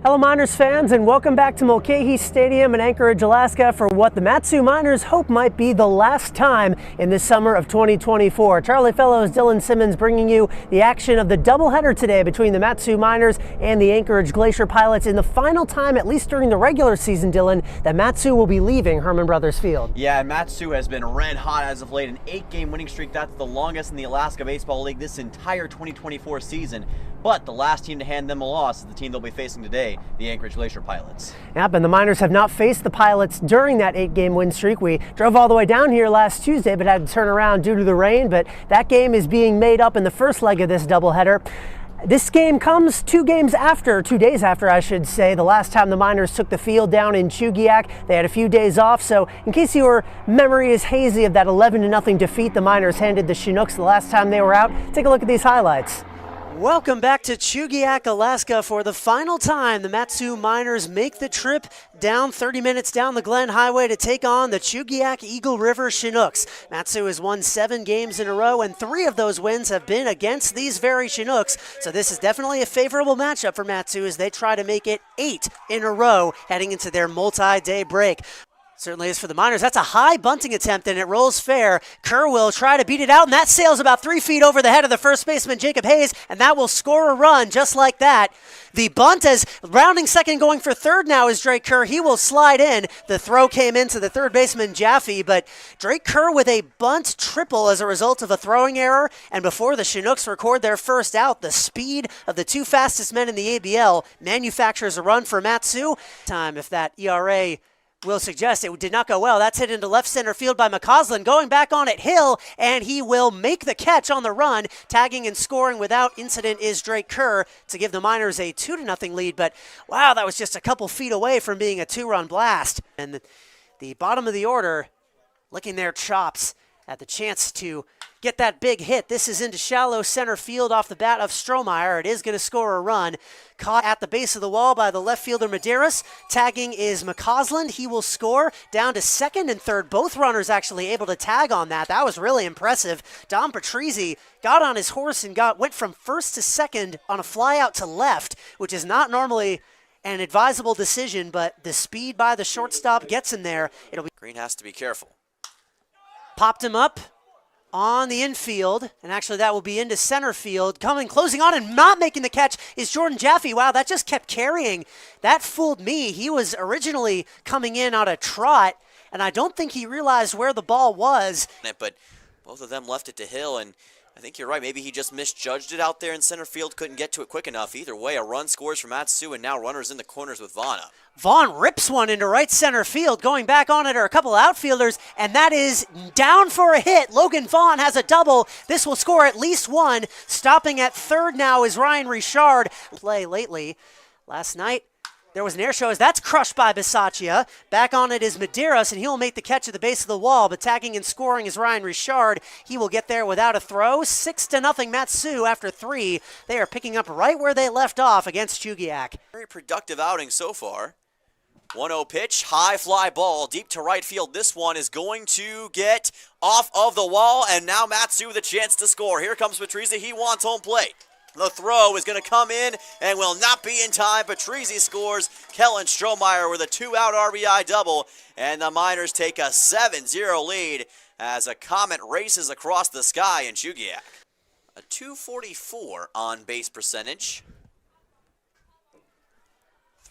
Hello Miners fans, and welcome back to Mulcahy Stadium in Anchorage, Alaska for what the Mat-Su Miners hope might be the last time in the summer of 2024. Charlie Fellows, Dylan Simmons bringing you the action of the doubleheader today between the Mat-Su Miners and the Anchorage Glacier Pilots in the final time, at least during the regular season, Dylan, that Mat-Su will be leaving Herman Brothers Field. Yeah, Mat-Su has been red hot as of late, an 8-game winning streak. That's the longest in the Alaska Baseball League this entire 2024 season. But the last team to hand them a loss is the team they'll be facing today, the Anchorage Glacier Pilots. Yep, and the Miners have not faced the Pilots during that 8-game win streak. We drove all the way down here last Tuesday, but had to turn around due to the rain. But that game is being made up in the first leg of this doubleheader. This game comes 2 days after, I should say, the last time the Miners took the field down in Chugiak. They had a few days off, so in case your memory is hazy of that 11-0 defeat the Miners handed the Chinooks the last time they were out, take a look at these highlights. Welcome back to Chugiak, Alaska for the final time. The Mat-Su Miners make the trip down 30 minutes down the Glen Highway to take on the Chugiak Eagle River Chinooks. Mat-Su has won 7 games in a row, and 3 of those wins have been against these very Chinooks. So this is definitely a favorable matchup for Mat-Su as they try to make it 8 in a row heading into their multi-day break. Certainly is for the Miners. That's a high bunting attempt, and it rolls fair. Kerr will try to beat it out, and that sails about 3 feet over the head of the first baseman, Jacob Hayes, and that will score a run just like that. The bunt, as rounding second, going for third now is Drake Kerr. He will slide in. The throw came into the third baseman, Jaffe, but Drake Kerr with a bunt triple as a result of a throwing error, and before the Chinooks record their first out, the speed of the 2 fastest men in the ABL manufactures a run for Mat-Su. Time if that ERA will suggest it did not go well. That's hit into left center field by McCausland. Going back on it, Hill, and he will make the catch on the run. Tagging and scoring without incident is Drake Kerr to give the Miners a 2-0 lead. But wow, that was just a couple feet away from being a 2-run blast. And the bottom of the order licking their chops at the chance to get that big hit. This is into shallow center field off the bat of Strohmeyer. It is going to score a run. Caught at the base of the wall by the left fielder Medeiros. Tagging is McCausland. He will score. Down to second and third. Both runners actually able to tag on that. That was really impressive. Dom Patrizzi got on his horse and went from first to second on a fly out to left, which is not normally an advisable decision, but the speed by the shortstop gets him there. Green has to be careful. Popped him up on the infield, and actually that will be into center field. Closing on and not making the catch is Jordan Jaffe. Wow, that just kept carrying. That fooled me. He was originally coming in on a trot, and I don't think he realized where the ball was. But both of them left it to Hill, and I think you're right. Maybe he just misjudged it out there in center field, couldn't get to it quick enough. Either way, a run scores for Mat-Su, and now runners in the corners with Vaughn up. Vaughn rips one into right center field. Going back on it are a couple outfielders, and that is down for a hit. Logan Vaughn has a double. This will score at least one. Stopping at third now is Ryan Richard. Play lately. Last night, there was an air show as that's crushed by Bisaccia. Back on it is Medeiros, and he'll make the catch at the base of the wall, but tagging and scoring is Ryan Richard. He will get there without a throw. 6-0 Mat-Su after 3. They are picking up right where they left off against Chugiak. Very productive outing so far. 1-0 pitch, high fly ball, deep to right field. This one is going to get off of the wall, and now Mat-Su with a chance to score. Here comes Patrizzi. He wants home plate. The throw is going to come in and will not be in time. Patrizzi scores. Kellen Strohmeyer with a 2-out RBI double. And the Miners take a 7-0 lead as a comet races across the sky in Chugiak. A .244 on-base percentage.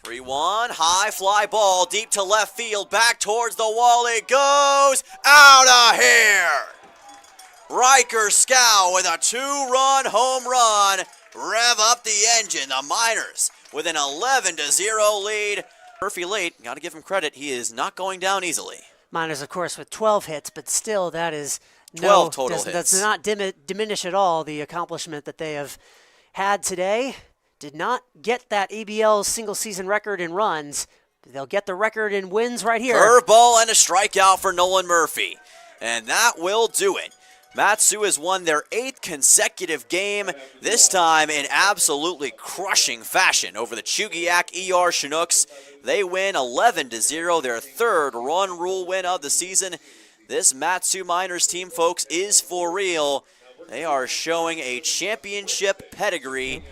3-1, high fly ball, deep to left field, back towards the wall. It goes out of here. Riker Scow with a 2-run home run. Rev up the engine. The Miners with an 11-0 lead. Murphy late, got to give him credit. He is not going down easily. Miners, of course, with 12 hits, but still that is 12 total hits. Does not diminish at all the accomplishment that they have had today. Did not get that ABL single-season record in runs. They'll get the record in wins right here. Curveball and a strikeout for Nolan Murphy. And that will do it. Mat-Su has won their 8th consecutive game, this time in absolutely crushing fashion over the Chugiak ER Chinooks. They win 11-0, their 3rd run rule win of the season. This Mat-Su Miners team, folks, is for real. They are showing a championship pedigree.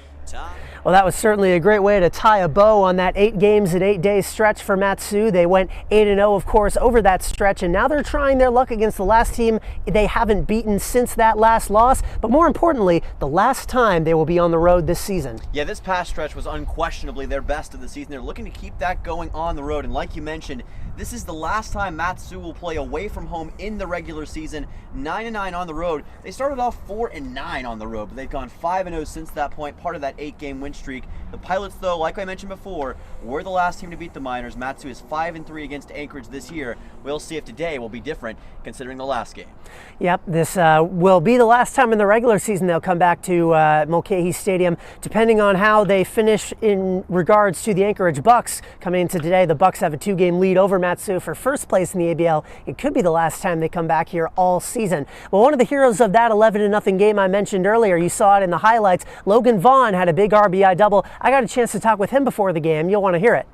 Well, that was certainly a great way to tie a bow on that 8 games and 8 days stretch for Mat-Su. They went 8-0, of course, over that stretch, and now they're trying their luck against the last team they haven't beaten since that last loss, but more importantly, the last time they will be on the road this season. Yeah, this past stretch was unquestionably their best of the season. They're looking to keep that going on the road, and like you mentioned, this is the last time Mat-Su will play away from home in the regular season. 9-9 on the road. They started off 4-9 on the road, but they've gone 5-0 since that point, part of that 8-game win streak. The Pilots, though, like I mentioned before, were the last team to beat the Miners. Mat-Su is 5-3 against Anchorage this year. We'll see if today will be different considering the last game. Yep, this will be the last time in the regular season they'll come back to Mulcahy Stadium, depending on how they finish in regards to the Anchorage Bucks. Coming into today, the Bucks have a 2-game lead over Mat-Su for first place in the ABL. It could be the last time they come back here all season. Well, one of the heroes of that 11-0 game I mentioned earlier, you saw it in the highlights, Logan Vaughn had a big RBI double. I got a chance to talk with him before the game. You'll want to hear it.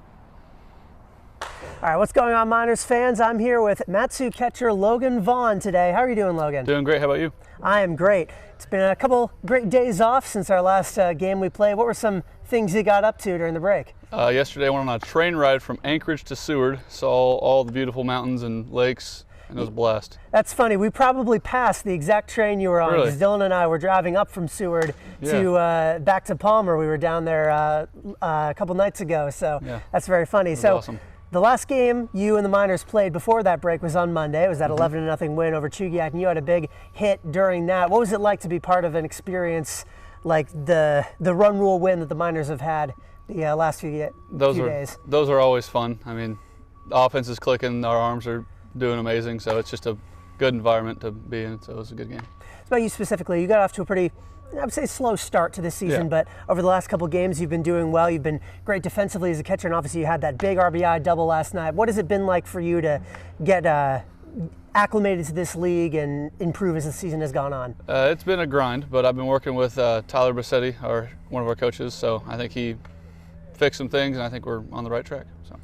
All right, what's going on, Miners fans? I'm here with Mat-Su catcher Logan Vaughn today. How are you doing, Logan? Doing great. How about you? I am great. It's been a couple great days off since our last game we played. What were some things you got up to during the break? Yesterday I went on a train ride from Anchorage to Seward, saw all the beautiful mountains and lakes, and it was a blast. That's funny. We probably passed the exact train you were on, because Really? Dylan and I were driving up from Seward to back to Palmer. We were down there a couple nights ago, so that's very funny. That was awesome. The last game you and the Miners played before that break was on Monday. It was that 11-0 win over Chugiak, and you had a big hit during that. What was it like to be part of an experience like the run rule win that the Miners have had the last few days? Those are always fun. I mean, the offense is clicking, our arms are doing amazing, so it's just a good environment to be in, so it was a good game. It's about you specifically. You got off to a pretty, I would say, slow start to this season, but over the last couple games you've been doing well. You've been great defensively as a catcher, and obviously you had that big RBI double last night. What has it been like for you to get acclimated to this league and improve as the season has gone on? It's been a grind, but I've been working with Tyler Bassetti, one of our coaches, so I think he fixed some things, and I think we're on the right track. So.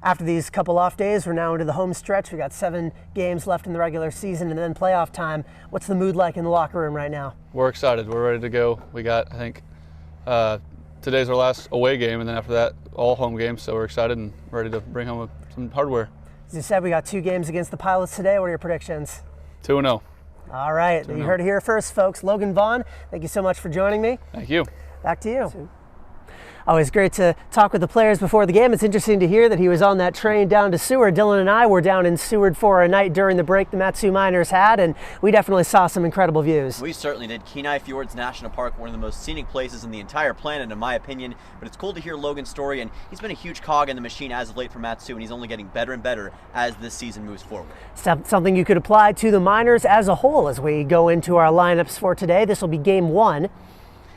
After these couple off days, we're now into the home stretch. We got 7 games left in the regular season and then playoff time. What's the mood like in the locker room right now? We're excited. We're ready to go. We got, I think, today's our last away game, and then after that, all home games, so we're excited and ready to bring home some hardware. As you said, we got 2 games against the Pilots today. What are your predictions? 2-0. All right, you heard it here first, folks. Logan Vaughn, thank you so much for joining me. Thank you. Back to you. Always great to talk with the players before the game. It's interesting to hear that he was on that train down to Seward. Dylan and I were down in Seward for a night during the break the Mat-Su Miners had, and we definitely saw some incredible views. We certainly did. Kenai Fjords National Park, one of the most scenic places in the entire planet, in my opinion. But it's cool to hear Logan's story, and he's been a huge cog in the machine as of late for Mat-Su, and he's only getting better and better as this season moves forward. Something you could apply to the Miners as a whole as we go into our lineups for today. This will be game 1.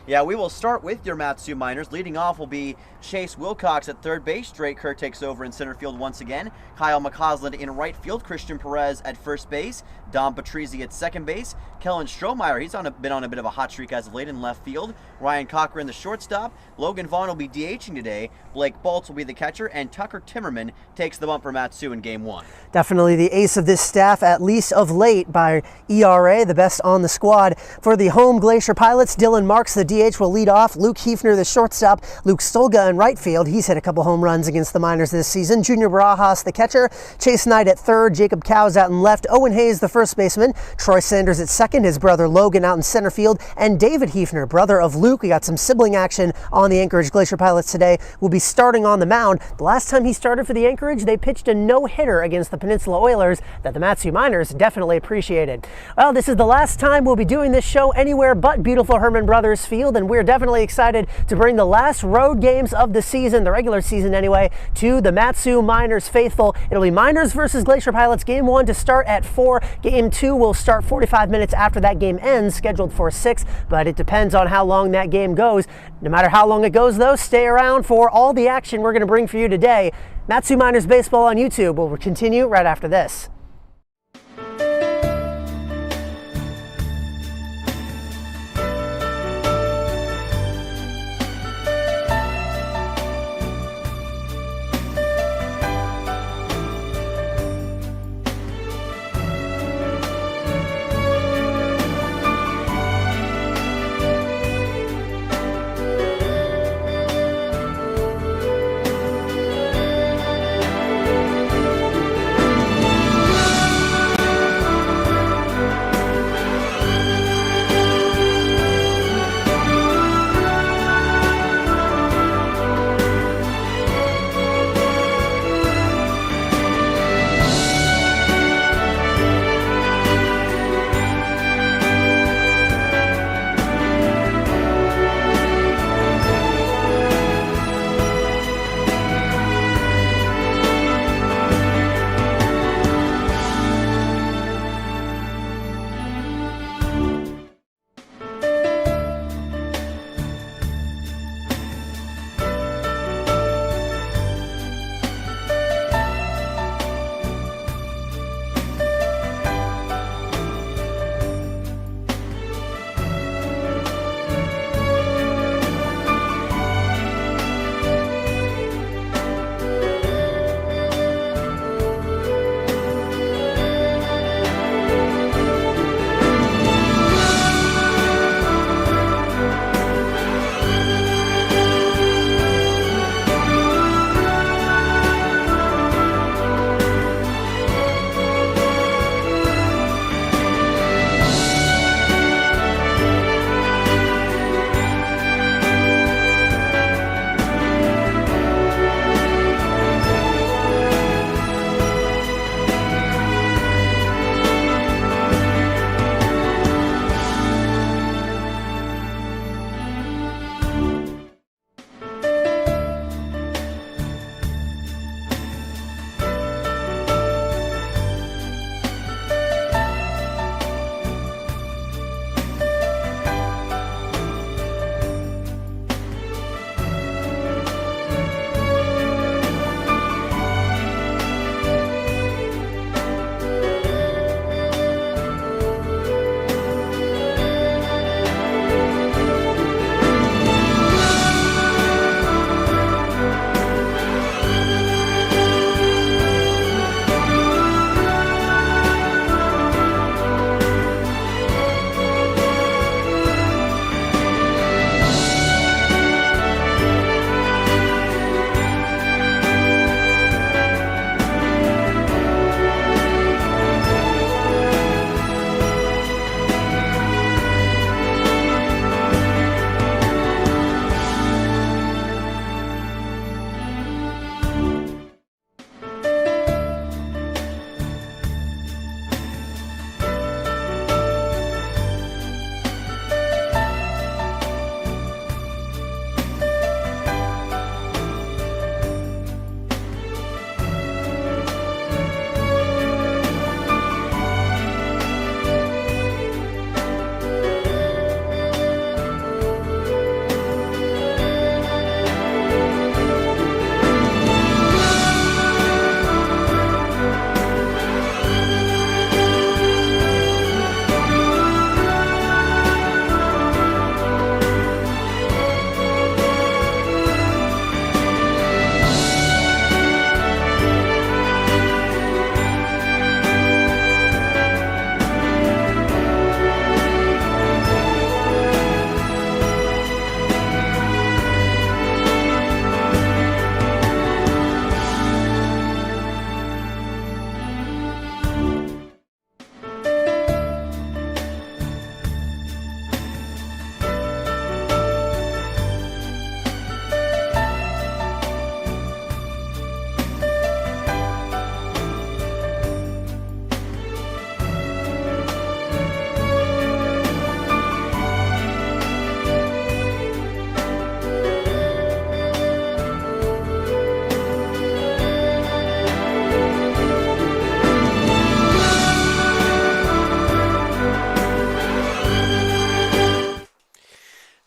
Yeah, we will start with your Mat-Su Miners. Leading off will be Chase Wilcox at third base. Drake Kerr takes over in center field once again. Kyle McCausland in right field. Christian Perez at first base. Dom Patrizzi at second base. Kellen Strohmeyer, he's been on a bit of a hot streak as of late in left field. Ryan Cochran, the shortstop. Logan Vaughn will be DHing today. Blake Baltz will be the catcher. And Tucker Timmerman takes the bump for Mat-Su in game 1. Definitely the ace of this staff, at least of late, by ERA, the best on the squad. For the home Glacier Pilots, Dylan Marks, the DH, will lead off. Luke Hefner, the shortstop. Luke Stolga in right field. He's hit a couple home runs against the Miners this season. Junior Barajas, the catcher. Chase Knight at third. Jacob Cowes out in left. Owen Hayes, the first baseman. Troy Sanders at second. His brother Logan out in center field. And David Hefner, brother of Luke. We got some sibling action on the Anchorage Glacier Pilots today. Will be starting on the mound. The last time he started for the Anchorage, they pitched a no-hitter against the Peninsula Oilers that the Mat-Su Miners definitely appreciated. Well, this is the last time we'll be doing this show anywhere but beautiful Herman Brothers Field, and we're definitely excited to bring the last road games of the season, the regular season anyway, to the Mat-Su Miners faithful. It'll be Miners versus Glacier Pilots, game 1 to start at 4. Game 2 will start 45 minutes after that game ends, scheduled for 6, but it depends on how long that game goes. No matter how long it goes, though, stay around for all the action we're going to bring for you today. Mat-Su Miners Baseball on YouTube will continue right after this.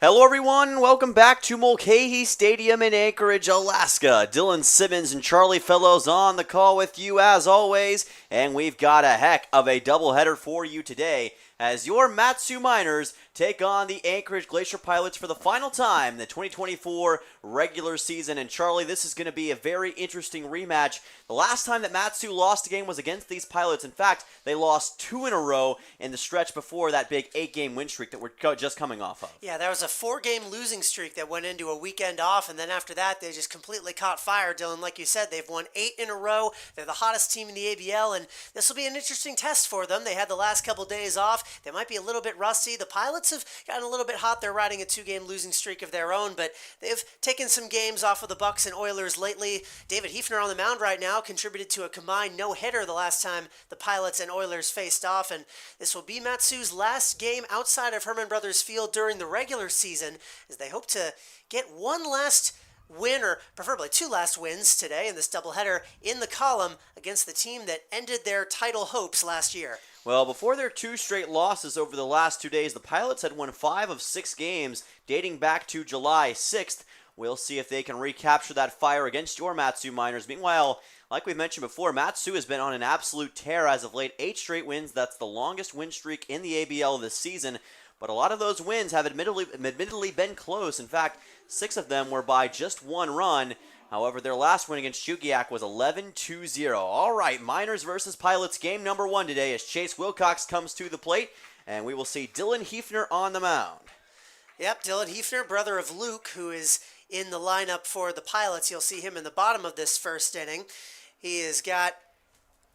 Hello everyone, welcome back to Mulcahy Stadium in Anchorage, Alaska. Dylan Simmons and Charlie Fellows on the call with you as always, and we've got a heck of a doubleheader for you today as your Mat-Su Miners take on the Anchorage Glacier Pilots for the final time in the 2024 regular season. And Charlie, this is going to be a very interesting rematch. The last time that Mat-Su lost a game was against these Pilots. In fact, they lost 2 in a row in the stretch before that big 8-game win streak that we're just coming off of. Yeah, there was a 4-game losing streak that went into a weekend off, and then after that, they just completely caught fire, Dylan. Like you said, they've won 8 in a row. They're the hottest team in the ABL, and this will be an interesting test for them. They had the last couple days off. They might be a little bit rusty. The Pilots have gotten a little bit hot. They're riding a 2-game losing streak of their own, but they've taken some games off of the Bucks and Oilers lately. David Hefner on the mound right now contributed to a combined no-hitter the last time the Pilots and Oilers faced off, and this will be Mat-Su's last game outside of Herman Brothers Field during the regular season, as they hope to get one last win, or preferably 2 last wins today in this doubleheader in the column against the team that ended their title hopes last year. Well, before their 2 straight losses over the last 2 days, the Pilots had won 5 of 6 games dating back to July 6th. We'll see if they can recapture that fire against your Mat-Su Miners. Meanwhile, like we mentioned before, Mat-Su has been on an absolute tear as of late. 8 straight wins. That's the longest win streak in the ABL this season. But a lot of those wins have admittedly been close. In fact, 6 of them were by just 1 run. However, their last win against Shugiak was 11-2-0. All right, Miners versus Pilots, game number 1 today as Chase Wilcox comes to the plate, and we will see Dylan Hefner on the mound. Yep, Dylan Hefner, brother of Luke, who is in the lineup for the Pilots. You'll see him in the bottom of this first inning. He has got,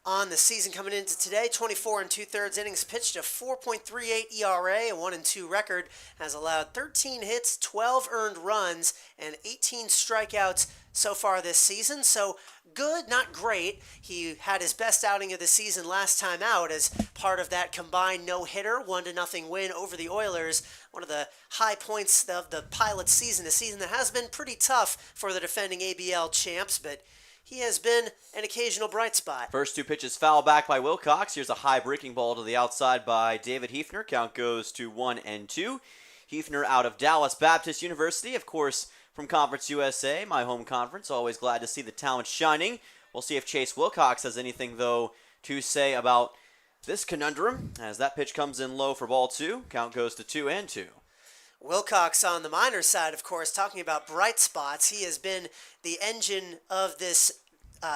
on the season coming into today, 24 2/3 innings pitched, a 4.38 ERA, a 1-2 record, has allowed 13 hits, 12 earned runs, and 18 strikeouts so far this season. So good, not great. He had his best outing of the season last time out as part of that combined no-hitter, 1-0 win over the Oilers. One of the high points of the Pilots season, a season that has been pretty tough for the defending ABL champs, but he has been an occasional bright spot. First 2 pitches foul back by Wilcox. Here's a high breaking ball to the outside by David Hefner. Count goes to 1-2. Hefner out of Dallas Baptist University, of course, from Conference USA, my home conference. Always glad to see the talent shining. We'll see if Chase Wilcox has anything, though, to say about this conundrum as that pitch comes in low for ball 2. Count goes to 2-2. Wilcox on the Miners side, of course, talking about bright spots. He has been the engine of this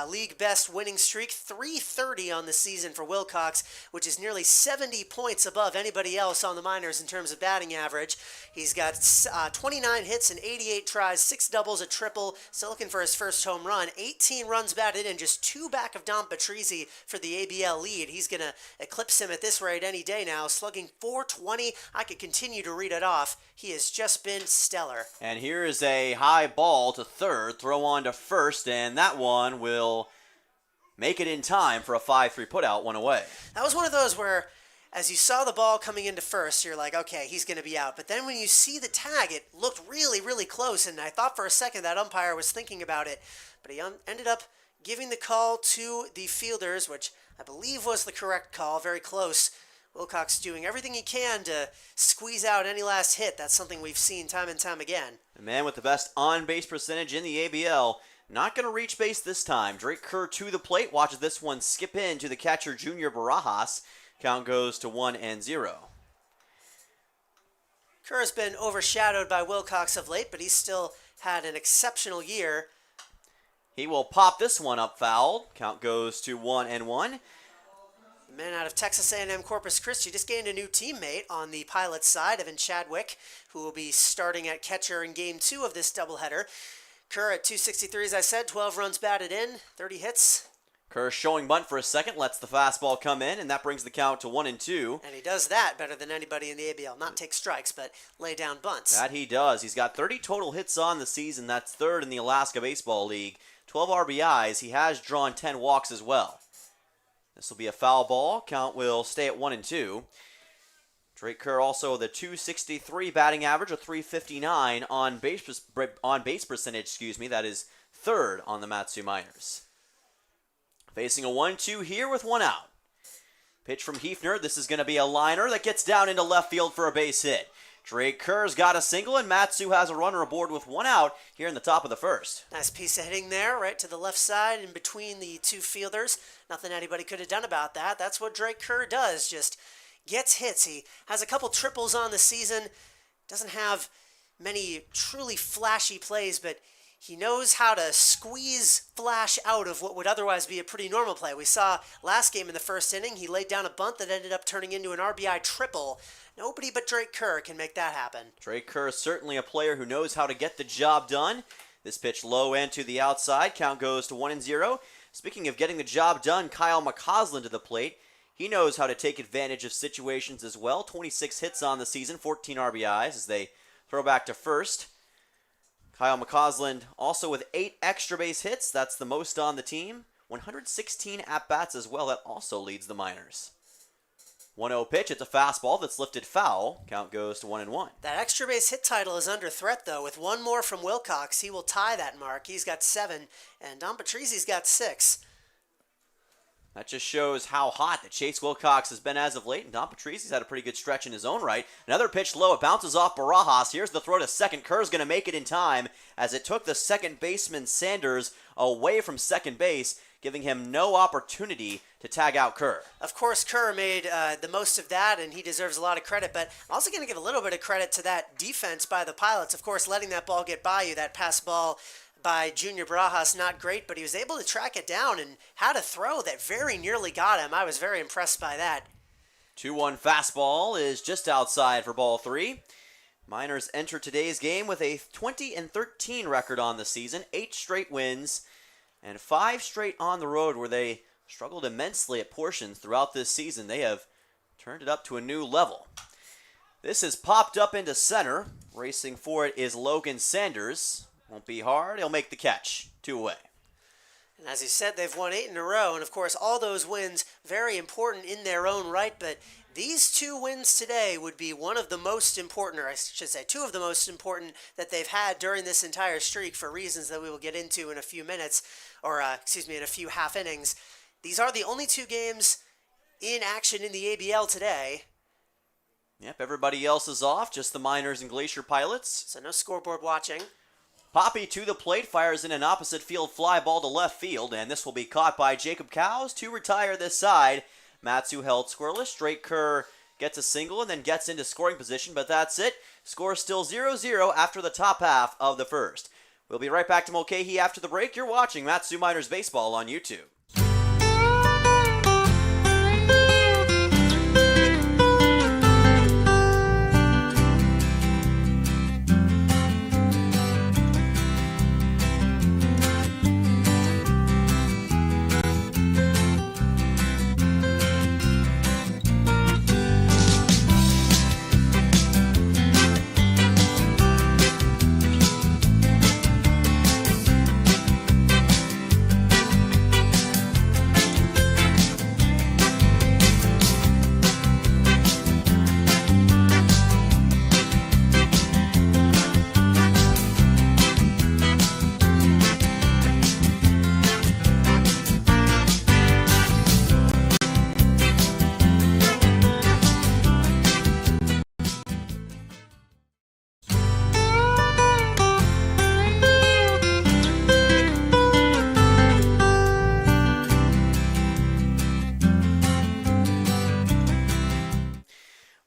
league best winning streak, 330 on the season for Wilcox, which is nearly 70 points above anybody else on the Miners in terms of batting average. He's got 29 hits and 88 tries, 6 doubles, a triple, still looking for his first home run, 18 runs batted in, just 2 back of Dom Patrizi for the ABL lead. He's going to eclipse him at this rate any day now, slugging .420. I could continue to read it off. He has just been stellar. And here is a high ball to third, throw on to first, and that one will make it in time for a 5-3 putout, 1 away. That was one of those where, as you saw the ball coming into first, you're like, okay, he's going to be out. But then when you see the tag, it looked really, really close, and I thought for a second that umpire was thinking about it. But he ended up giving the call to the fielders, which I believe was the correct call, very close. Wilcox doing everything he can to squeeze out any last hit. That's something we've seen time and time again. The man with the best on-base percentage in the ABL, not going to reach base this time. Drake Kerr to the plate, watches this one skip in to the catcher, Junior Barajas. Count goes to 1-0. Kerr has been overshadowed by Wilcox of late, but he's still had an exceptional year. He will pop this one up foul. Count goes to 1-1. The man out of Texas A&M Corpus Christi just gained a new teammate on the Pilots side, Evan Chadwick, who will be starting at catcher in Game 2 of this doubleheader. Kerr at 263, as I said, 12 runs batted in, 30 hits. Kerr showing bunt for a second, lets the fastball come in, and that brings the count to 1-2. And he does that better than anybody in the ABL. Not take strikes, but lay down bunts. That he does. He's got 30 total hits on the season. That's 3rd in the Alaska Baseball League. 12 RBIs. He has drawn 10 walks as well. This will be a foul ball. Count will stay at 1-2. Drake Kerr also the 263 batting average, a 359 on base percentage, That is 3rd on the Mat-Su Miners. Facing a 1-2 here with 1 out. Pitch from Hefner. This is going to be a liner that gets down into left field for a base hit. Drake Kerr's got a single, and Matsu has a runner aboard with one out here in the top of the first. Nice piece of hitting there, right to the left side in between the two fielders. Nothing anybody could have done about that. That's what Drake Kerr does, just gets hits. He has a couple triples on the season. Doesn't have many truly flashy plays, but he knows how to squeeze flash out of what would otherwise be a pretty normal play. We saw last game in the first inning, he laid down a bunt that ended up turning into an RBI triple. Nobody but Drake Kerr can make that happen. Drake Kerr is certainly a player who knows how to get the job done. This pitch low and to the outside. Count goes to 1-0. Speaking of getting the job done, Kyle McCausland to the plate. He knows how to take advantage of situations as well. 26 hits on the season, 14 RBIs as they throw back to first. Kyle McCausland also with 8 extra base hits. That's the most on the team. 116 at-bats as well. That also leads the minors. 1-0 pitch. It's a fastball that's lifted foul. Count goes to 1-1. That extra base hit title is under threat, though. With one more from Wilcox, he will tie that mark. He's got 7, and Don Patrizzi's got 6. That just shows how hot that Chase Wilcox has been as of late, and Don Patrizzi's had a pretty good stretch in his own right. Another pitch low. It bounces off Barajas. Here's the throw to second. Kerr's going to make it in time as it took the second baseman Sanders away from second base, giving him no opportunity to tag out Kerr. Of course, Kerr made the most of that, and he deserves a lot of credit, but I'm also going to give a little bit of credit to that defense by the Pilots. Of course, letting that ball get by you, that pass ball by Junior Barajas, not great, but he was able to track it down and had a throw that very nearly got him. I was very impressed by that. 2-1 fastball is just outside for ball 3. Miners enter today's game with a 20-13 record on the season, 8 straight wins, and 5 straight on the road where they struggled immensely at portions throughout this season. They have turned it up to a new level. This is popped up into center. Racing for it is Logan Sanders. Won't be hard. He'll make the catch. 2 away. And as he said, they've won 8 in a row, and of course all those wins very important in their own right, but these 2 wins today would be one of the most important, or I should say 2 of the most important that they've had during this entire streak for reasons that we will get into in a few minutes, or in a few half innings. These are the only 2 games in action in the ABL today. Yep, everybody else is off, just the Miners and Glacier Pilots. So no scoreboard watching. Poppy to the plate, fires in an opposite field fly ball to left field, and this will be caught by Jacob Cowes to retire this side. Matsu held scoreless. Drake Kerr gets a single and then gets into scoring position, but that's it. Score still 0-0 after the top half of the first. We'll be right back to Mulcahy after the break. You're watching Matsu Miners Baseball on YouTube.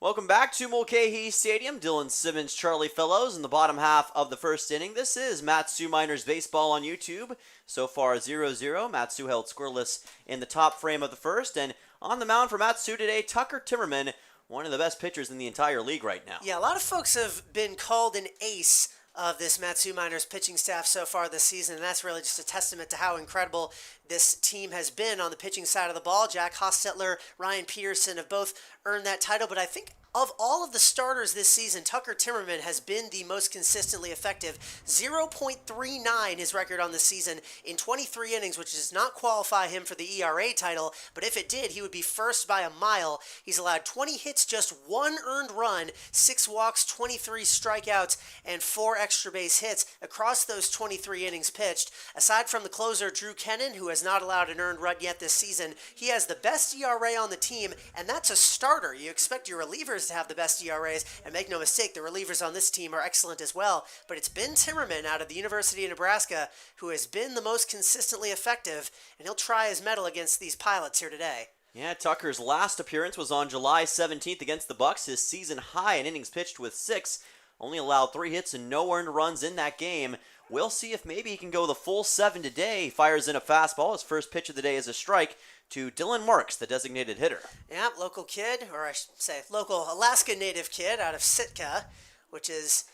Welcome back to Mulcahy Stadium. Dylan Simmons, Charlie Fellows in the bottom half of the first inning. This is Matsu Miners Baseball on YouTube. So far 0-0. Matsu held scoreless in the top frame of the first. And on the mound for Matsu today, Tucker Timmerman, one of the best pitchers in the entire league right now. Yeah, a lot of folks have been called an ace of this Matsu Miners pitching staff so far this season, and that's really just a testament to how incredible this team has been on the pitching side of the ball. Jack Hostetler, Ryan Peterson have both earned that title, but I think of all of the starters this season, Tucker Timmerman has been the most consistently effective. 0.39 his record on the season in 23 innings, which does not qualify him for the ERA title, but if it did, he would be first by a mile. He's allowed 20 hits, just 1 earned run, 6 walks, 23 strikeouts, and 4 extra base hits across those 23 innings pitched. Aside from the closer, Drew Kennan, who has not allowed an earned run yet this season, he has the best ERA on the team, and that's a starter. You expect your relievers relievers to have the best ERAs, and make no mistake, the relievers on this team are excellent as well, but it's been Timmerman out of the University of Nebraska who has been the most consistently effective, and he'll try his mettle against these Pilots here today. Yeah, Tucker's last appearance was on July 17th against the Bucks. His season high in innings pitched with 6, only allowed 3 hits and no earned runs in that game. We'll see if maybe he can go the full 7 today. He fires in a fastball. His first pitch of the day is a strike to Dylan Marks, the designated hitter. Yeah, local kid, or I should say local Alaska native kid out of Sitka, which is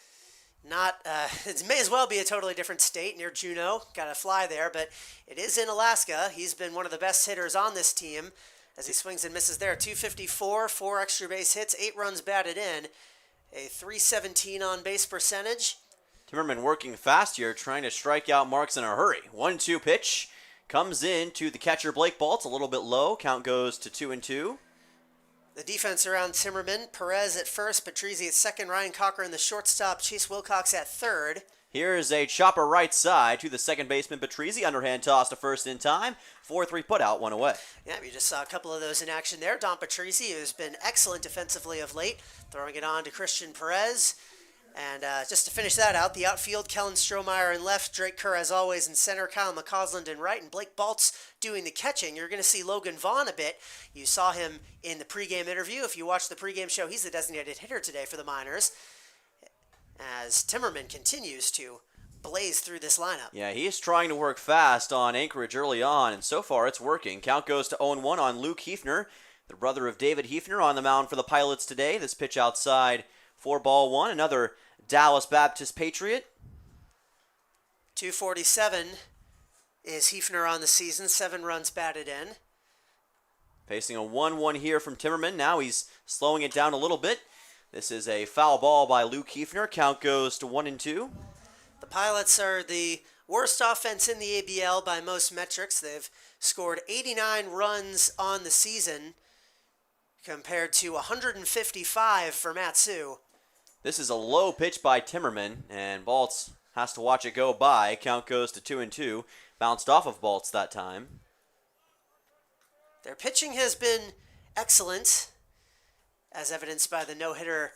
not, it may as well be a totally different state near Juneau. Got to fly there, but it is in Alaska. He's been one of the best hitters on this team as he swings and misses there. 254, 4 extra base hits, 8 runs batted in, a 317 on base percentage. Timmerman working fast here, trying to strike out Marks in a hurry. 1-2 pitch comes in to the catcher Blake Ball. It's a little bit low. Count goes to 2-2. The defense around Timmerman, Perez at first, Patrizzi at second, Ryan Cochran the shortstop, Chase Wilcox at third. Here is a chopper right side to the second baseman Patrizzi. Underhand toss to first in time. 4-3 put out, 1 away. Yeah, we just saw a couple of those in action there. Don Patrizzi, who's been excellent defensively of late, throwing it on to Christian Perez. And just to finish that out, the outfield, Kellen Strohmeyer in left, Drake Kerr as always in center, Kyle McCausland in right, and Blake Baltz doing the catching. You're going to see Logan Vaughn a bit. You saw him in the pregame interview. If you watch the pregame show, he's the designated hitter today for the Miners, as Timmerman continues to blaze through this lineup. Yeah, he is trying to work fast on Anchorage early on, and so far it's working. Count goes to 0-1 on Luke Hefner, the brother of David Hefner, on the mound for the Pilots today. This pitch outside for ball 1, another Dallas Baptist Patriot. 247 is Hefner on the season, 7 runs batted in. Facing a 1-1 here from Timmerman. Now he's slowing it down a little bit. This is a foul ball by Luke Hefner. Count goes to 1-2. The Pilots are the worst offense in the ABL by most metrics. They've scored 89 runs on the season compared to 155 for Matsu. This is a low pitch by Timmerman, and Baltz has to watch it go by. Count goes to 2-2. Bounced off of Baltz that time. Their pitching has been excellent, as evidenced by the no-hitter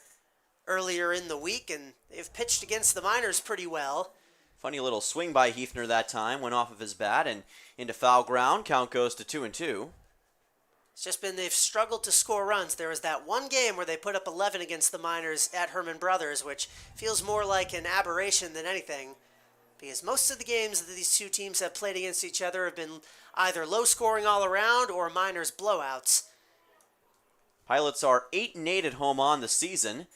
earlier in the week, and they've pitched against the Miners pretty well. Funny little swing by Hefner that time. Went off of his bat and into foul ground. Count goes to 2-2. It's just been they've struggled to score runs. There was that one game where they put up 11 against the Miners at Herman Brothers, which feels more like an aberration than anything, because most of the games that these two teams have played against each other have been either low scoring all around or Miners blowouts. Pilots are 8-8 at home on the season.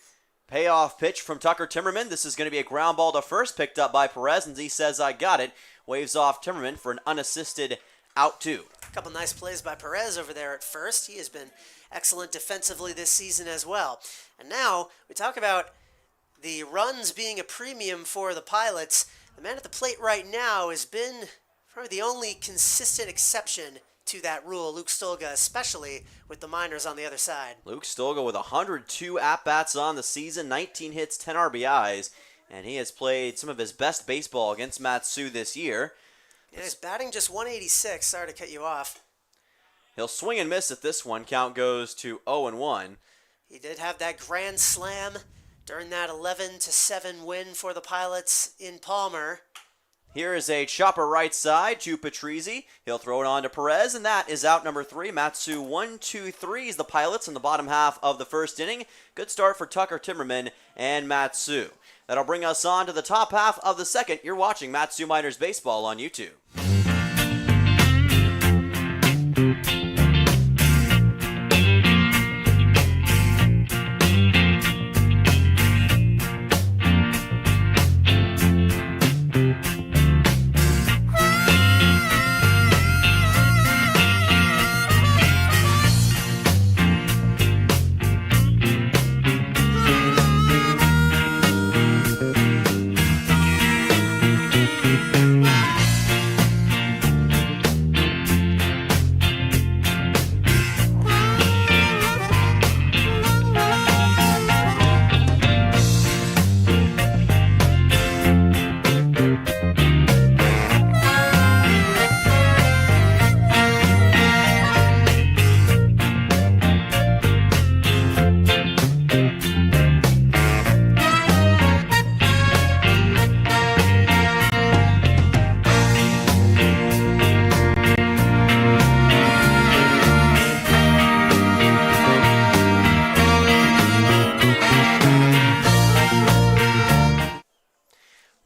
Payoff pitch from Tucker Timmerman. This is going to be a ground ball to first, picked up by Perez, and he says, "I got it." Waves off Timmerman for an unassisted out 2. A couple nice plays by Perez over there at first. He has been excellent defensively this season as well. And now we talk about the runs being a premium for the Pilots. The man at the plate right now has been probably the only consistent exception to that rule, Luke Stolga, especially with the Miners on the other side. Luke Stolga with 102 at-bats on the season, 19 hits, 10 RBIs, and he has played some of his best baseball against Matsu this year. Yeah, he's batting just 186. Sorry to cut you off. He'll swing and miss at this one. Count goes to 0-1. He did have that grand slam during that 11-7 win for the Pilots in Palmer. Here is a chopper right side to Patrizzi. He'll throw it on to Perez, and that is out number 3. Matsu 1-2-3 is the Pilots in the bottom half of the first inning. Good start for Tucker Timmerman and Matsu. That'll bring us on to the top half of the second. You're watching Matsu Miners Baseball on YouTube.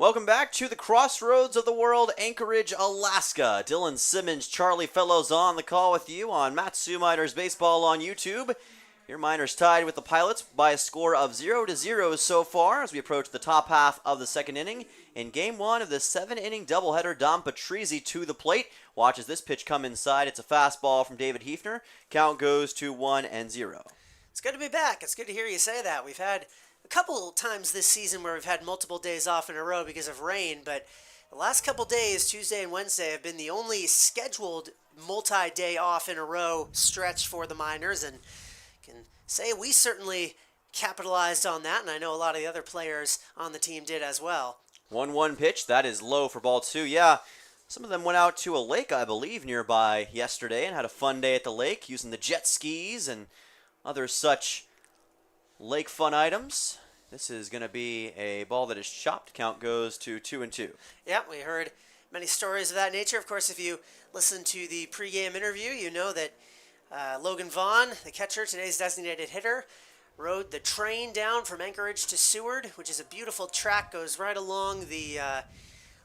Welcome back to the crossroads of the world, Anchorage, Alaska. Dylan Simmons, Charlie Fellows on the call with you on Matsu Miners Baseball on YouTube. Your Miners tied with the Pilots by a score of 0-0 so far as we approach the top half of the second inning. In game one of the 7-inning doubleheader, Dom Patrizzi to the plate. Watches this pitch come inside. It's a fastball from David Hefner. Count goes to 1-0. It's good to be back. It's good to hear you say that. We've had a couple times this season where we've had multiple days off in a row because of rain, but the last couple days, Tuesday and Wednesday, have been the only scheduled multi-day off in a row stretch for the Miners, and can say we certainly capitalized on that, and I know a lot of the other players on the team did as well. 1-1 pitch. That is low for ball two. Yeah, some of them went out to a lake, I believe, nearby yesterday and had a fun day at the lake using the jet skis and other such lake fun items. This is going to be a ball that is chopped. Count goes to 2-2. Yeah, we heard many stories of that nature. Of course, if you listen to the pregame interview, you know that Logan Vaughn, the catcher, today's designated hitter, rode the train down from Anchorage to Seward, which is a beautiful track, goes right along the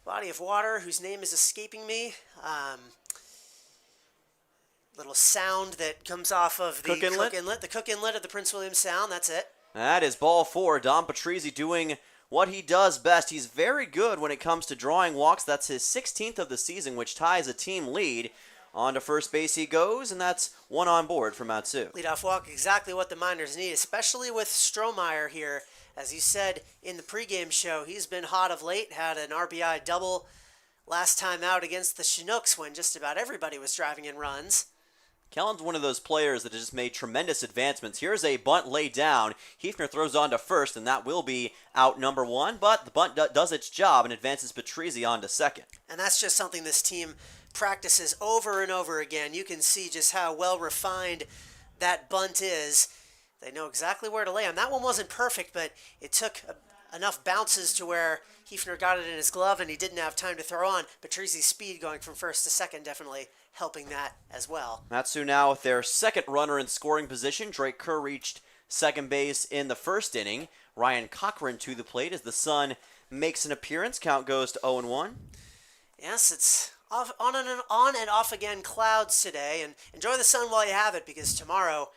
body of water whose name is escaping me. Little sound that comes off of the Cook Inlet of the Prince William Sound. That's it. That is ball four. Dom Patrizzi doing what he does best. He's very good when it comes to drawing walks. That's his 16th of the season, which ties a team lead. On to first base he goes, and that's one on board for Matsu. Leadoff walk, exactly what the Miners need, especially with Strohmeyer here. As you said in the pregame show, he's been hot of late, had an RBI double last time out against the Chinooks when just about everybody was driving in runs. Kellen's one of those players that has just made tremendous advancements. Here's a bunt laid down. Hefner throws on to first, and that will be out number one, but the bunt does its job and advances Patrizzi on to second. And that's just something this team practices over and over again. You can see just how well refined that bunt is. They know exactly where to lay him. That one wasn't perfect, but it took enough bounces to where Hefner got it in his glove and he didn't have time to throw on. Patrizzi's speed going from first to second definitely helping that as well. Matsu now with their second runner in scoring position. Drake Kerr reached second base in the first inning. Ryan Cochran to the plate as the Sun makes an appearance. Count goes to 0-1. Yes, it's on and off again clouds today, and enjoy the sun while you have it, because tomorrow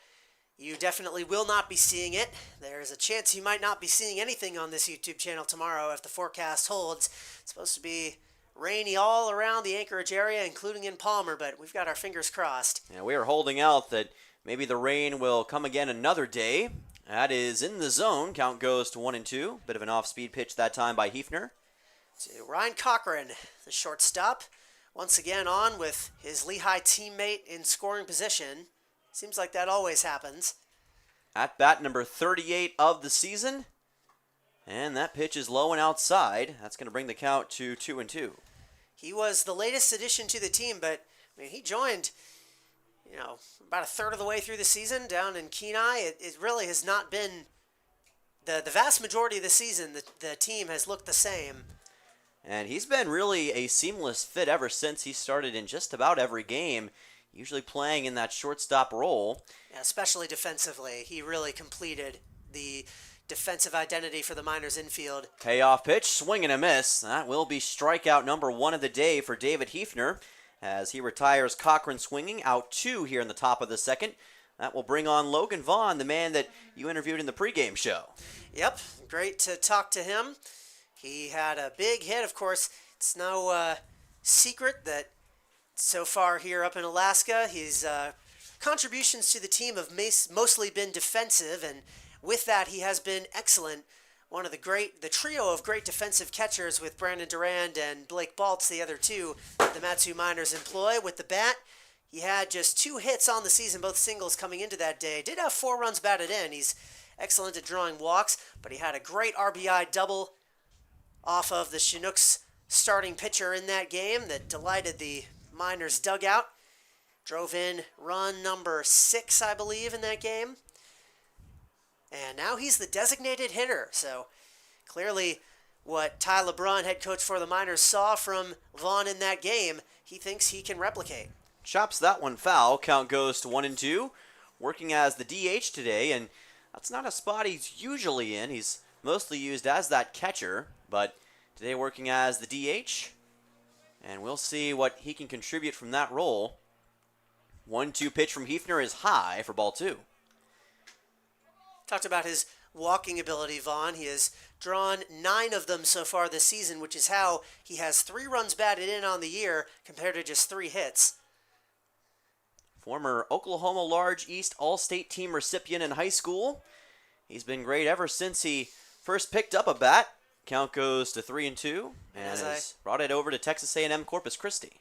you definitely will not be seeing it. There's a chance you might not be seeing anything on this YouTube channel tomorrow if the forecast holds. It's supposed to be rainy all around the Anchorage area, including in Palmer, but we've got our fingers crossed. Yeah, we are holding out that maybe the rain will come again another day. That is in the zone. Count goes to 1-2. Bit of an off-speed pitch that time by Hefner. To Ryan Cochran, the shortstop, once again on with his Lehigh teammate in scoring position. Seems like that always happens. At bat number 38 of the season. And that pitch is low and outside. That's going to bring the count to 2-2. He was the latest addition to the team, but I mean, he joined, about a third of the way through the season down in Kenai. It really has not been the vast majority of the season. The team has looked the same. And he's been really a seamless fit ever since he started in just about every game, usually playing in that shortstop role. Yeah, especially defensively. He really completed the defensive identity for the Miners infield. Payoff pitch, swing and a miss. That will be strikeout number one of the day for David Hefner as he retires Cochran swinging, out two here in the top of the second. That will bring on Logan Vaughn, the man that you interviewed in the pregame show. Yep, great to talk to him. He had a big hit. Of course, it's no secret that so far here up in Alaska, his contributions to the team have mostly been defensive, and with that, he has been excellent. One of the trio of great defensive catchers with Brandon Durand and Blake Baltz, the other two that the Matsu Miners employ. With the bat, he had just 2 hits on the season, both singles coming into that day. Did have 4 runs batted in. He's excellent at drawing walks, but he had a great RBI double off of the Chinooks starting pitcher in that game that delighted the Miners dugout. Drove in run number 6, I believe, in that game. And now he's the designated hitter. So clearly what Ty LeBrun, head coach for the Miners, saw from Vaughn in that game, he thinks he can replicate. Chops that one foul. Count goes to 1-2. Working as the DH today, and that's not a spot he's usually in. He's mostly used as that catcher, but today working as the DH. And we'll see what he can contribute from that role. 1-2 pitch from Hefner is high for ball 2. Talked about his walking ability, Vaughn. He has drawn 9 of them so far this season, which is how he has 3 runs batted in on the year compared to just 3 hits. Former Oklahoma Large East All-State Team recipient in high school. He's been great ever since he first picked up a bat. Count goes to 3-2, and has brought it over to Texas A&M Corpus Christi.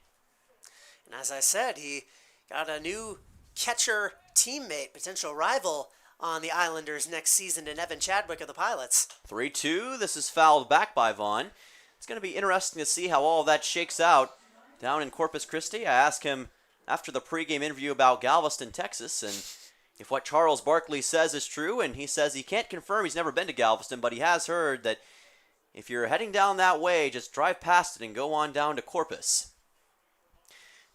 And as I said, he got a new catcher teammate, potential rival on the Islanders next season in Evan Chadwick of the Pilots. 3-2, this is fouled back by Vaughn. It's going to be interesting to see how all of that shakes out down in Corpus Christi. I asked him after the pregame interview about Galveston, Texas, and if what Charles Barkley says is true, and he says he can't confirm he's never been to Galveston, but he has heard that if you're heading down that way, just drive past it and go on down to Corpus.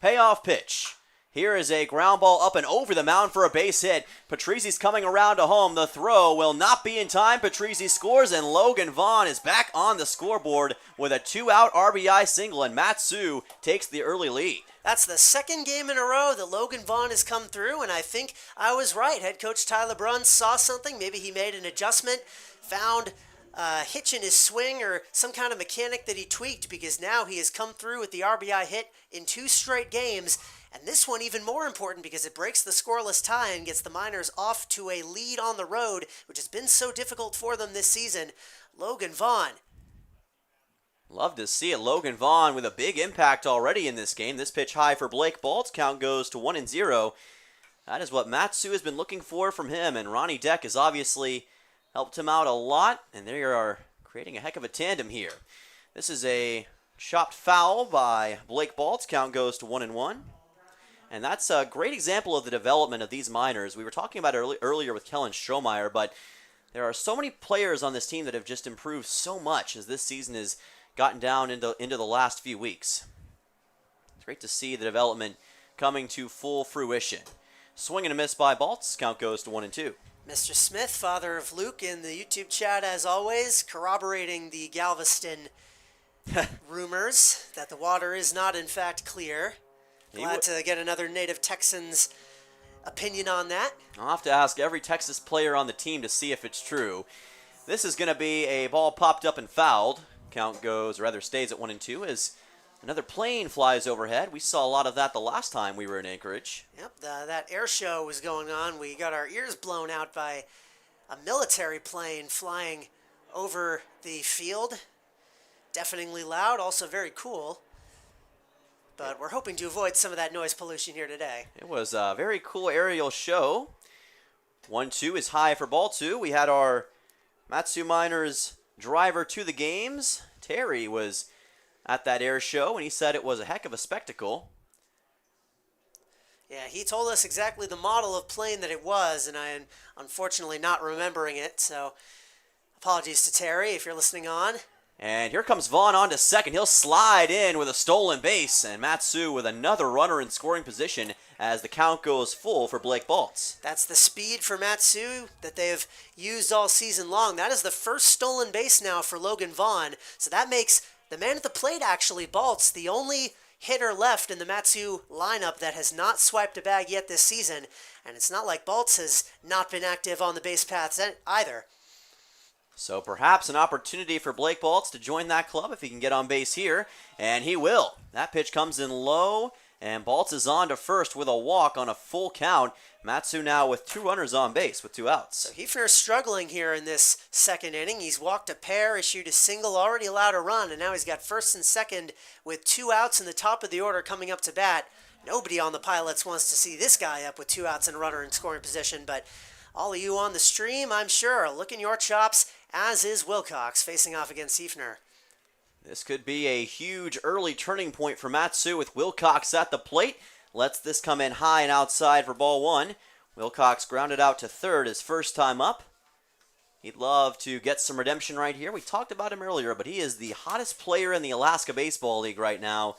Payoff pitch. Here is a ground ball up and over the mound for a base hit. Patrizzi's coming around to home. The throw will not be in time. Patrizzi scores, and Logan Vaughn is back on the scoreboard with a 2-out RBI single, and Matsu takes the early lead. That's the second game in a row that Logan Vaughn has come through, and I think I was right. Head coach Tyler Brunn saw something. Maybe he made an adjustment, found a hitch in his swing or some kind of mechanic that he tweaked, because now he has come through with the RBI hit in 2 straight games. And this one even more important because it breaks the scoreless tie and gets the Miners off to a lead on the road, which has been so difficult for them this season. Logan Vaughn. Love to see it. Logan Vaughn with a big impact already in this game. This pitch high for Blake Baltz. Count goes to 1-0. That is what Matsu has been looking for from him, and Ronnie Deck has obviously helped him out a lot, and they are creating a heck of a tandem here. This is a chopped foul by Blake Baltz. Count goes to 1-1. And that's a great example of the development of these Miners. We were talking about it earlier with Kellen Strohmeyer, but there are so many players on this team that have just improved so much as this season has gotten down into the last few weeks. It's great to see the development coming to full fruition. Swing and a miss by Baltz. Count goes to 1-2. Mr. Smith, father of Luke, in the YouTube chat as always, corroborating the Galveston rumors that the water is not in fact clear. Glad to get another native Texan's opinion on that. I'll have to ask every Texas player on the team to see if it's true. This is going to be a ball popped up and fouled. Count goes, or rather stays at 1-2 as another plane flies overhead. We saw a lot of that the last time we were in Anchorage. Yep, that air show was going on. We got our ears blown out by a military plane flying over the field. Deafeningly loud, also very cool. But we're hoping to avoid some of that noise pollution here today. It was a very cool aerial show. 1-2 is high for ball 2. We had our Matsu Miners driver to the games. Terry was at that air show, and he said it was a heck of a spectacle. Yeah, he told us exactly the model of plane that it was, and I am unfortunately not remembering it, so apologies to Terry if you're listening on. And here comes Vaughn on to second. He'll slide in with a stolen base, and Matsu with another runner in scoring position as the count goes full for Blake Baltz. That's the speed for Matsu that they have used all season long. That is the first stolen base now for Logan Vaughn, so that makes the man at the plate actually, Baltz, the only hitter left in the Matsu lineup that has not swiped a bag yet this season, and it's not like Baltz has not been active on the base paths either. So perhaps an opportunity for Blake Baltz to join that club if he can get on base here, and he will. That pitch comes in low, and Baltz is on to first with a walk on a full count. Matsu now with 2 runners on base with 2 outs. So Hefner's struggling here in this second inning. He's walked a pair, issued a single, already allowed a run, and now he's got first and second with 2 outs in the top of the order coming up to bat. Nobody on the Pilots wants to see this guy up with 2 outs and a runner in scoring position, but all of you on the stream, I'm sure, are licking your chops, as is Wilcox facing off against Hefner. This could be a huge early turning point for Matsu with Wilcox at the plate. Lets this come in high and outside for ball 1. Wilcox grounded out to third his first time up. He'd love to get some redemption right here. We talked about him earlier, but he is the hottest player in the Alaska Baseball League right now.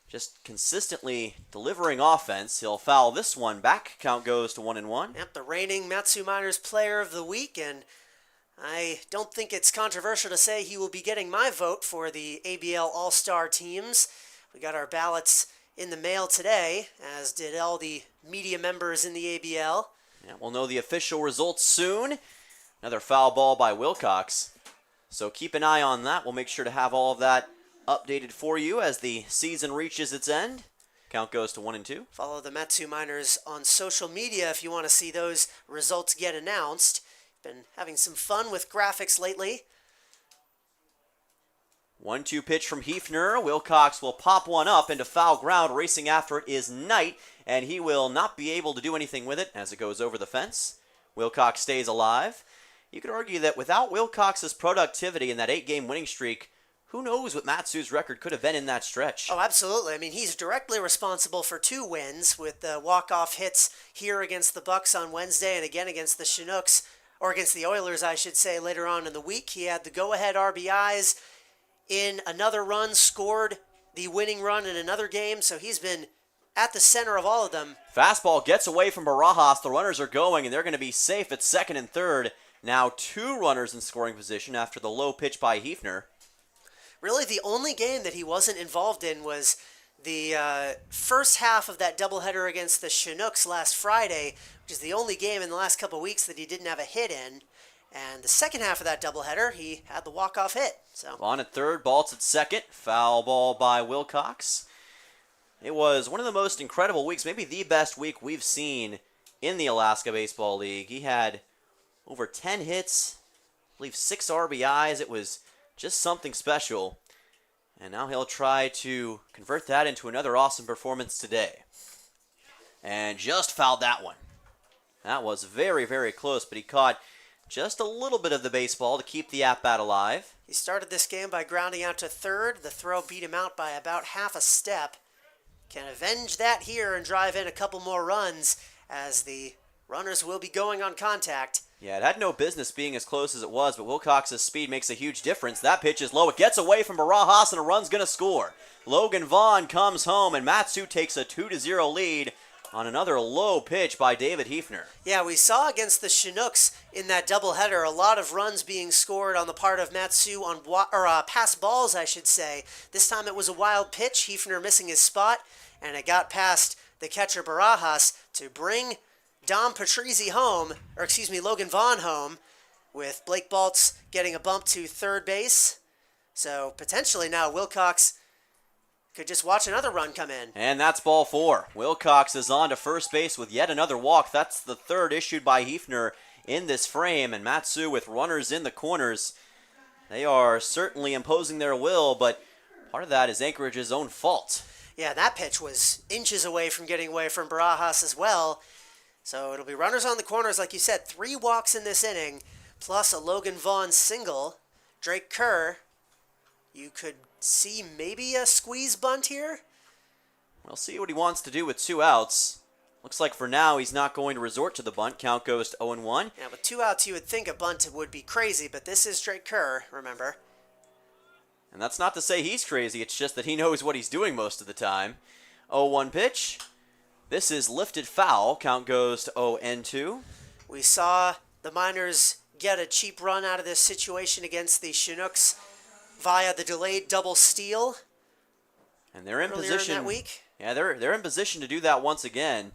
Just consistently delivering offense. He'll foul this one back. Count goes to 1-1. Yep, the reigning Matsu Miners Player of the Week, and I don't think it's controversial to say he will be getting my vote for the ABL All-Star teams. We got our ballots in the mail today, as did all the media members in the ABL. Yeah, we'll know the official results soon. Another foul ball by Wilcox. So keep an eye on that. We'll make sure to have all of that updated for you as the season reaches its end. Count goes to 1-2. Follow the Matsu Miners on social media if you want to see those results get announced. Been having some fun with graphics lately. 1-2 pitch from Hefner. Wilcox will pop one up into foul ground. Racing after it is Knight, and he will not be able to do anything with it as it goes over the fence. Wilcox stays alive. You could argue that without Wilcox's productivity in that 8-game winning streak, who knows what Matsu's record could have been in that stretch. Oh, absolutely. I mean, he's directly responsible for 2 wins with the walk-off hits here against the Bucks on Wednesday and again against the Chinooks, or against the Oilers, I should say, later on in the week. He had the go-ahead RBIs in another run, scored the winning run in another game, so he's been at the center of all of them. Fastball gets away from Barajas. The runners are going, and they're going to be safe at second and third. Now 2 runners in scoring position after the low pitch by Hefner. Really, the only game that he wasn't involved in was the first half of that doubleheader against the Chinooks last Friday, which is the only game in the last couple of weeks that he didn't have a hit in. And the second half of that doubleheader, he had the walk-off hit. So On at third, Baltz at second. Foul ball by Wilcox. It was one of the most incredible weeks, maybe the best week we've seen in the Alaska Baseball League. He had over 10 hits, I believe 6 RBIs. It was just something special. And now he'll try to convert that into another awesome performance today. And just fouled that one. That was very, very close, but he caught just a little bit of the baseball to keep the at-bat alive. he started this game by grounding out to third. The throw beat him out by about half a step. Can avenge that here and drive in a couple more runs as the runners will be going on contact. Yeah, it had no business being as close as it was, but Wilcox's speed makes a huge difference. That pitch is low. It gets away from Barajas, and a run's going to score. Logan Vaughn comes home, and Matsu takes a 2-0 lead on another low pitch by David Hefner. Yeah, we saw against the Chinooks in that doubleheader a lot of runs being scored on the part of Matsu on pass balls, I should say. This time it was a wild pitch, Hefner missing his spot, and it got past the catcher Barajas to bring Logan Vaughn home, with Blake Baltz getting a bump to third base. So potentially now Wilcox could just watch another run come in. And that's ball 4. Wilcox is on to first base with yet another walk. That's the third issued by Hefner in this frame. And Matsu with runners in the corners. They are certainly imposing their will, but part of that is Anchorage's own fault. Yeah, that pitch was inches away from getting away from Barajas as well. So it'll be runners on the corners, like you said. 3 walks in this inning, plus a Logan Vaughn single. Drake Kerr, you could see maybe a squeeze bunt here. We'll see what he wants to do with 2 outs. Looks like for now he's not going to resort to the bunt. Count goes to 0-1. Yeah, with 2 outs you would think a bunt would be crazy, but this is Drake Kerr, remember. And that's not to say he's crazy, it's just that he knows what he's doing most of the time. 0-1 pitch. This is lifted foul. Count goes to 0-2. We saw the Miners get a cheap run out of this situation against the Chinooks via the delayed double steal. And they're in earlier position. in that week. Yeah, they're in position to do that once again.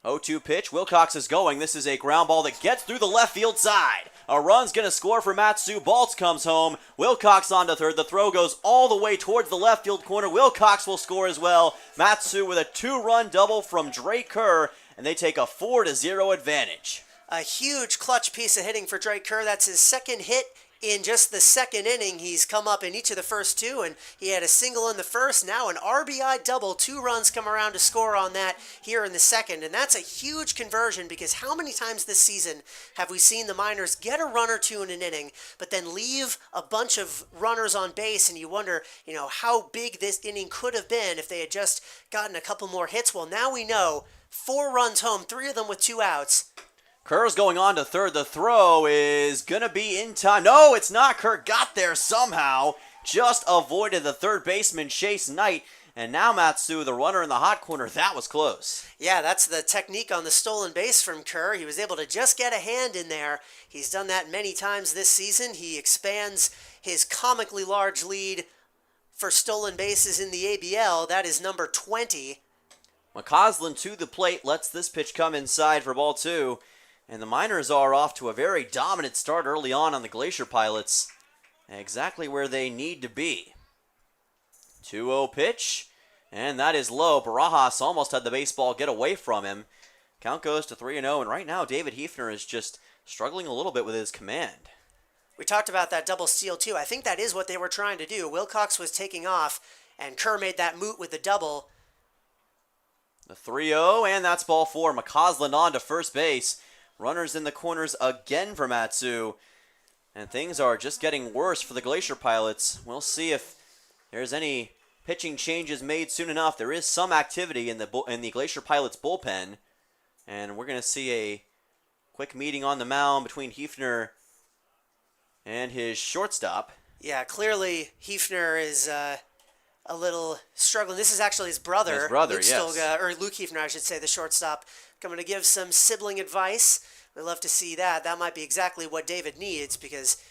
0-2 pitch. Wilcox is going. This is a ground ball that gets through the left field side. A run's going to score for Matsu. Baltz comes home. Wilcox on to third. The throw goes all the way towards the left field corner. Wilcox will score as well. Matsu with a 2-run double from Drake Kerr, and they take a 4-0 advantage. A huge clutch piece of hitting for Drake Kerr. That's his second hit in just the second inning. He's come up in each of the first 2, and he had a single in the first. Now an RBI double. 2 runs come around to score on that here in the second, and that's a huge conversion, because how many times this season have we seen the Miners get a run or 2 in an inning, but then leave a bunch of runners on base, and you wonder, how big this inning could have been if they had just gotten a couple more hits. Well, now we know 4 runs home, 3 of them with 2 outs. Kerr's going on to third. The throw is going to be in time. No, it's not. Kerr got there somehow. Just avoided the third baseman, Chase Knight. And now Matsu, the runner in the hot corner, that was close. Yeah, that's the technique on the stolen base from Kerr. He was able to just get a hand in there. He's done that many times this season. He expands his comically large lead for stolen bases in the ABL. That is number 20. McCausland to the plate, lets this pitch come inside for ball 2. And the Miners are off to a very dominant start early on the Glacier Pilots. Exactly where they need to be. 2-0 pitch, and that is low. Barajas almost had the baseball get away from him. Count goes to 3-0, and right now David Hefner is just struggling a little bit with his command. We talked about that double steal too. I think that is what they were trying to do. Wilcox was taking off, and Kerr made that moot with the double. The 3-0, and that's ball 4. McCausland on to first base. Runners in the corners again for Matsu. And things are just getting worse for the Glacier Pilots. We'll see if there's any pitching changes made soon enough. There is some activity in the Glacier Pilots bullpen. And we're going to see a quick meeting on the mound between Hefner and his shortstop. Yeah, clearly Hefner is a little struggling. This is actually his brother. His brother, Luke yes. Stolga, or Luke Hefner, I should say, the shortstop, coming to give some sibling advice. We'd love to see that. That might be exactly what David needs, because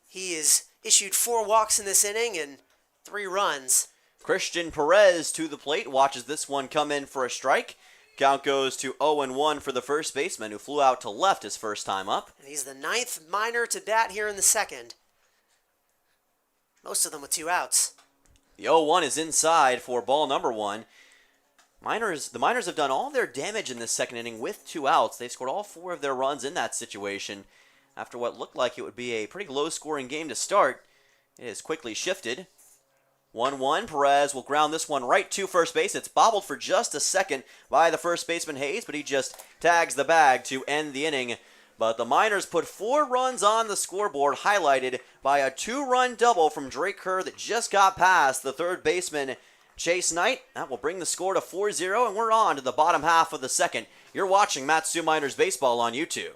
he has issued 4 walks in this inning and 3 runs. Christian Perez to the plate, watches this one come in for a strike. Count goes to 0-1 for the first baseman, who flew out to left his first time up. And he's the 9th Miner to bat here in the second. Most of them with 2 outs. The 0-1 is inside for ball number 1. The Miners have done all their damage in this second inning with 2 outs. They've scored all 4 of their runs in that situation. After what looked like it would be a pretty low-scoring game to start, it has quickly shifted. 1-1, Perez will ground this one right to first base. It's bobbled for just a second by the first baseman Hayes, but he just tags the bag to end the inning. But the Miners put 4 runs on the scoreboard, highlighted by a 2-run double from Drake Kerr that just got past the third baseman Chase Knight. That will bring the score to 4-0, and we're on to the bottom half of the second. You're watching Matsu Miners Baseball on YouTube.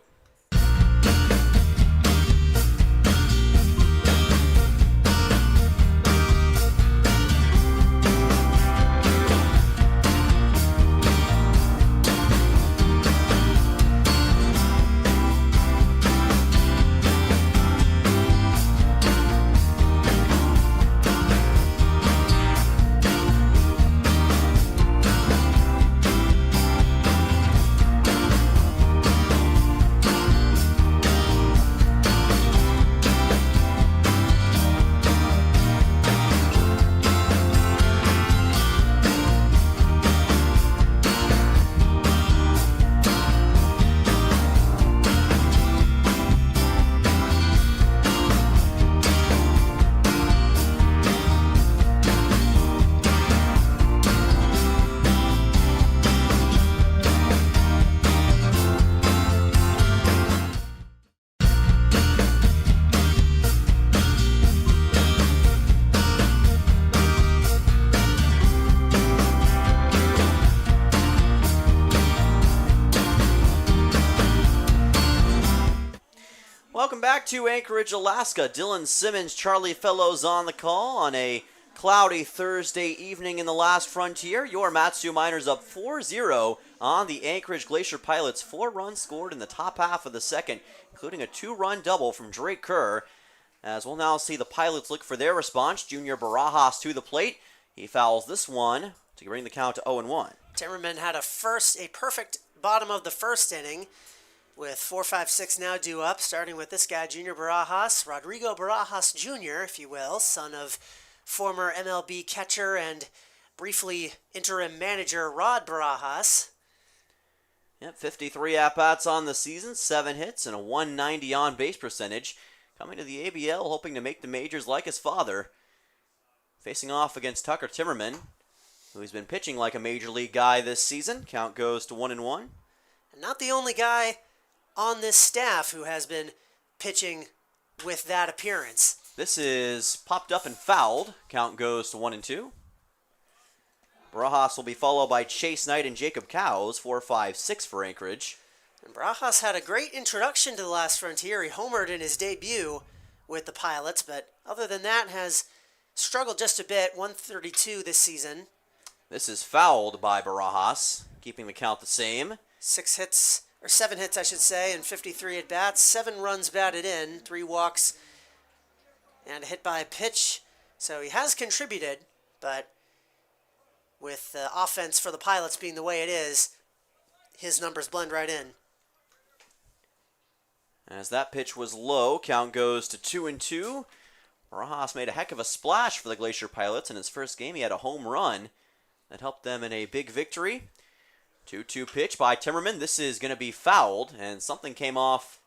Welcome back to Anchorage, Alaska. Dylan Simmons, Charlie Fellows on the call on a cloudy Thursday evening in the last frontier. Your Matsu Miners up 4-0 on the Anchorage Glacier Pilots. 4 runs scored in the top half of the second, including a 2-run double from Drake Kerr. As we'll now see the Pilots look for their response. Junior Barajas to the plate. He fouls this one to bring the count to 0-1. Timmerman had a perfect bottom of the first inning, with 4, 5, 6 now due up, starting with this guy, Junior Barajas, Rodrigo Barajas Jr., if you will, son of former MLB catcher and briefly interim manager Rod Barajas. Yep, 53 at-bats on the season, 7 hits, and a 190 on-base percentage. Coming to the ABL, hoping to make the majors like his father. Facing off against Tucker Timmerman, who's been pitching like a major league guy this season. Count goes to 1-1. And not the only guy on this staff who has been pitching with that appearance. This is popped up and fouled. Count goes to 1-2. Barajas will be followed by Chase Knight and Jacob Cowes, 4, 5, 6 for Anchorage. And Barajas had a great introduction to the last frontier. He homered in his debut with the Pilots, but other than that has struggled just a bit. 132 this season. This is fouled by Barajas, keeping the count the same. 6 hits, or 7 hits I should say, and 53 at bats. 7 runs batted in, 3 walks, and a hit by a pitch. So he has contributed, but with the offense for the Pilots being the way it is, his numbers blend right in. As that pitch was low, count goes to 2-2. Barajas made a heck of a splash for the Glacier Pilots. In his first game, he had a home run that helped them in a big victory. 2-2 pitch by Timmerman. This is going to be fouled, and something came off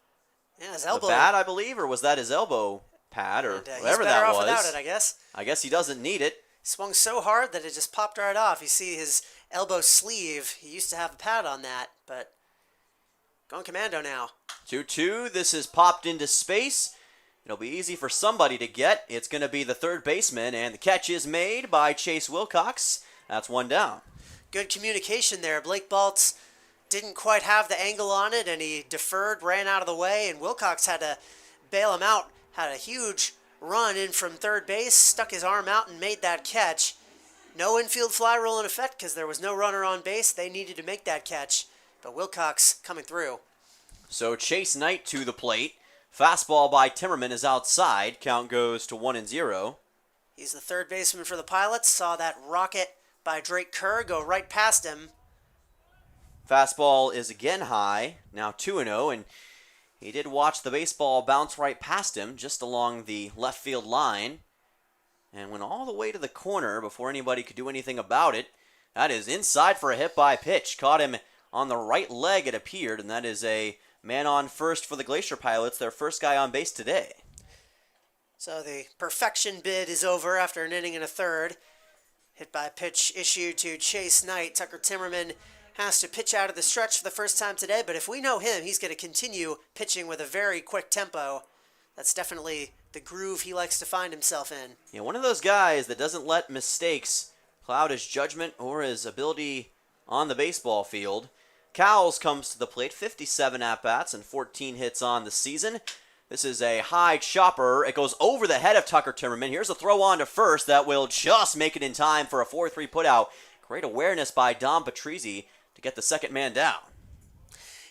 his elbow. The bat, I believe, or was that his elbow pad, or whatever that was? He's better off without it, I guess. I guess he doesn't need it. Swung so hard that it just popped right off. You see his elbow sleeve. He used to have a pad on that, but going commando now. 2-2. This is popped into space. It'll be easy for somebody to get. It's going to be the third baseman, and the catch is made by Chase Wilcox. That's one down. Good communication there. Blake Baltz didn't quite have the angle on it, and he deferred, ran out of the way, and Wilcox had to bail him out. Had a huge run in from third base, stuck his arm out and made that catch. No infield fly rule in effect because there was no runner on base. They needed to make that catch, but Wilcox coming through. So Chase Knight to the plate. Fastball by Timmerman is outside. Count goes to 1-0. He's the third baseman for the Pilots. Saw that rocket by Drake Kerr go right past him. Fastball is again high, now 2-0, and he did watch the baseball bounce right past him, just along the left field line, and went all the way to the corner before anybody could do anything about it. That is inside for a hit by pitch. Caught him on the right leg, it appeared, and that is a man on first for the Glacier Pilots, their first guy on base today. So the perfection bid is over after an inning and a third. Hit by pitch issued to Chase Knight. Tucker Timmerman has to pitch out of the stretch for the first time today, but if we know him, he's going to continue pitching with a very quick tempo. That's definitely the groove he likes to find himself in. Yeah, one of those guys that doesn't let mistakes cloud his judgment or his ability on the baseball field. Cowles comes to the plate, 57 at-bats and 14 hits on the season. This is a high chopper. It goes over the head of Tucker Timmerman. Here's a throw on to first that will just make it in time for a 4-3 putout. Great awareness by Dom Patrizzi to get the second man down.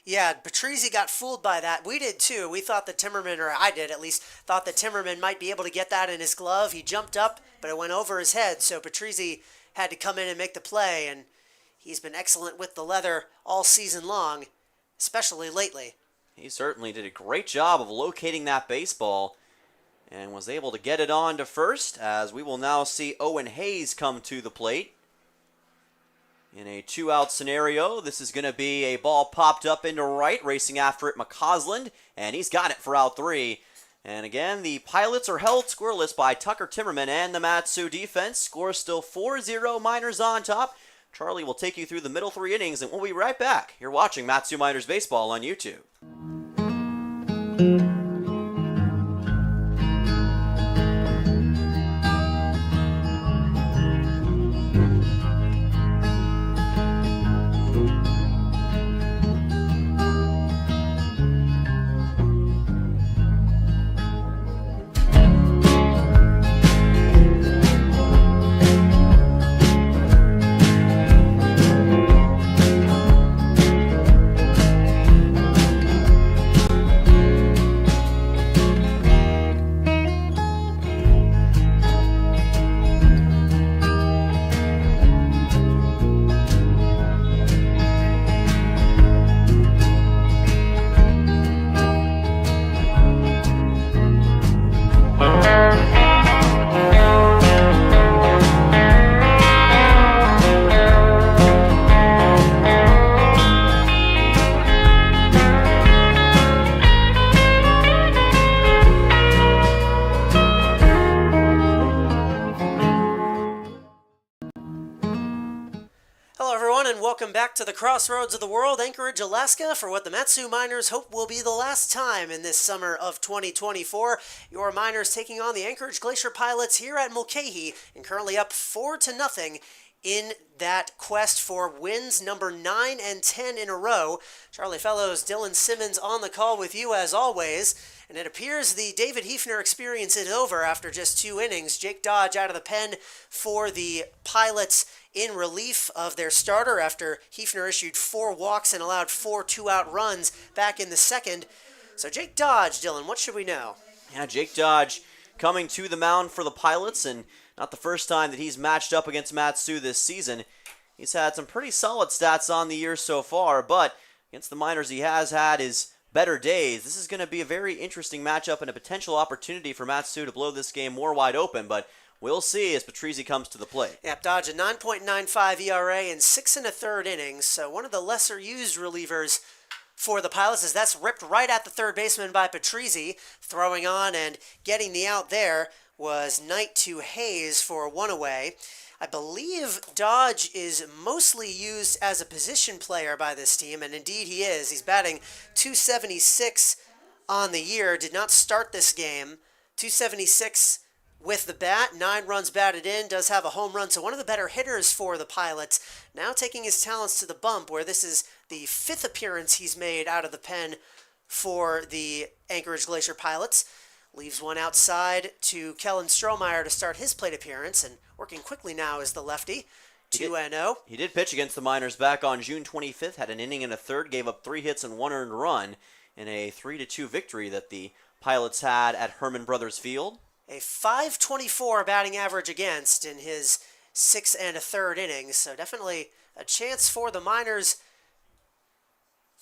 Yeah, Patrizzi got fooled by that. We did too. We thought that Timmerman, or I did at least, thought that Timmerman might be able to get that in his glove. He jumped up, but it went over his head, so Patrizzi had to come in and make the play, and he's been excellent with the leather all season long, especially lately. He certainly did a great job of locating that baseball and was able to get it on to first, as we will now see Owen Hayes come to the plate. In a 2-out scenario, this is going to be a ball popped up into right, racing after it McCausland, and he's got it for out 3. And again, the Pilots are held scoreless by Tucker Timmerman and the Mat-Su defense. Score still 4-0, Miners on top. Charlie will take you through the middle 3 innings, and we'll be right back. You're watching Mat-Su Miners Baseball on YouTube. Welcome back to the crossroads of the world, Anchorage, Alaska, for what the Mat-Su Miners hope will be the last time in this summer of 2024. Your Miners taking on the Anchorage Glacier Pilots here at Mulcahy, and currently up 4-0 in that quest for wins number 9 and 10 in a row. Charlie Fellows, Dylan Simmons on the call with you as always. And it appears the David Hefner experience is over after just 2 innings. Jake Dodge out of the pen for the Pilots in relief of their starter after Hefner issued 4 walks and allowed 4 2-out runs back in the second. So Jake Dodge, Dylan, what should we know? Yeah, Jake Dodge coming to the mound for the Pilots, and not the first time that he's matched up against Matsu this season. He's had some pretty solid stats on the year so far, but against the minors he has had his better days. This is going to be a very interesting matchup and a potential opportunity for Matsu to blow this game more wide open, but we'll see as Patrizzi comes to the plate. Yep, Dodge a 9.95 ERA in 6 1/3 innings, so one of the lesser used relievers for the Pilots, as that's ripped right at the third baseman by Patrizzi. Throwing on and getting the out there was Knight to Hayes for 1 away. I believe Dodge is mostly used as a position player by this team, and indeed he is. He's batting .276 on the year, did not start this game. .276 with the bat, 9 runs batted in, does have a home run, so one of the better hitters for the Pilots. Now taking his talents to the bump, where this is the 5th appearance he's made out of the pen for the Anchorage Glacier Pilots. Leaves one outside to Kellen Strohmeyer to start his plate appearance, and working quickly now is the lefty, 2-0. He did pitch against the Miners back on June 25th, had an inning and a third, gave up 3 hits and 1 earned run in a 3-2 victory that the Pilots had at Herman Brothers Field. A .524 batting average against in his 6 1/3 innings, so definitely a chance for the Miners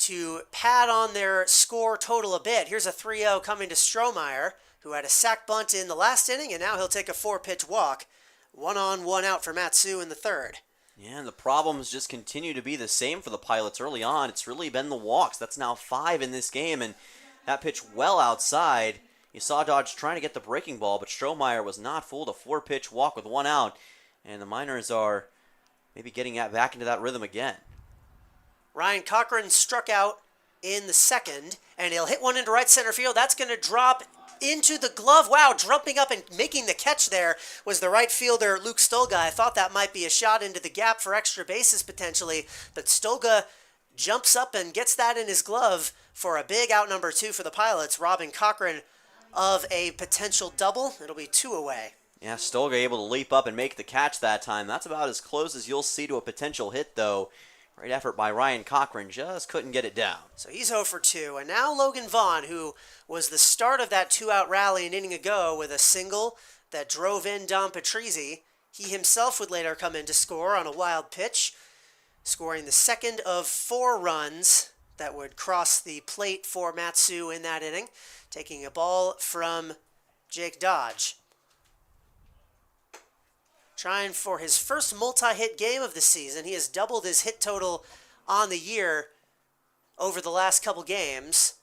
to pad on their score total a bit. Here's a 3-0 coming to Strohmeyer, who had a sac bunt in the last inning, and now he'll take a 4-pitch walk. 1 on, 1 out for Matsu in the third. Yeah, and the problems just continue to be the same for the Pilots early on. It's really been the walks. That's now 5 in this game, and that pitch well outside. You saw Dodge trying to get the breaking ball, but Strohmeyer was not fooled. A 4-pitch walk with 1 out, and the Miners are maybe getting back into that rhythm again. Ryan Cochran struck out in the second, and he'll hit one into right center field. That's going to drop into the glove. Wow, jumping up and making the catch there was the right fielder, Luke Stolga. I thought that might be a shot into the gap for extra bases potentially, but Stolga jumps up and gets that in his glove for a big out number 2 for the Pilots, robbing Cochran of a potential double. It'll be 2 away. Yeah, Stolga able to leap up and make the catch that time. That's about as close as you'll see to a potential hit, though. Great effort by Ryan Cochran, just couldn't get it down. So he's 0 for 2, and now Logan Vaughn, who was the start of that 2-out rally an inning ago with a single that drove in Dom Patrizzi. He himself would later come in to score on a wild pitch, scoring the second of 4 runs that would cross the plate for Matsu in that inning, taking a ball from Jake Dodge. Trying for his first multi-hit game of the season. He has doubled his hit total on the year over the last couple games.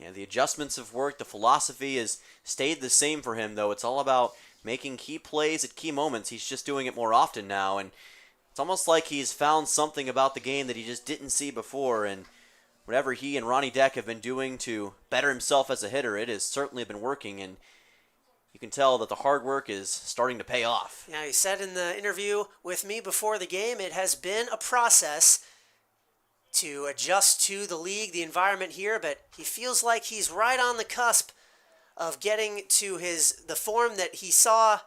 Yeah, the adjustments have worked. The philosophy has stayed the same for him, though. It's all about making key plays at key moments. He's just doing it more often now, and it's almost like he's found something about the game that he just didn't see before, and whatever he and Ronnie Deck have been doing to better himself as a hitter, it has certainly been working, and you can tell that the hard work is starting to pay off. Yeah, he said in the interview with me before the game, it has been a process to adjust to the league, the environment here, but he feels like he's right on the cusp of getting to the form that he saw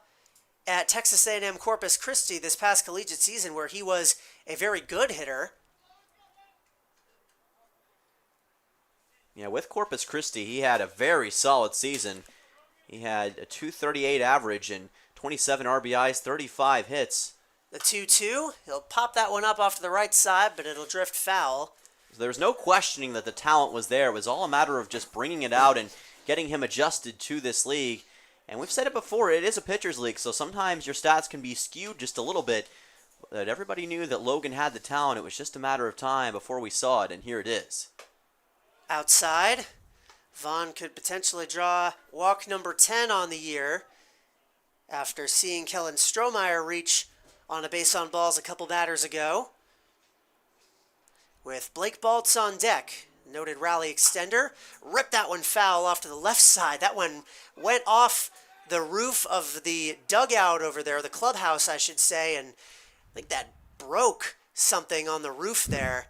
at Texas A&M Corpus Christi this past collegiate season, where he was a very good hitter. Yeah, with Corpus Christi, he had a very solid season. He had a .238 average and 27 RBIs, 35 hits. The 2-2, he'll pop that one up off to the right side, but it'll drift foul. There's no questioning that the talent was there. It was all a matter of just bringing it out and getting him adjusted to this league. And we've said it before, it is a pitcher's league, so sometimes your stats can be skewed just a little bit. But everybody knew that Logan had the talent. It was just a matter of time before we saw it, and here it is. Outside, Vaughn could potentially draw walk number 10 on the year after seeing Kellen Strohmeyer reach on a base on balls a couple batters ago. With Blake Baltz on deck, noted rally extender, ripped that one foul off to the left side. That one went off the roof of the dugout over there, the clubhouse, I should say, and I think that broke something on the roof there.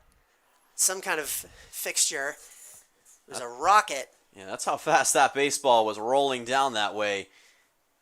Some kind of fixture. It was a rocket. Yeah, that's how fast that baseball was rolling down that way.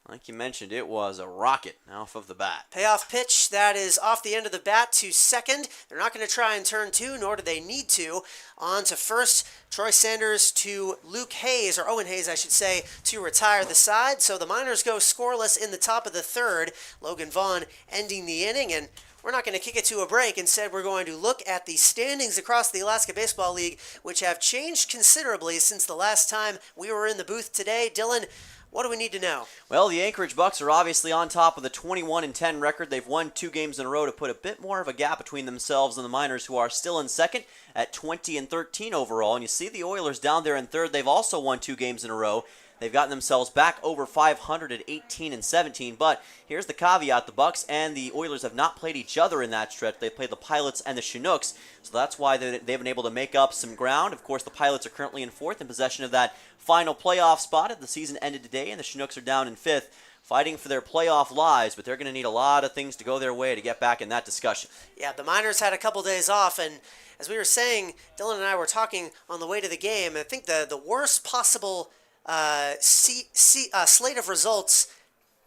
Like you mentioned, it was a rocket off of the bat. Payoff pitch that is off the end of the bat to second. They're not going to try and turn two, nor do they need to. On to first, Troy Sanders to Luke Hayes, or Owen Hayes, I should say, to retire the side. So the Miners go scoreless in the top of the third. Logan Vaughn ending the inning, and we're not going to kick it to a break. Instead, we're going to look at the standings across the Alaska Baseball League, which have changed considerably since the last time we were in the booth today. Dylan, what do we need to know? Well, the Anchorage Bucks are obviously on top of the 21-10 record. They've won 2 games in a row to put a bit more of a gap between themselves and the Miners, who are still in second at 20-13 overall. And you see the Oilers down there in third. They've also won 2 games in a row. They've gotten themselves back over 500 at 18-17. But here's the caveat: the Bucks and the Oilers have not played each other in that stretch. They played the Pilots and the Chinooks, so that's why they've been able to make up some ground. Of course, the Pilots are currently in fourth, in possession of that final playoff spot. The season ended today, and the Chinooks are down in fifth, fighting for their playoff lives, but they're going to need a lot of things to go their way to get back in that discussion. Yeah, the Miners had a couple days off, and as we were saying, Dylan and I were talking on the way to the game, I think the worst possible slate of results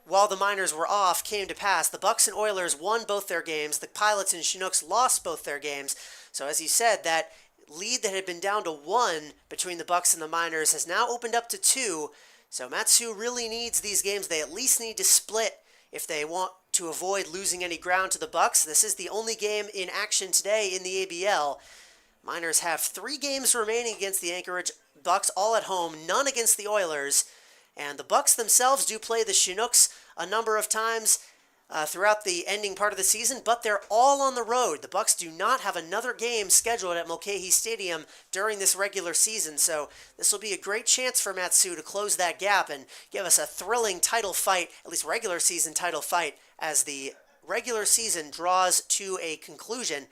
while the Miners were off came to pass. The Bucks and Oilers won both their games. The Pilots and Chinooks lost both their games. So as you said, that lead that had been down to 1 between the Bucks and the Miners has now opened up to 2. So Matsu really needs these games. They at least need to split if they want to avoid losing any ground to the Bucks. This is the only game in action today in the ABL. Miners have 3 games remaining against the Anchorage Bucks, all at home, none against the Oilers. And the Bucks themselves do play the Chinooks a number of times throughout the ending part of the season, but they're all on the road. The Bucks do not have another game scheduled at Mulcahy Stadium during this regular season, so this will be a great chance for Matsu to close that gap and give us a thrilling title fight, at least regular season title fight, as the regular season draws to a conclusion.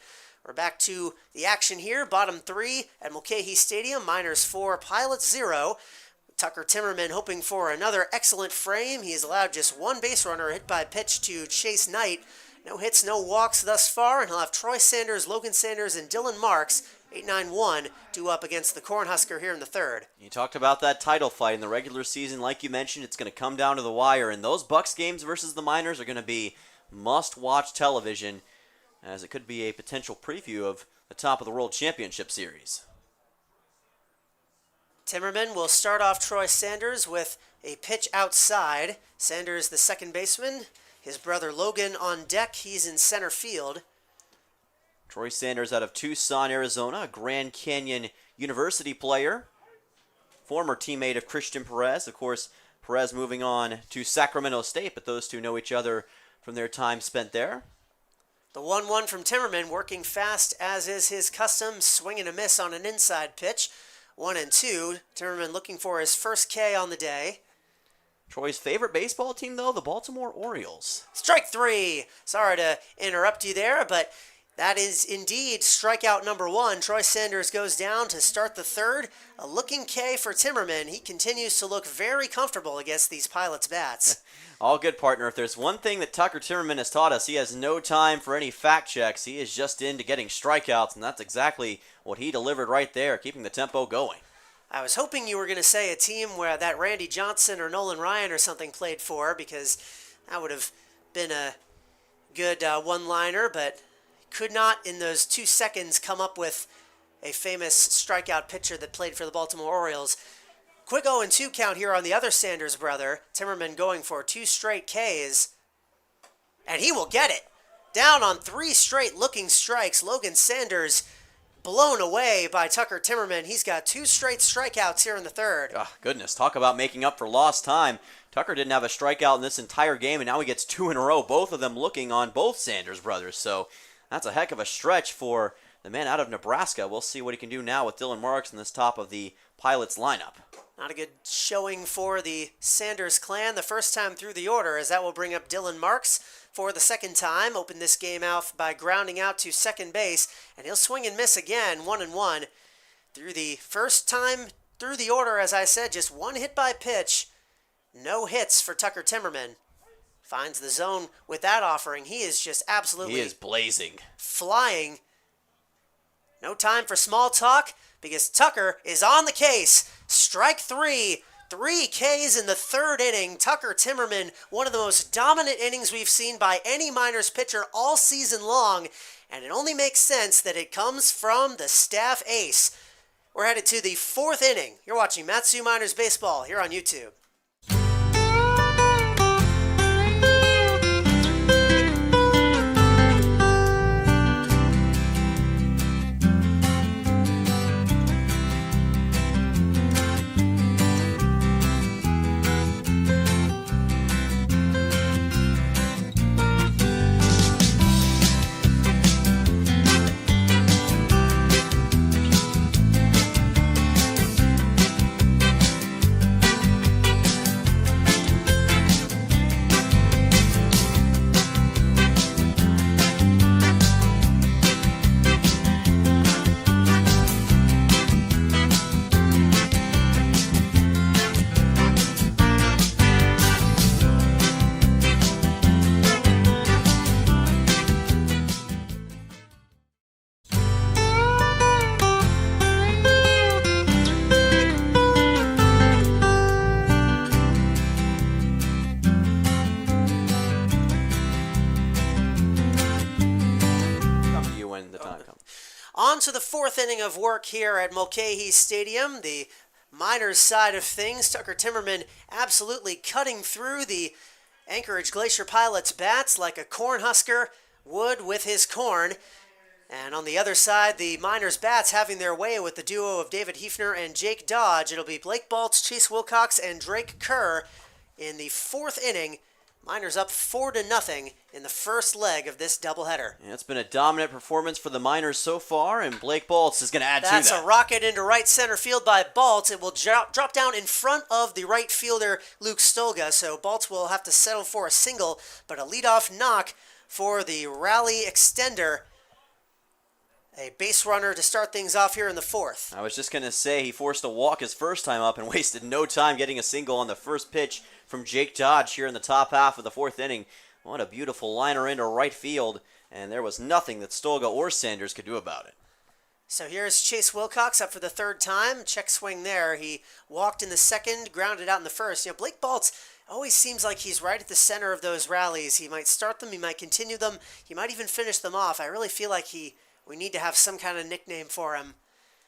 We're back to the action here. Bottom 3 at Mulcahy Stadium. Miners 4, Pilots 0. Tucker Timmerman hoping for another excellent frame. He has allowed just 1 base runner hit by pitch to Chase Knight. No hits, no walks thus far, and he'll have Troy Sanders, Logan Sanders, and Dylan Marks, 8-9-1, due up against the Cornhusker here in the third. You talked about that title fight in the regular season. Like you mentioned, it's going to come down to the wire, and those Bucks games versus the Miners are going to be must-watch television, as it could be a potential preview of the top of the World Championship Series. Timmerman will start off Troy Sanders with a pitch outside. Sanders, the second baseman. His brother Logan on deck. He's in center field. Troy Sanders out of Tucson, Arizona, a Grand Canyon University player. Former teammate of Christian Perez. Of course, Perez moving on to Sacramento State, but those two know each other from their time spent there. The 1-1 from Timmerman, working fast as is his custom, swing and a miss on an inside pitch. 1-2. Timmerman looking for his first K on the day. Troy's favorite baseball team, though, the Baltimore Orioles. Strike 3. Sorry to interrupt you there, but that is indeed strikeout number 1. Troy Sanders goes down to start the third. A looking K for Timmerman. He continues to look very comfortable against these Pilots bats. All good, partner. If there's one thing that Tucker Timmerman has taught us, he has no time for any fact checks. He is just into getting strikeouts, and that's exactly what he delivered right there, keeping the tempo going. I was hoping you were going to say a team where that Randy Johnson or Nolan Ryan or something played for, because that would have been a good one-liner, but could not in those 2 seconds come up with a famous strikeout pitcher that played for the Baltimore Orioles. Quick 0-2 count here on the other Sanders brother. Timmerman going for 2 straight Ks, and he will get it. Down on 3 straight looking strikes. Logan Sanders blown away by Tucker Timmerman. He's got 2 straight strikeouts here in the third. Oh, goodness, talk about making up for lost time. Tucker didn't have a strikeout in this entire game, and now he gets 2 in a row, both of them looking on both Sanders brothers. So that's a heck of a stretch for the man out of Nebraska. We'll see what he can do now with Dylan Marks in this top of the Pilots lineup. Not a good showing for the Sanders clan the first time through the order, as that will bring up Dylan Marks for the second time. Open this game out by grounding out to second base, and he'll swing and miss again, 1-1. Through the first time through the order, as I said, just 1 hit by pitch. No hits for Tucker Timmerman. Finds the zone with that offering. He is just absolutely... He is blazing. Flying. No time for small talk because Tucker is on the case. Strike three. 3 Ks in the third inning. Tucker Timmerman, one of the most dominant innings we've seen by any Miners pitcher all season long, and it only makes sense that it comes from the staff ace. We're headed to the 4th inning. You're watching Matsu Miners Baseball here on YouTube. On to the 4th inning of work here at Mulcahy Stadium. The Miners side of things. Tucker Timmerman absolutely cutting through the Anchorage Glacier Pilots bats like a cornhusker would with his corn. And on the other side, the Miners bats having their way with the duo of David Hefner and Jake Dodge. It'll be Blake Baltz, Chase Wilcox, and Drake Kerr in the 4th inning. Miners up 4-0 in the first leg of this doubleheader. Yeah, it's been a dominant performance for the Miners so far, and Blake Baltz is going to add to that. That's a rocket into right center field by Baltz. It will drop down in front of the right fielder, Luke Stolga, so Baltz will have to settle for a single, but a leadoff knock for the rally extender. A base runner to start things off here in the 4th. I was just going to say he forced a walk his first time up and wasted no time getting a single on the first pitch from Jake Dodge here in the top half of the 4th inning. What a beautiful liner into right field, and there was nothing that Stolga or Sanders could do about it. So here's Chase Wilcox up for the 3rd time. Check swing there. He walked in the 2nd, grounded out in the 1st. You know, Blake Baltz always seems like he's right at the center of those rallies. He might start them, he might continue them, he might even finish them off. I really feel like we need to have some kind of nickname for him.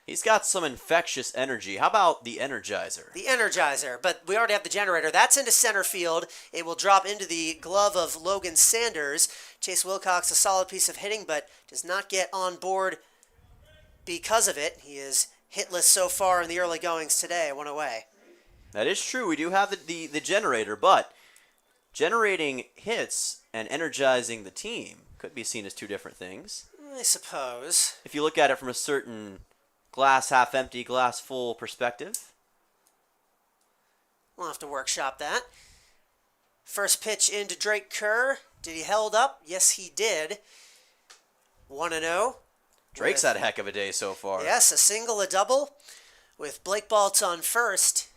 He's got some infectious energy. How about the Energizer? The Energizer, but we already have the generator. That's into center field. It will drop into the glove of Logan Sanders. Chase Wilcox, a solid piece of hitting, but does not get on board because of it. He is hitless so far in the early goings today, 1 away. That is true. We do have the generator, but generating hits and energizing the team could be seen as 2 different things. I suppose. If you look at it from a certain glass half empty, glass full perspective. We'll have to workshop that. First pitch into Drake Kerr. Did he held up? Yes, he did. 1-0. Drake's had a heck of a day so far. Yes, a single, a double. With Blake Baltz on first,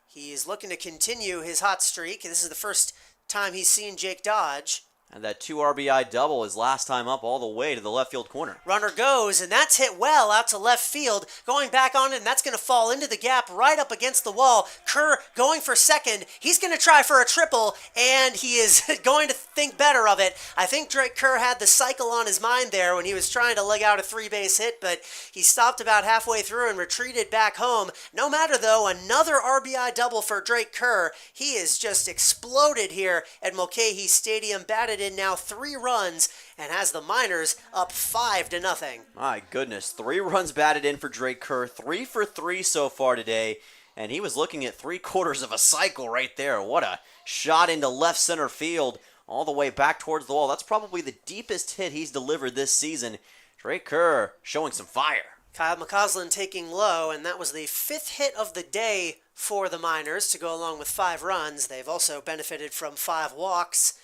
he is looking to continue his hot streak. This is the first time he's seen Jake Dodge. And that 2 RBI double is last time up all the way to the left field corner. Runner goes, and that's hit well out to left field. Going back on it, and that's going to fall into the gap right up against the wall. Kerr going for second. He's going to try for a triple, and he is going to think better of it. I think Drake Kerr had the cycle on his mind there when he was trying to leg out a 3-base hit, but he stopped about halfway through and retreated back home. No matter, though, another RBI double for Drake Kerr. He is just exploded here at Mulcahy Stadium, batted in now 3 runs and has the Miners up 5-0. My goodness, 3 runs batted in for Drake Kerr, 3 for 3 so far today, and he was looking at 3/4 of a cycle right there. What a shot into left center field, all the way back towards the wall. That's probably the deepest hit he's delivered this season. Drake Kerr showing some fire. Kyle McCausland taking low, and that was the 5th hit of the day for the Miners to go along with 5 runs. They've also benefited from 5 walks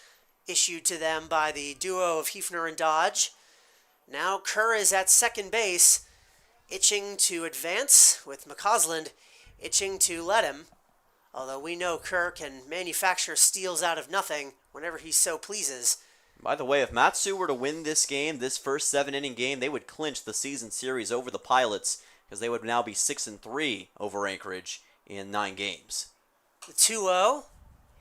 issued to them by the duo of Hefner and Dodge. Now Kerr is at second base, itching to advance, with McCausland itching to let him. Although we know Kerr can manufacture steals out of nothing whenever he so pleases. By the way, if Matsu were to win this game, this first 7-inning game, they would clinch the season series over the Pilots because they would now be 6-3 over Anchorage in 9 games. The 2-0,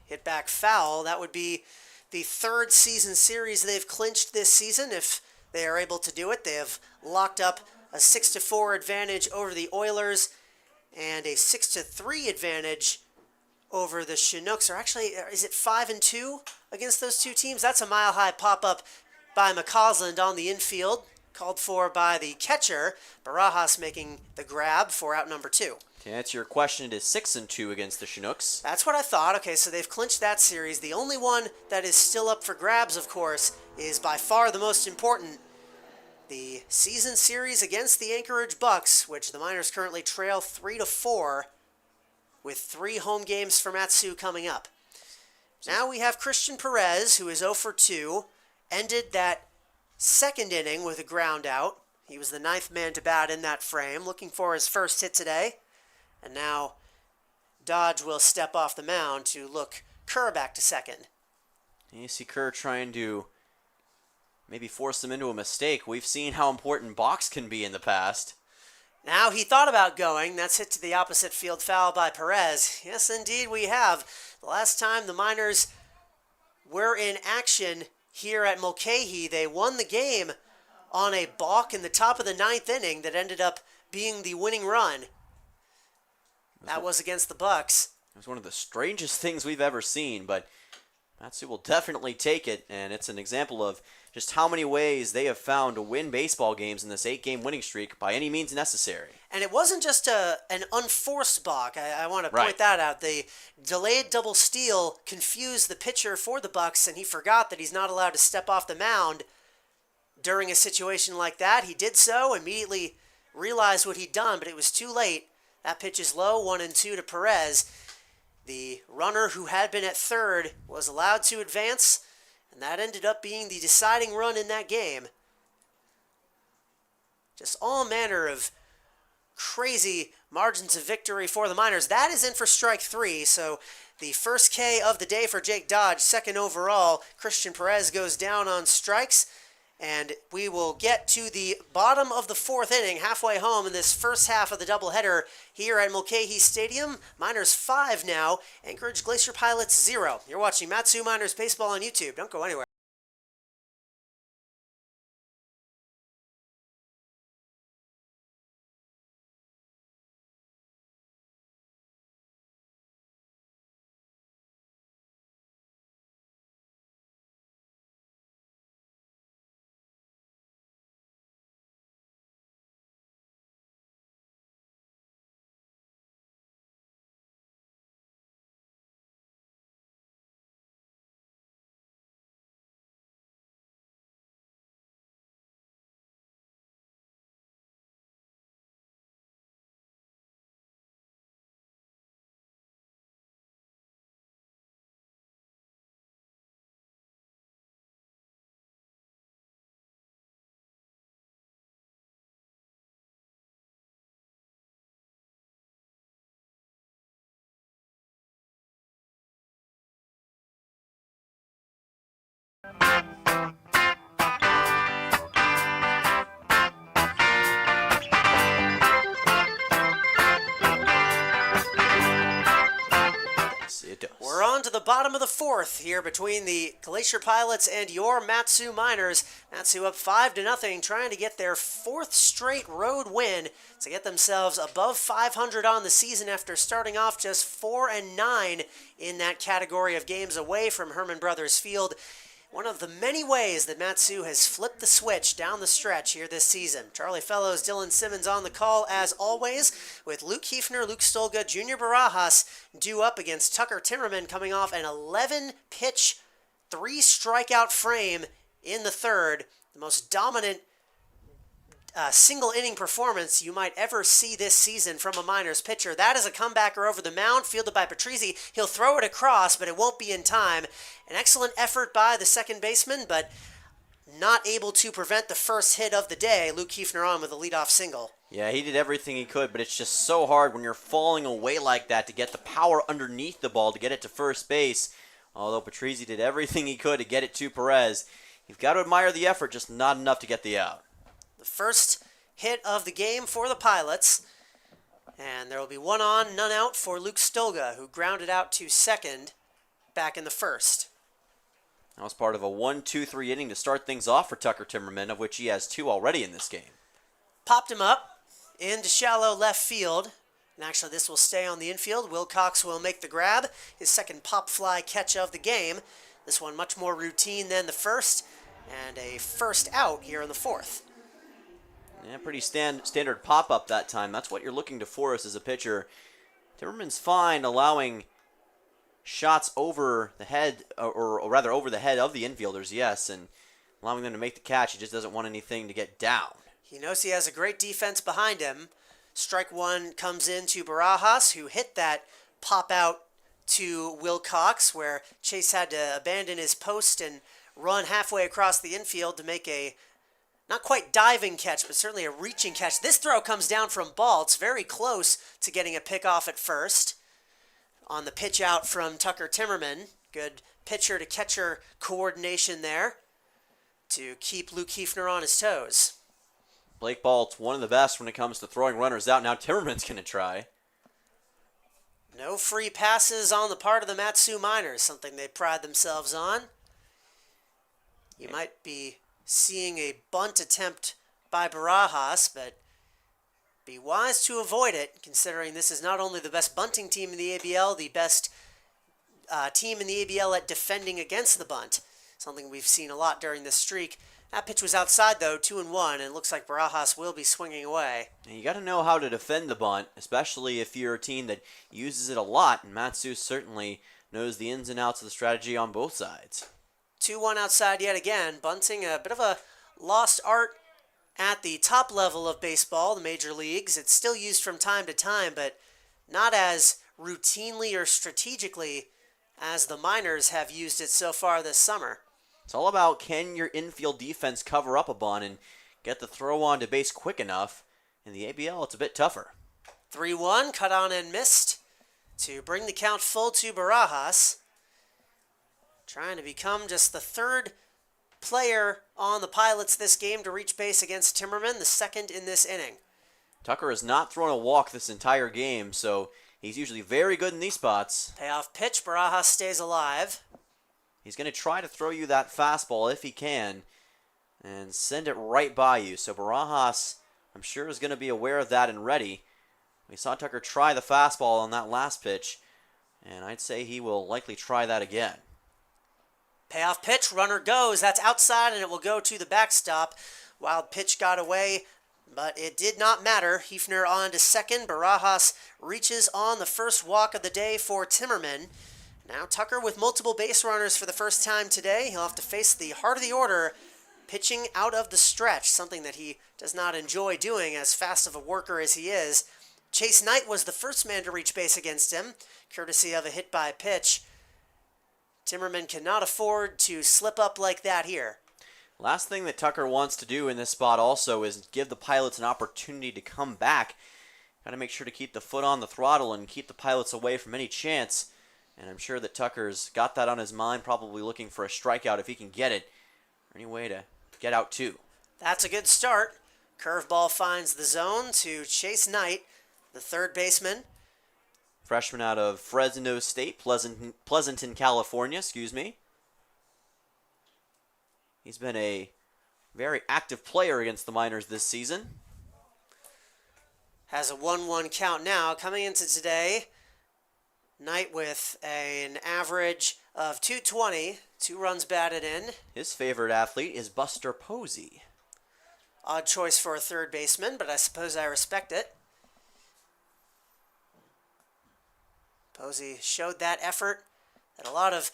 hit back foul. That would be the third season series they've clinched this season. If they are able to do it, they have locked up a 6-4 advantage over the Oilers and a 6-3 advantage over the Chinooks. Or actually, is it 5-2 against those two teams? That's a mile-high pop-up by McCausland on the infield, called for by the catcher. Barajas making the grab for out number 2. To answer your question, it is 6-2 against the Chinooks. That's what I thought. Okay, so they've clinched that series. The only one that is still up for grabs, of course, is by far the most important. The season series against the Anchorage Bucks, which the Miners currently trail 3-4, with 3 home games for Matsu coming up. Now we have Christian Perez, who is 0 for 2, ended that second inning with a ground out. He was the 9th man to bat in that frame, looking for his first hit today. And now Dodge will step off the mound to look Kerr back to second. You see Kerr trying to maybe force him into a mistake. We've seen how important box can be in the past. Now he thought about going. That's hit to the opposite field foul by Perez. Yes, indeed, we have. The last time the Miners were in action here at Mulcahy, they won the game on a balk in the top of the 9th inning that ended up being the winning run. That was against the Bucks. It was one of the strangest things we've ever seen, but Matsu will definitely take it, and it's an example of just how many ways they have found to win baseball games in this 8-game winning streak by any means necessary. And it wasn't just an unforced balk. I want to point that out. The delayed double steal confused the pitcher for the Bucks, and he forgot that he's not allowed to step off the mound during a situation like that. He did so, immediately realized what he'd done, but it was too late. That pitch is low, 1-2 to Perez. The runner who had been at third was allowed to advance, and that ended up being the deciding run in that game. Just all manner of crazy margins of victory for the Miners. That is in for strike 3, so the first K of the day for Jake Dodge, 2nd overall. Christian Perez goes down on strikes. And we will get to the bottom of the 4th inning, halfway home in this first half of the doubleheader here at Mulcahy Stadium. Miners 5 now, Anchorage Glacier Pilots 0. You're watching Matsu Miners Baseball on YouTube. Don't go anywhere. We're on to the bottom of the 4th here between the Glacier Pilots and your Matsu Miners. Matsu up 5-0, trying to get their 4th straight road win to get themselves above 500 on the season after starting off just 4-9 in that category of games away from Herman Brothers Field. One of the many ways that Matsu has flipped the switch down the stretch here this season. Charlie Fellows, Dylan Simmons on the call as always, with Luke Kiefner, Luke Stolga, Junior Barajas due up against Tucker Timmerman coming off an 11-pitch, 3-strikeout frame in the 3rd. The most dominant single-inning performance you might ever see this season from a Miners pitcher. That is a comebacker over the mound, fielded by Patrizzi. He'll throw it across, but it won't be in time. An excellent effort by the second baseman, but not able to prevent the first hit of the day. Luke Kiefner on with a leadoff single. Yeah, he did everything he could, but it's just so hard when you're falling away like that to get the power underneath the ball to get it to first base. Although Patrizzi did everything he could to get it to Perez, You've got to admire the effort, just not enough to get the out. The first hit of the game for the Pilots. And there will be one on, none out for Luke Stolga, who grounded out to second back in the first. That was part of a 1-2-3 inning to start things off for Tucker Timmerman, of which he has 2 already in this game. Popped him up into shallow left field. And actually, this will stay on the infield. Wilcox will make the grab, his second pop fly catch of the game. This one much more routine than the first, and a first out here in the fourth. Yeah, pretty standard pop-up that time. That's what you're looking to force as a pitcher. Timmerman's fine allowing shots over the head, or rather over the head of the infielders, yes, and allowing them to make the catch. He just doesn't want anything to get down. He knows he has a great defense behind him. Strike one comes in to Barajas, who hit that pop out to Wilcox, where Chase had to abandon his post and run halfway across the infield to make a not quite diving catch, but certainly a reaching catch. This throw comes down from ball. It's very close to getting a pickoff at first. On the pitch out from Tucker Timmerman. Good pitcher to catcher coordination there to keep Luke Hefner on his toes. Blake Balt's one of the best when it comes to throwing runners out. Now Timmerman's going to try. No free passes on the part of the Mat-Su Miners, something they pride themselves on. You might be seeing a bunt attempt by Barajas, but be wise to avoid it, considering this is not only the best bunting team in the ABL, the best team in the ABL at defending against the bunt, something we've seen a lot during this streak. That pitch was outside, though, 2-1, and it looks like Barajas will be swinging away. And you got to know how to defend the bunt, especially if you're a team that uses it a lot, and Mat-Su certainly knows the ins and outs of the strategy on both sides. 2-1 outside yet again. Bunting, a bit of a lost art at the top level of baseball, the major leagues. It's still used from time to time, but not as routinely or strategically as the minors have used it so far this summer. It's all about, can your infield defense cover up a bunt and get the throw on to base quick enough? In the ABL, it's a bit tougher. 3-1, cut on and missed to bring the count full to Barajas. Trying to become just the third player on the Pilots this game to reach base against Timmerman, the second in this inning. Tucker has not thrown a walk this entire game, so he's usually very good in these spots. Payoff pitch, Barajas stays alive. He's going to try to throw you that fastball if he can and send it right by you. So Barajas, I'm sure, is going to be aware of that and ready. We saw Tucker try the fastball on that last pitch, and I'd say he will likely try that again. Payoff pitch, runner goes. That's outside, and it will go to the backstop. Wild pitch got away, but it did not matter. Hefner on to second. Barajas reaches on the first walk of the day for Timmerman. Now Tucker with multiple base runners for the first time today. He'll have to face the heart of the order, pitching out of the stretch, something that he does not enjoy doing, as fast of a worker as he is. Chase Knight was the first man to reach base against him, courtesy of a hit by pitch. Timmerman cannot afford to slip up like that here. Last thing that Tucker wants to do in this spot also is give the Pilots an opportunity to come back. Got to make sure to keep the foot on the throttle and keep the Pilots away from any chance. And I'm sure that Tucker's got that on his mind, probably looking for a strikeout if he can get it. Or any way to get out too. That's a good start. Curveball finds the zone to Chase Knight, the third baseman. Freshman out of Fresno State, Pleasanton, California, excuse me. He's been a very active player against the Miners this season. Has a 1-1 count now. Coming into today, Knight with an average of .220, 2 runs batted in. His favorite athlete is Buster Posey. Odd choice for a third baseman, but I suppose I respect it. Posey showed that effort that a lot of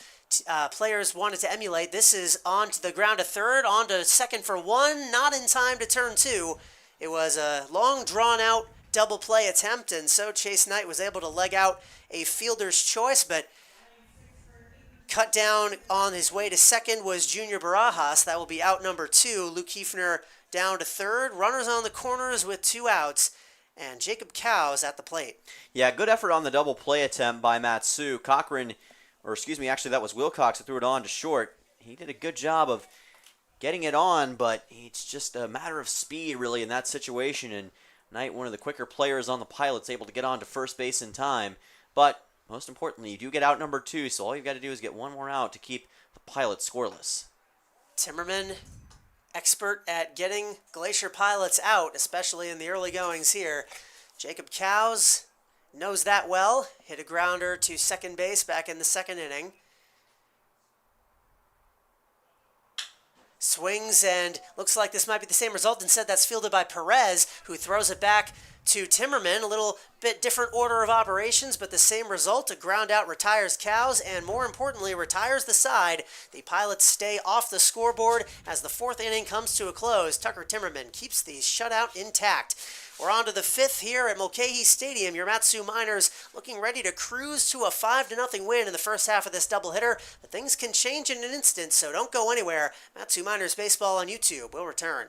players wanted to emulate. This is on to the ground to third, on to second for 1, not in time to turn 2. It was a long, drawn-out double play attempt, and so Chase Knight was able to leg out a fielder's choice, but cut down on his way to second was Junior Barajas. That will be out number 2. Luke Hefner down to third. Runners on the corners with 2 outs. And Jacob Cow's at the plate. Yeah, good effort on the double play attempt by Mat-Su. Actually that was Wilcox that threw it on to short. He did a good job of getting it on, but it's just a matter of speed, really, in that situation. And Knight, one of the quicker players on the Pilots, able to get on to first base in time. But most importantly, you do get out number 2, so all you've got to do is get one more out to keep the Pilots scoreless. Timmerman, expert at getting Glacier Pilots out, especially in the early goings here. Jacob Cowes knows that well. Hit a grounder to second base back in the second inning. Swings, and looks like this might be the same result. Instead, that's fielded by Perez, who throws it back to Timmerman. A little bit different order of operations, but the same result. A ground out retires Cowes, and more importantly, retires the side. The Pilots stay off the scoreboard as the 4th inning comes to a close. Tucker Timmerman keeps the shutout intact. We're on to the 5th here at Mulcahy Stadium. Your Mat-Su Miners looking ready to cruise to a 5-0 win in the first half of this doubleheader. But things can change in an instant, so don't go anywhere. Mat-Su Miners Baseball on YouTube will return.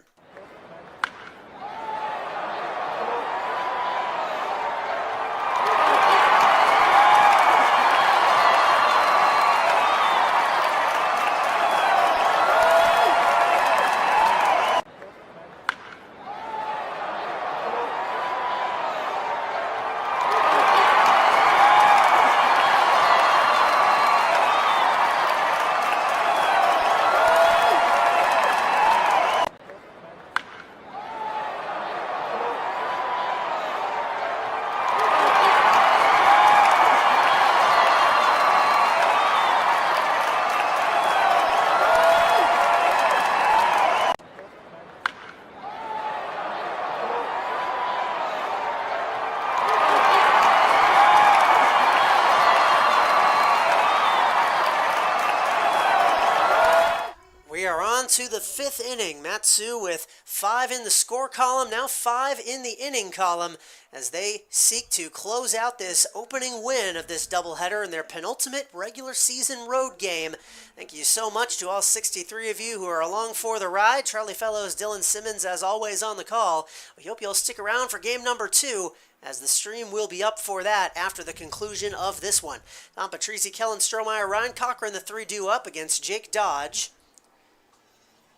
To the 5th inning. Mat-Su with 5 in the score column, now 5 in the inning column, as they seek to close out this opening win of this doubleheader in their penultimate regular season road game. Thank you so much to all 63 of you who are along for the ride. Charlie Fellows, Dylan Simmons, as always, on the call. We hope you'll stick around for game number 2, as the stream will be up for that after the conclusion of this one. Tom Patrizi, Kellen Strohmeyer, Ryan Cochran, the 3 due up against Jake Dodge.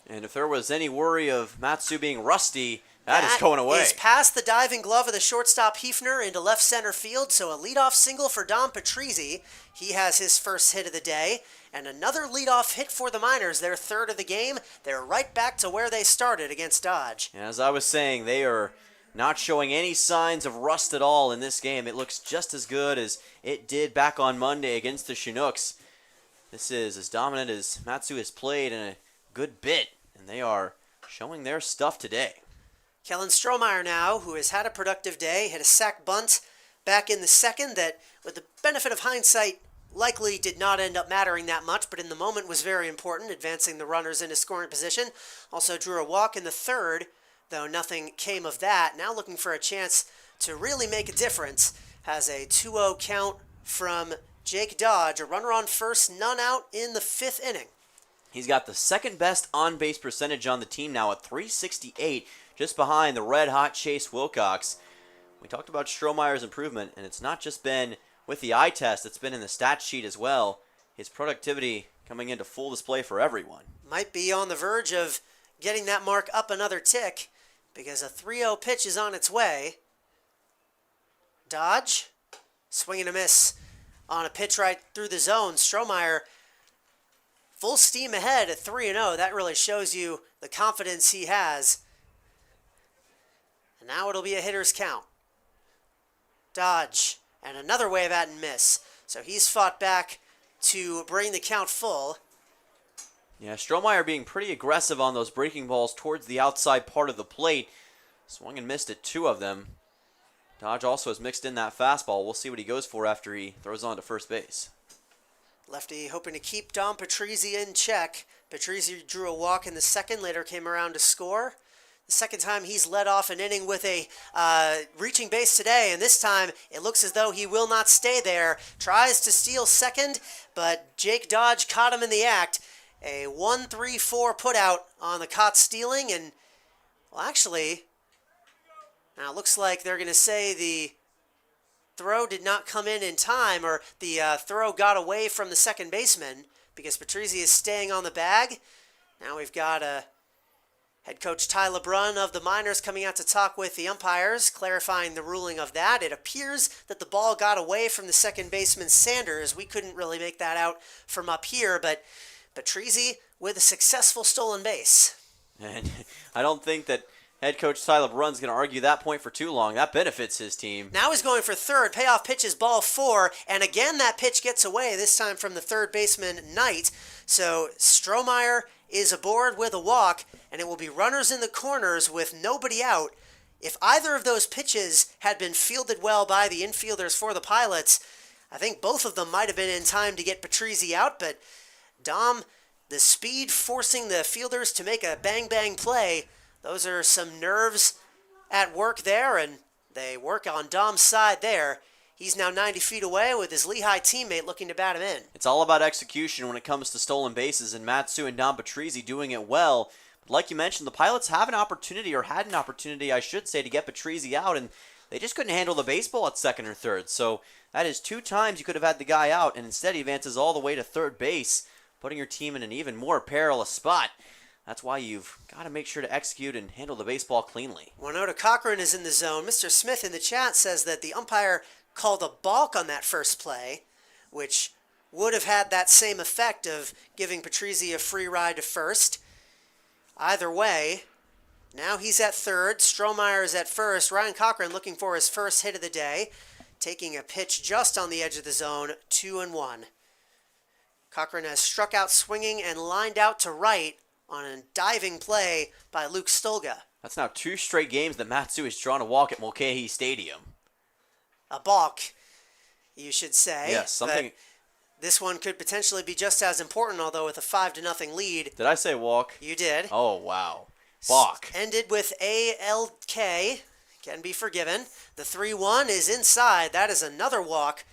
And if there was any worry of Mat-Su being rusty, that is going away. Is past the diving glove of the shortstop Hefner into left center field, so a leadoff single for Dom Patrizi. He has his first hit of the day. And another leadoff hit for the Miners, their 3rd of the game. They're right back to where they started against Dodge. As I was saying, they are not showing any signs of rust at all in this game. It looks just as good as it did back on Monday against the Chinooks. This is as dominant as Mat-Su has played in a good bit, and they are showing their stuff today. Kellen Strohmeyer now, who has had a productive day, hit a sac bunt back in the 2nd that, with the benefit of hindsight, likely did not end up mattering that much, but in the moment was very important, advancing the runners into scoring position. Also drew a walk in the 3rd, though nothing came of that. Now looking for a chance to really make a difference. Has a 2-0 count from Jake Dodge, a runner on first, none out in the 5th inning. He's got the 2nd best on-base percentage on the team now at .368, just behind the red-hot Chase Wilcox. We talked about Strohmeyer's improvement, and it's not just been with the eye test, it's been in the stat sheet as well. His productivity coming into full display for everyone. Might be on the verge of getting that mark up another tick, because a 3-0 pitch is on its way. Dodge, swing and a miss on a pitch right through the zone. Strohmeyer full steam ahead at 3-0. That really shows you the confidence he has. And now it'll be a hitter's count. Dodge, and another wave at and miss. So he's fought back to bring the count full. Yeah, Strohmeyer being pretty aggressive on those breaking balls towards the outside part of the plate. Swung and missed at 2 of them. Dodge also has mixed in that fastball. We'll see what he goes for after he throws on to first base. Lefty hoping to keep Dom Patrizi in check. Patrizi drew a walk in the 2nd, later came around to score. The 2nd time he's led off an inning with a reaching base today, and this time it looks as though he will not stay there. Tries to steal 2nd, but Jake Dodge caught him in the act. A 1-3-4 putout on the caught stealing, and, well, actually, now it looks like they're going to say the throw did not come in time, or the throw got away from the second baseman, because Patrizi is staying on the bag. Now we've got head coach Ty LeBrun of the Miners coming out to talk with the umpires, clarifying the ruling of that. It appears that the ball got away from the second baseman Sanders. We couldn't really make that out from up here, but Patrizi with a successful stolen base. And I don't think that head coach Tyler Brun's going to argue that point for too long. That benefits his team. Now he's going for third. Payoff pitch is ball 4, and again that pitch gets away, this time from the third baseman Knight. So Strohmeyer is aboard with a walk, and it will be runners in the corners with nobody out. If either of those pitches had been fielded well by the infielders for the Pilots, I think both of them might have been in time to get Patrizi out, but Dom, the speed forcing the fielders to make a bang-bang play, those are some nerves at work there, and they work on Dom's side there. He's now 90 feet away with his Lehigh teammate looking to bat him in. It's all about execution when it comes to stolen bases, and Matsu and Dom Patrizi doing it well. But like you mentioned, the Pilots have an opportunity, or had an opportunity, I should say, to get Patrizi out, and they just couldn't handle the baseball at second or third. So that is 2 times you could have had the guy out, and instead he advances all the way to third base, putting your team in an even more perilous spot. That's why you've got to make sure to execute and handle the baseball cleanly. Winota Cochran is in the zone. Mr. Smith in the chat says that the umpire called a balk on that first play, which would have had that same effect of giving Patrizi a free ride to first. Either way, now he's at third. Strohmeyer is at first. Ryan Cochran looking for his first hit of the day, taking a pitch just on the edge of the zone, 2-1. Cochran has struck out swinging and lined out to right on a diving play by Luke Stolga. That's now 2 straight games that Matsu has drawn a walk at Mulcahy Stadium. A balk, you should say. Yes, something. This one could potentially be just as important, although with a 5-0 lead. Did I say walk? You did. Oh, wow. Balk. Ended with ALK. Can be forgiven. The 3-1 is inside. That is another walk.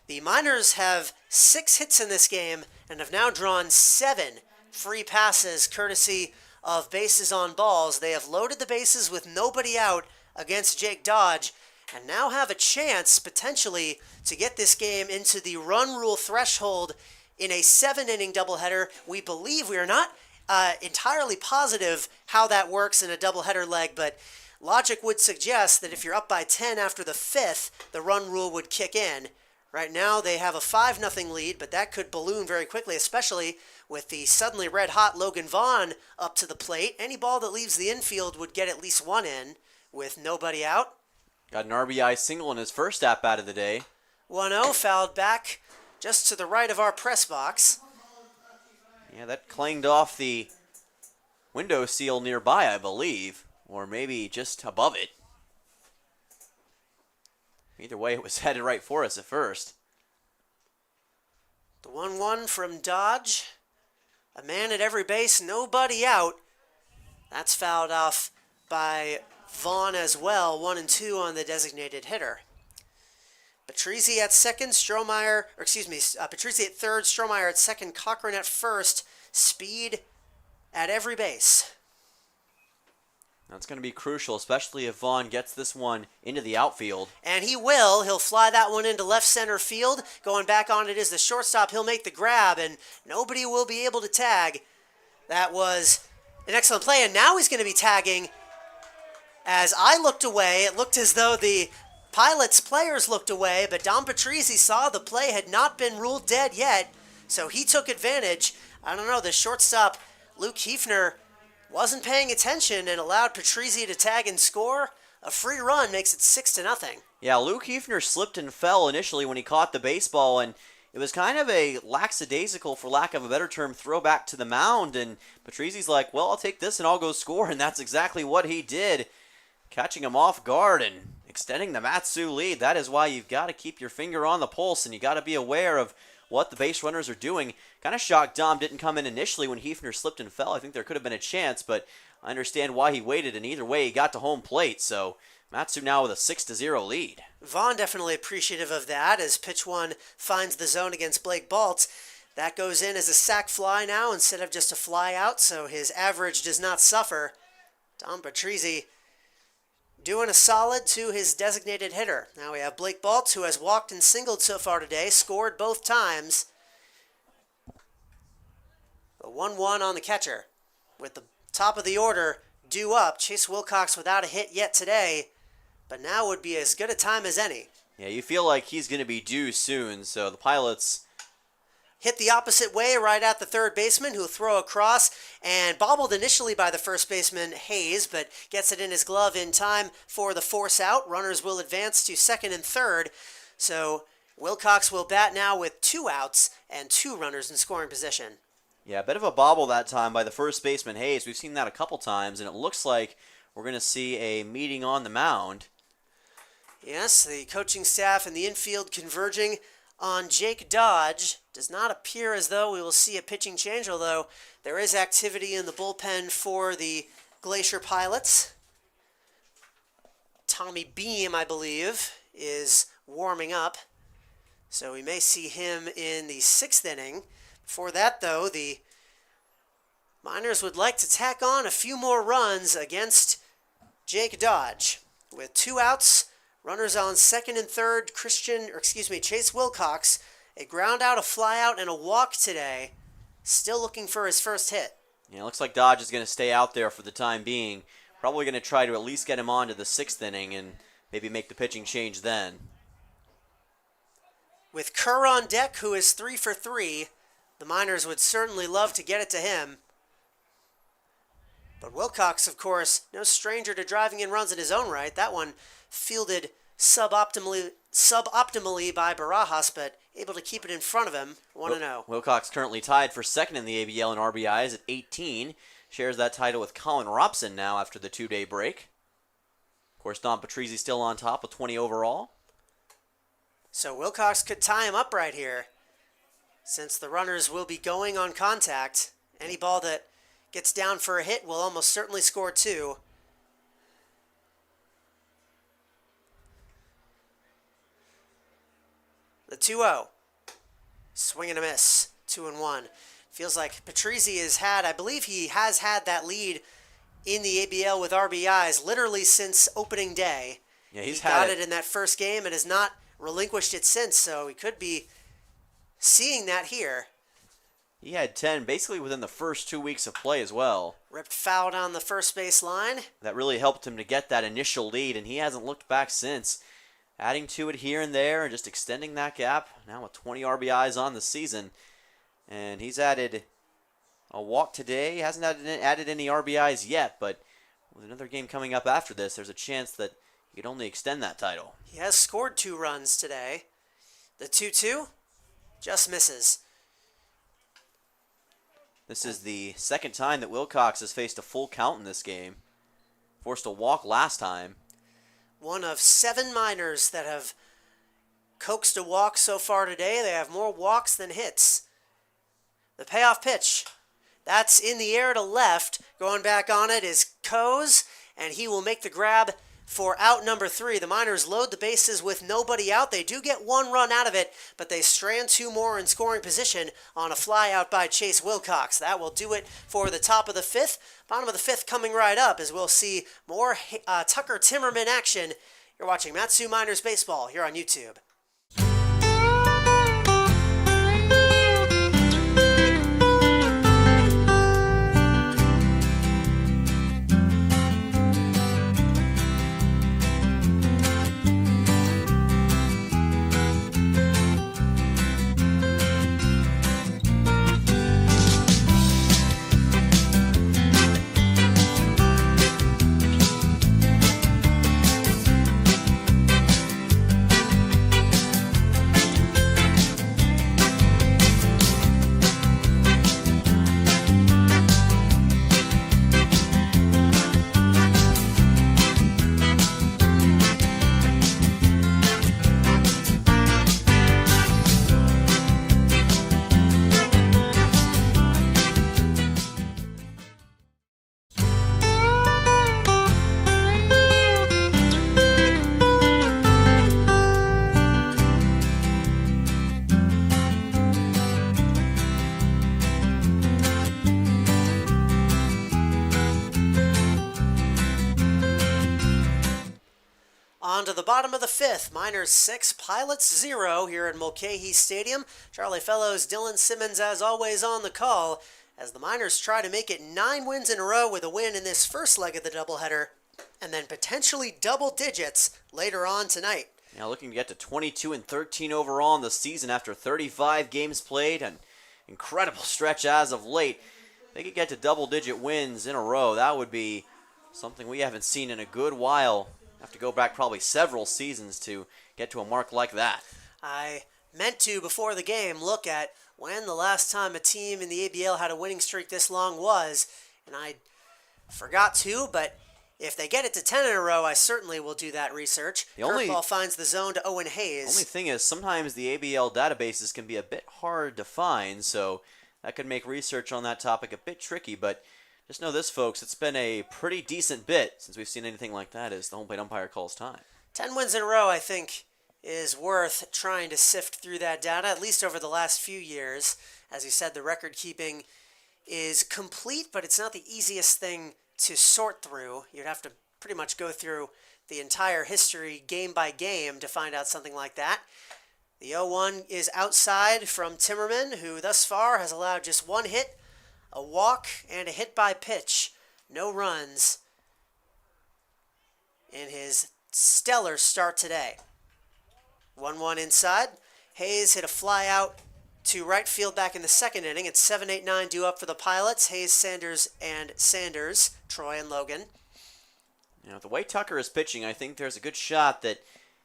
The Miners have 6 hits in this game and have now drawn 7 free passes courtesy of bases on balls. They have loaded the bases with nobody out against Jake Dodge, and now have a chance, potentially, to get this game into the run rule threshold in a 7-inning doubleheader. We believe, we are not entirely positive how that works in a doubleheader leg, but logic would suggest that if you're up by 10 after the 5th, the run rule would kick in. Right now, they have a 5-0 lead, but that could balloon very quickly, especially with the suddenly red-hot Logan Vaughn up to the plate. Any ball that leaves the infield would get at least 1 in with nobody out. Got an RBI single in his first at-bat of the day. 1-0, fouled back just to the right of our press box. Yeah, that clanged off the window seal nearby, I believe, or maybe just above it. Either way, it was headed right for us at first. The 1-1 from Dodge. A man at every base, nobody out. That's fouled off by Vaughn as well, 1-2 on the designated hitter. Patrizi at second, Patrizi at third, Strohmeyer at second, Cochran at first. Speed at every base. That's going to be crucial, especially if Vaughn gets this one into the outfield. And he will. He'll fly that one into left center field. Going back on it is the shortstop. He'll make the grab, and nobody will be able to tag. That was an excellent play, and now he's going to be tagging. As I looked away, it looked as though the Pilots players looked away, but Dom Patrizi saw the play had not been ruled dead yet, so he took advantage. I don't know, the shortstop, Luke Hefner, wasn't paying attention and allowed Patrizi to tag and score. A free run makes it 6-0. Yeah, Luke Hefner slipped and fell initially when he caught the baseball, and it was kind of a lackadaisical, for lack of a better term, throwback to the mound, and Patrizi's like, well, I'll take this and I'll go score, and that's exactly what he did, catching him off guard and extending the Matsu lead. That is why you've got to keep your finger on the pulse, and you got to be aware of what the base runners are doing. Kind of shocked Dom didn't come in initially when Hefner slipped and fell. I think there could have been a chance, but I understand why he waited, and either way he got to home plate, so Matsu now with a 6-0 lead. Vaughn definitely appreciative of that as pitch one finds the zone against Blake Baltz. That goes in as a sac fly now instead of just a fly out, so his average does not suffer. Dom Patrizi doing a solid to his designated hitter. Now we have Blake Baltz, who has walked and singled so far today, scored both times. The 1-1 on the catcher. with the top of the order due up. Chase Wilcox without a hit yet today, but now would be as good a time as any. Yeah, you feel like he's going to be due soon, so the Pilots hit the opposite way right at the third baseman, who'll throw across, and bobbled initially by the first baseman, Hayes, but gets it in his glove in time for the force out. Runners will advance to second and third, so Wilcox will bat now with 2 outs and 2 runners in scoring position. Yeah, a bit of a bobble that time by the first baseman, Hayes. We've seen that a couple times, and it looks like we're going to see a meeting on the mound. Yes, the coaching staff and the infield converging on Jake Dodge. Does not appear as though we will see a pitching change, although there is activity in the bullpen for the Glacier Pilots. Tommy Beam, I believe, is warming up, so we may see him in the 6th inning. Before that, though, the Miners would like to tack on a few more runs against Jake Dodge. With 2 outs, runners on second and third, Chase Wilcox, a ground out, a fly out, and a walk today. Still looking for his first hit. Yeah, it looks like Dodge is going to stay out there for the time being. Probably going to try to at least get him on to the 6th inning and maybe make the pitching change then. With Kerr on deck, who is 3 for 3, the Miners would certainly love to get it to him. But Wilcox, of course, no stranger to driving in runs in his own right. That one fielded suboptimally by Barajas, but able to keep it in front of him, 1-0. Wilcox currently tied for second in the ABL in RBIs at 18. Shares that title with Colin Robson now after the 2-day break. Of course, Don Patrizzi still on top with 20 overall. So Wilcox could tie him up right here, since the runners will be going on contact. Any ball that gets down for a hit will almost certainly score 2. The 2-0. Swing and a miss. 2-1. Feels like Patrizzi I believe he has had that lead in the ABL with RBIs literally since opening day. Yeah, he got it in that first game and has not relinquished it since, so he could be seeing that here. He had 10 basically within the first 2 weeks of play as well. Ripped foul down the first base line. That really helped him to get that initial lead, and he hasn't looked back since. Adding to it here and there and just extending that gap. Now with 20 RBIs on the season. And he's added a walk today. He hasn't added any RBIs yet, but with another game coming up after this, there's a chance that he could only extend that title. He has scored 2 runs today. The 2-2 just misses. This is the second time that Wilcox has faced a full count in this game. Forced a walk last time. One of 7 Miners that have coaxed a walk so far today. They have more walks than hits. The payoff pitch. That's in the air to left. Going back on it is Coase, and he will make the grab for out number 3. The Miners load the bases with nobody out. They do get 1 run out of it, but they strand 2 more in scoring position on a fly out by Chase Wilcox. That will do it for the top of the 5th. Bottom of the 5th coming right up as we'll see more Tucker Timmerman action. You're watching Matsu Miners Baseball here on YouTube. On to the bottom of the 5th. Miners 6, Pilots 0 here at Mulcahy Stadium. Charlie Fellows, Dylan Simmons, as always, on the call as the Miners try to make it 9 wins in a row with a win in this first leg of the doubleheader, and then potentially double digits later on tonight. Now looking to get to 22-13 overall in the season after 35 games played, an incredible stretch as of late. They could get to double-digit wins in a row. That would be something we haven't seen in a good while. Have to go back probably several seasons to get to a mark like that. I meant to, before the game, look at when the last time a team in the ABL had a winning streak this long was, and I forgot to, but if they get it to 10 in a row, I certainly will do that research. Curveball finds the zone to Owen Hayes. Only thing is, sometimes the ABL databases can be a bit hard to find, so that could make research on that topic a bit tricky, but just know this, folks, it's been a pretty decent bit since we've seen anything like that as the home plate umpire calls time. 10 wins in a row, I think, is worth trying to sift through that data, at least over the last few years. As you said, the record keeping is complete, but it's not the easiest thing to sort through. You'd have to pretty much go through the entire history game by game to find out something like that. The 0-1 is outside from Timmerman, who thus far has allowed just 1 hit, a walk, and a hit by pitch. No runs in his stellar start today. 1-1 inside. Hayes hit a fly out to right field back in the second inning. It's 7-8-9 due up for the Pilots. Hayes, Sanders, and Sanders. Troy and Logan. You know, the way Tucker is pitching, I think there's a good shot that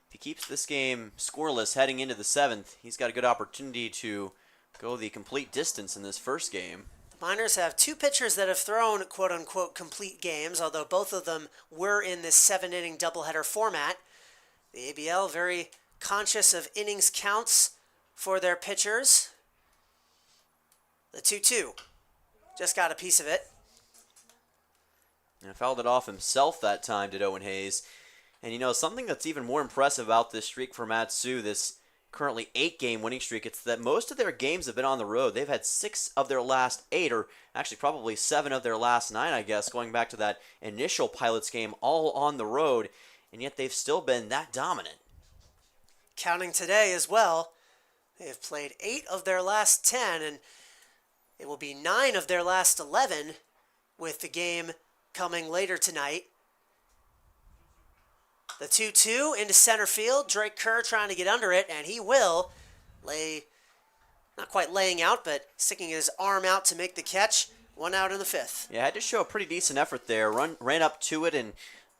if he keeps this game scoreless heading into the 7th, he's got a good opportunity to go the complete distance in this first game. The Miners have 2 pitchers that have thrown quote-unquote complete games, although both of them were in this 7-inning doubleheader format. The ABL very conscious of innings counts for their pitchers. The 2-2 just got a piece of it. And fouled it off himself that time, did Owen Hayes. And you know, something that's even more impressive about this streak for Matsu, this currently 8-game winning streak, it's that most of their games have been on the road. They've had 6 of their last 8, or actually probably 7 of their last 9, I guess, going back to that initial Pilots game, all on the road, and yet they've still been that dominant. Counting today as well, they have played 8 of their last 10, and it will be 9 of their last 11 with the game coming later tonight. The 2-2 into center field. Drake Kerr trying to get under it, and he will not quite laying out, but sticking his arm out to make the catch. 1 out in the 5th. Yeah, had to show a pretty decent effort there. Ran up to it and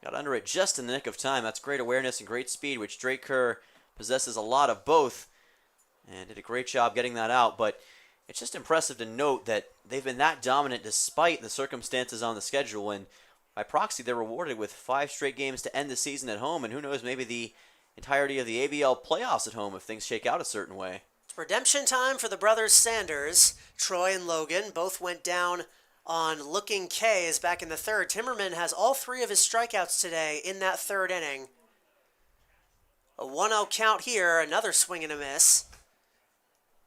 got under it just in the nick of time. That's great awareness and great speed, which Drake Kerr possesses a lot of both, and did a great job getting that out. But it's just impressive to note that they've been that dominant despite the circumstances on the schedule, and by proxy, they're rewarded with 5 straight games to end the season at home, and who knows, maybe the entirety of the ABL playoffs at home if things shake out a certain way. It's redemption time for the brothers Sanders. Troy and Logan both went down on Looking K is back in the 3rd. Timmerman has all 3 of his strikeouts today in that 3rd inning. A 1-0 count here, another swing and a miss.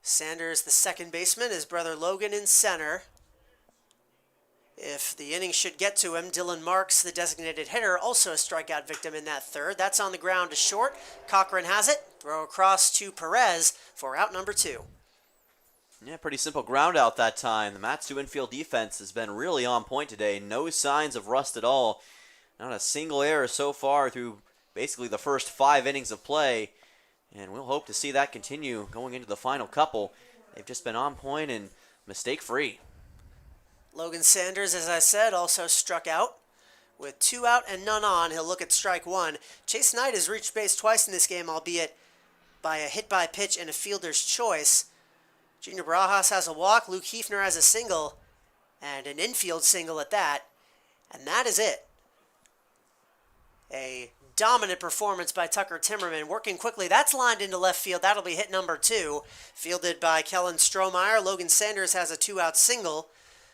Sanders, the second baseman, his brother Logan in center. If the inning should get to him, Dylan Marks, the designated hitter, also a strikeout victim in that 3rd. That's on the ground to short. Cochran has it. Throw across to Perez for out number 2. Yeah, pretty simple ground out that time. The Matsu infield defense has been really on point today. No signs of rust at all. Not a single error so far through basically the first 5 innings of play. And we'll hope to see that continue going into the final couple. They've just been on point and mistake-free. Logan Sanders, as I said, also struck out. With 2 out and none on, he'll look at strike 1. Chase Knight has reached base twice in this game, albeit by a hit by pitch and a fielder's choice. Junior Barajas has a walk, Luke Hefner has a single, and an infield single at that. And that is it. A dominant performance by Tucker Timmerman, working quickly. That's lined into left field. That'll be hit number 2, fielded by Kellen Strohmeyer. Logan Sanders has a 2-out single.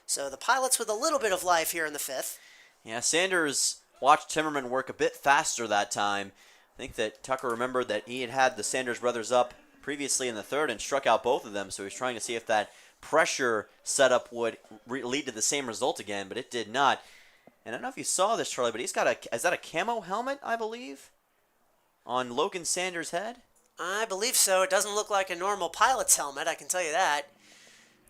So the Pilots with a little bit of life here in the 5th. Yeah, Sanders watched Timmerman work a bit faster that time. I think that Tucker remembered that he had the Sanders brothers up previously in the 3rd and struck out both of them, so he was trying to see if that pressure setup would lead to the same result again, but it did not. And I don't know if you saw this, Charlie, but he's got is that a camo helmet, I believe, on Logan Sanders' head? I believe so. It doesn't look like a normal pilot's helmet, I can tell you that.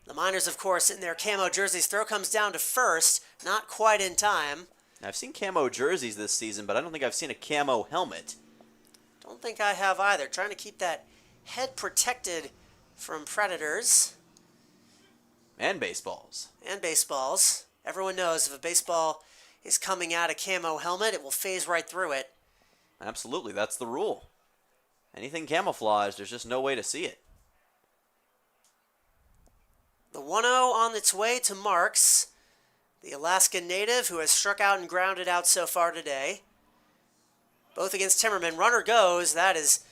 The Miners, of course, in their camo jerseys. Throw comes down to first, not quite in time. I've seen camo jerseys this season, but I don't think I've seen a camo helmet. Don't think I have either. Trying to keep that head protected from predators. And baseballs. And baseballs. Everyone knows if a baseball is coming out a camo helmet, it will phase right through it. Absolutely, that's the rule. Anything camouflaged, there's just no way to see it. The 1-0 on its way to Marks, the Alaska native who has struck out and grounded out so far today. Both against Timmerman. Runner goes. That is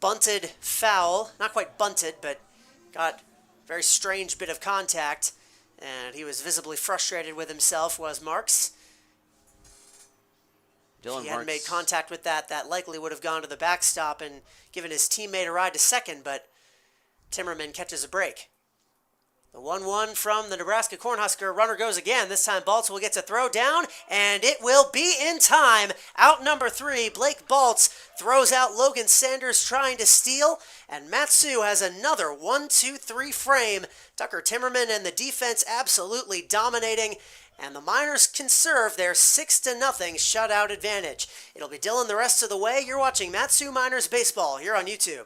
bunted foul. Not quite bunted, but got a very strange bit of contact. And he was visibly frustrated with himself, was Marks. If he hadn't made contact with that, that likely would have gone to the backstop and given his teammate a ride to second, but Timmerman catches a break. The 1-1 from the Nebraska Cornhusker. Runner goes again. This time Baltz will get to throw down, and it will be in time. Out number 3, Blake Baltz throws out Logan Sanders trying to steal, and Matsu has another 1-2-3 frame. Tucker Timmerman and the defense absolutely dominating, and the Miners conserve their 6-0 shutout advantage. It'll be Dylan the rest of the way. You're watching Matsu Miners Baseball here on YouTube.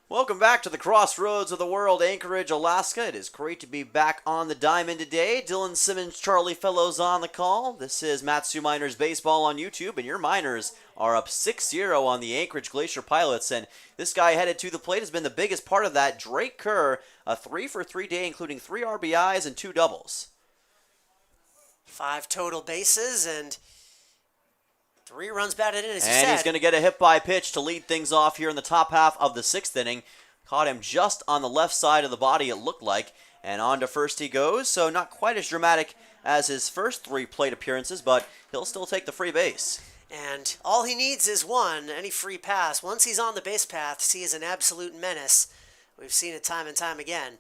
Welcome back to the crossroads of the world, Anchorage, Alaska. It is great to be back on the diamond today. Dylan Simmons, Charlie Fellows on the call. This is Matsu Miners Baseball on YouTube, and your Miners are up 6-0 on the Anchorage Glacier Pilots, and this guy headed to the plate has been the biggest part of that. Drake Kerr, a 3-for-3 day, including 3 RBIs and 2 doubles. 5 total bases and 3 runs batted in, as you said. And he's going to get a hit-by pitch to lead things off here in the top half of the 6th inning. Caught him just on the left side of the body, it looked like. And on to first he goes, so not quite as dramatic as his first 3 plate appearances, but he'll still take the free base. And all he needs is one, any free pass. Once he's on the base path, he is an absolute menace. We've seen it time and time again.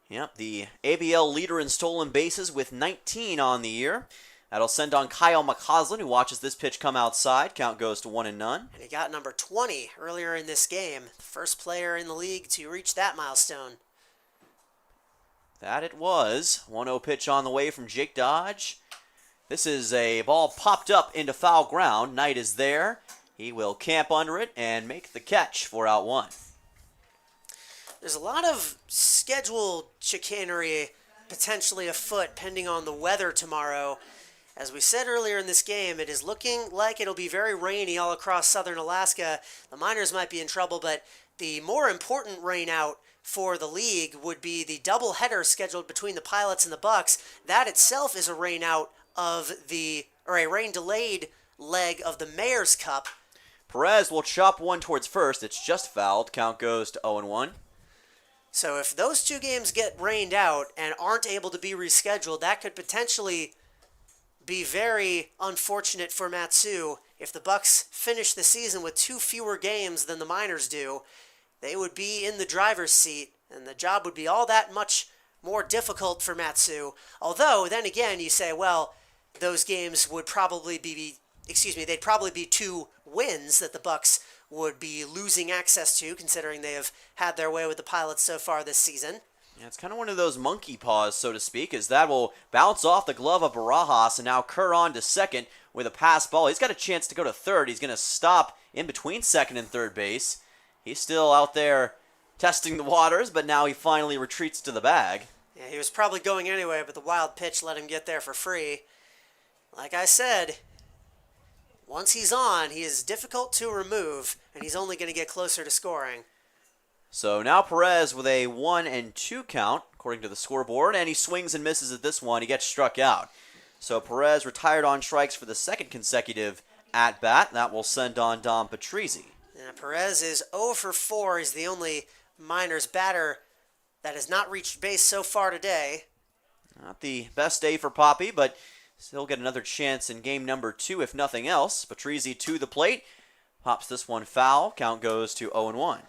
Yep, the ABL leader in stolen bases with 19 on the year. That'll send on Kyle McCausland, who watches this pitch come outside. Count goes to 1-0. And he got number 20 earlier in this game. The first player in the league to reach that milestone. That it was. 1-0 pitch on the way from Jake Dodge. This is a ball popped up into foul ground. Knight is there. He will camp under it and make the catch for out 1. There's a lot of schedule chicanery potentially afoot pending on the weather tomorrow. As we said earlier in this game, it is looking like it'll be very rainy all across southern Alaska. The Miners might be in trouble, but the more important rain out for the league would be the doubleheader scheduled between the Pilots and the Bucks. That itself is a rain out of a rain delayed leg of the Mayor's Cup. Perez will chop one towards first. It's just fouled. Count goes to 0-1. So if those 2 games get rained out and aren't able to be rescheduled, that could potentially be very unfortunate for Matsu. If the Bucks finish the season with 2 fewer games than the Miners do, they would be in the driver's seat, and the job would be all that much more difficult for Matsu. Although, then again, you say, well, those games would probably they'd probably be 2 wins that the Bucks would be losing access to, considering they have had their way with the Pilots so far this season. Yeah, it's kind of one of those monkey paws, so to speak, as that will bounce off the glove of Barajas, and now Kerr on to second with a pass ball. He's got a chance to go to third. He's going to stop in between second and third base. He's still out there testing the waters, but now he finally retreats to the bag. Yeah, he was probably going anyway, but the wild pitch let him get there for free. Like I said, once he's on, he is difficult to remove, and he's only going to get closer to scoring. So now Perez with a 1-2 count, according to the scoreboard, and he swings and misses at this one. He gets struck out. So Perez retired on strikes for the second consecutive at-bat. That will send on Dom Patrizzi. Yeah, Perez is 0 for 4. He's the only Miners batter that has not reached base so far today. Not the best day for Poppy, but still get another chance in game number 2, if nothing else. Patrizzi to the plate. Pops this one foul. Count goes to 0-1.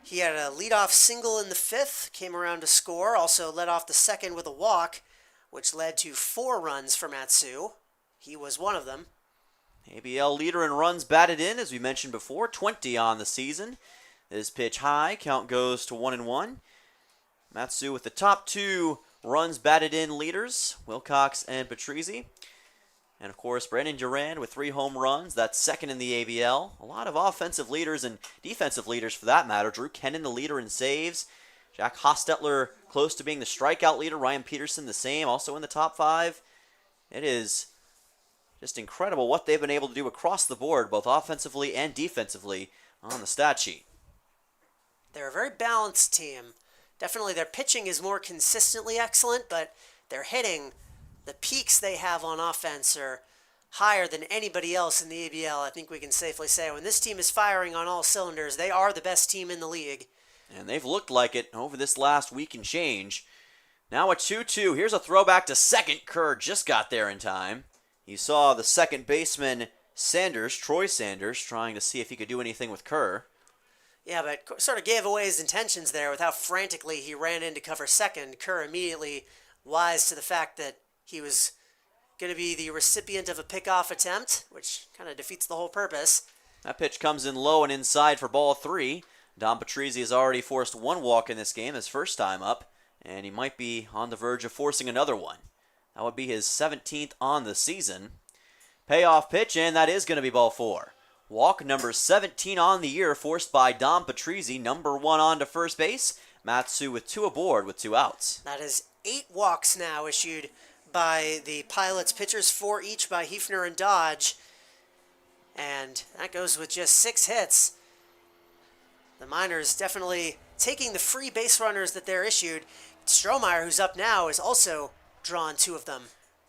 He had a leadoff single in the 5th, came around to score, also led off the 2nd with a walk, which led to 4 runs for Matsu. He was one of them. ABL leader in runs batted in, as we mentioned before, 20 on the season. This pitch high, count goes to 1-1. Matsu with the top 2 runs batted in leaders, Wilcox and Patrizzi. And of course, Brandon Durand with 3 home runs, that's second in the ABL. A lot of offensive leaders and defensive leaders for that matter. Drew Kennan the leader in saves. Jack Hostetler close to being the strikeout leader. Ryan Peterson the same, also in the top 5. It is just incredible what they've been able to do across the board, both offensively and defensively, on the stat sheet. They're a very balanced team. Definitely their pitching is more consistently excellent, but their hitting, the peaks they have on offense are higher than anybody else in the ABL. I think we can safely say when this team is firing on all cylinders, they are the best team in the league. And they've looked like it over this last week and change. Now a 2-2. Here's a throwback to second. Kerr just got there in time. He saw the second baseman Sanders, Troy Sanders, trying to see if he could do anything with Kerr. Yeah, but sort of gave away his intentions there with how frantically he ran in to cover second. Kerr immediately wise to the fact that he was going to be the recipient of a pickoff attempt, which kind of defeats the whole purpose. That pitch comes in low and inside for ball 3. Dom Patrizzi has already forced 1 walk in this game, his first time up, and he might be on the verge of forcing another one. That would be his 17th on the season. Payoff pitch, and that is going to be ball 4. Walk number 17 on the year, forced by Dom Patrizzi, number 1 on to first base. Matsu with 2 aboard with 2 outs. That is 8 walks now issued by the Pilots, pitchers 4 each by Hefner and Dodge. And that goes with just 6 hits. The Miners definitely taking the free base runners that they're issued. Strohmeyer, who's up now, is also drawn 2 of them.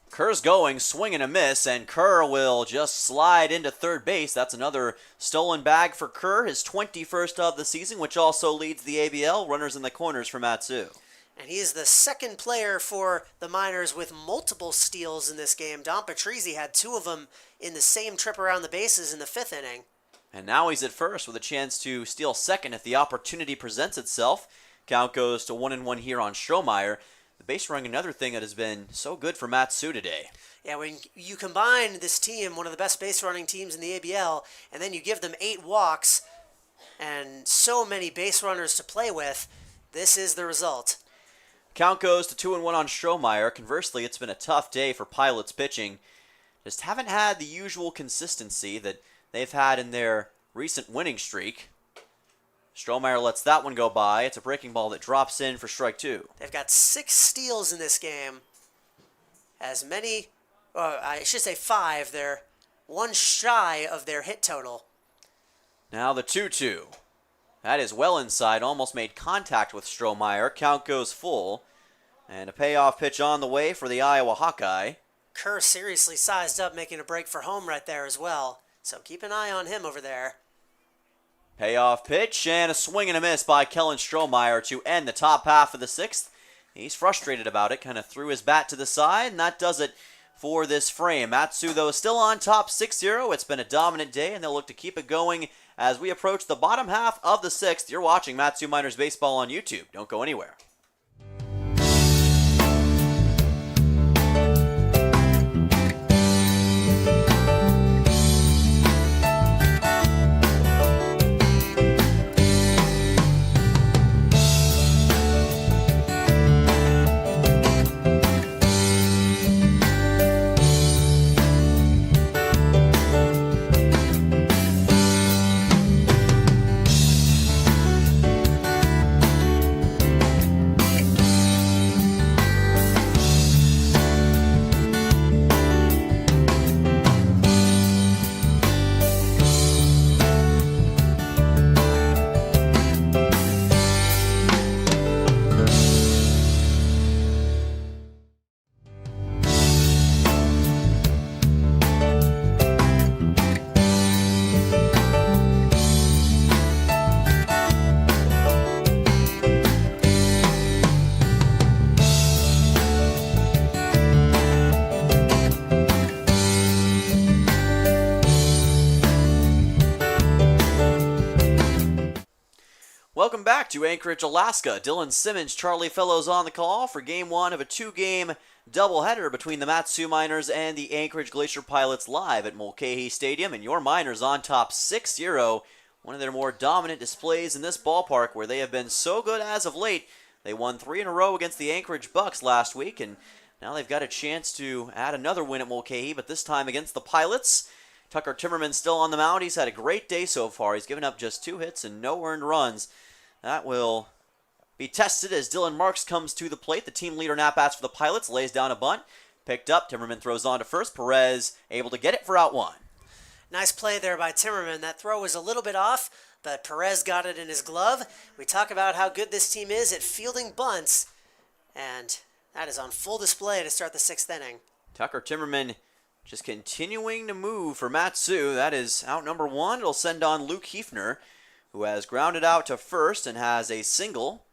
Kerr's going, swing and a miss, and Kerr will just slide into third base. That's another stolen bag for Kerr, his 21st of the season, which also leads the ABL. Runners in the corners for Matsu. And he is the second player for the Miners with multiple steals in this game. Dom Patrizzi had 2 of them in the same trip around the bases in the 5th inning. And now he's at first with a chance to steal second if the opportunity presents itself. Count goes to 1-1 here on Strohmeyer. The base running, another thing that has been so good for Matsu today. Yeah, when you combine this team, one of the best base running teams in the ABL, and then you give them 8 walks and so many base runners to play with, this is the result. Count goes to 2-1 on Strohmeyer. Conversely, it's been a tough day for Pilots pitching. Just haven't had the usual consistency that they've had in their recent winning streak. Strohmeyer lets that one go by. It's a breaking ball that drops in for strike 2. They've got 6 steals in this game. As many, I should say 5. They're 1 shy of their hit total. Now the 2-2. That is well inside. Almost made contact with Strohmeyer. Count goes full. And a payoff pitch on the way for the Iowa Hawkeye. Kerr seriously sized up, making a break for home right there as well. So keep an eye on him over there. Payoff pitch and a swing and a miss by Kellen Strohmeyer to end the top half of the 6th. He's frustrated about it, kind of threw his bat to the side, and that does it for this frame. Matsu, though, is still on top 6-0. It's been a dominant day, and they'll look to keep it going as we approach the bottom half of the 6th. You're watching Matsu Miners Baseball on YouTube. Don't go anywhere. Welcome back to Anchorage, Alaska. Dylan Simmons, Charlie Fellows on the call for Game 1 of a 2-game doubleheader between the Mat-Su Miners and the Anchorage Glacier Pilots live at Mulcahy Stadium. And your Miners on top 6-0. One of their more dominant displays in this ballpark where they have been so good as of late. They won 3 in a row against the Anchorage Bucks last week, and now they've got a chance to add another win at Mulcahy, but this time against the Pilots. Tucker Timmerman still on the mound. He's had a great day so far. He's given up just 2 hits and no earned runs. That will be tested as Dylan Marks comes to the plate. The team leader in at-bats for the Pilots lays down a bunt. Picked up. Timmerman throws on to first. Perez able to get it for out 1. Nice play there by Timmerman. That throw was a little bit off, but Perez got it in his glove. We talk about how good this team is at fielding bunts, and that is on full display to start the 6th inning. Tucker Timmerman just continuing to move for Mat-Su. That is out number 1. It'll send on Luke Hefner, who has grounded out to first and has a single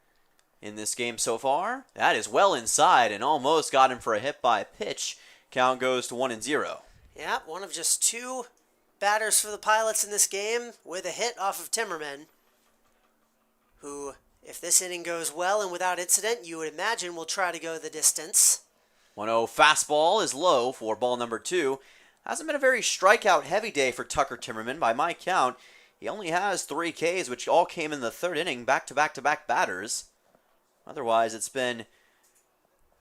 in this game so far. That is well inside and almost got him for a hit by pitch. Count goes to 1-0. Yeah, one of just 2 batters for the Pilots in this game with a hit off of Timmerman, who, if this inning goes well and without incident, you would imagine will try to go the distance. 1-0 fastball is low for ball number 2. Hasn't been a very strikeout-heavy day for Tucker Timmerman by my count. He only has 3 Ks, which all came in the 3rd inning, back-to-back-to-back batters. Otherwise, it's been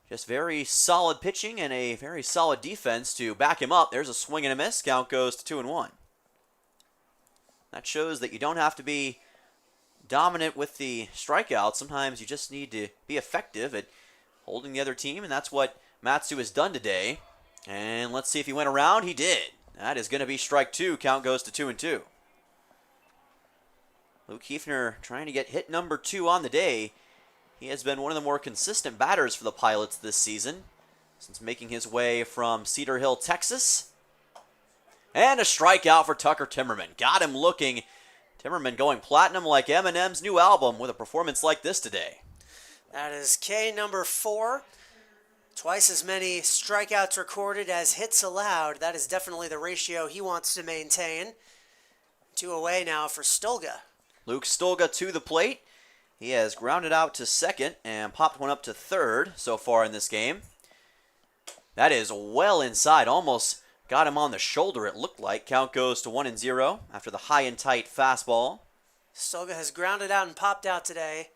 just very solid pitching and a very solid defense to back him up. There's a swing and a miss. Count goes to 2-1. That shows that you don't have to be dominant with the strikeouts. Sometimes you just need to be effective at holding the other team, and that's what Mat-Su has done today. And let's see if he went around. He did. That is going to be strike 2. Count goes to 2-2. Luke Hefner trying to get hit number 2 on the day. He has been one of the more consistent batters for the Pilots this season since making his way from Cedar Hill, Texas. And a strikeout for Tucker Timmerman. Got him looking. Timmerman going platinum like Eminem's new album with a performance like this today. That is K number 4. Twice as many strikeouts recorded as hits allowed. That is definitely the ratio he wants to maintain. 2 away now for Stolga. Luke Stolga to the plate. He has grounded out to second and popped one up to third so far in this game. That is well inside. Almost got him on the shoulder, it looked like. Count goes to 1-0 after the high and tight fastball. Stolga has grounded out and popped out today.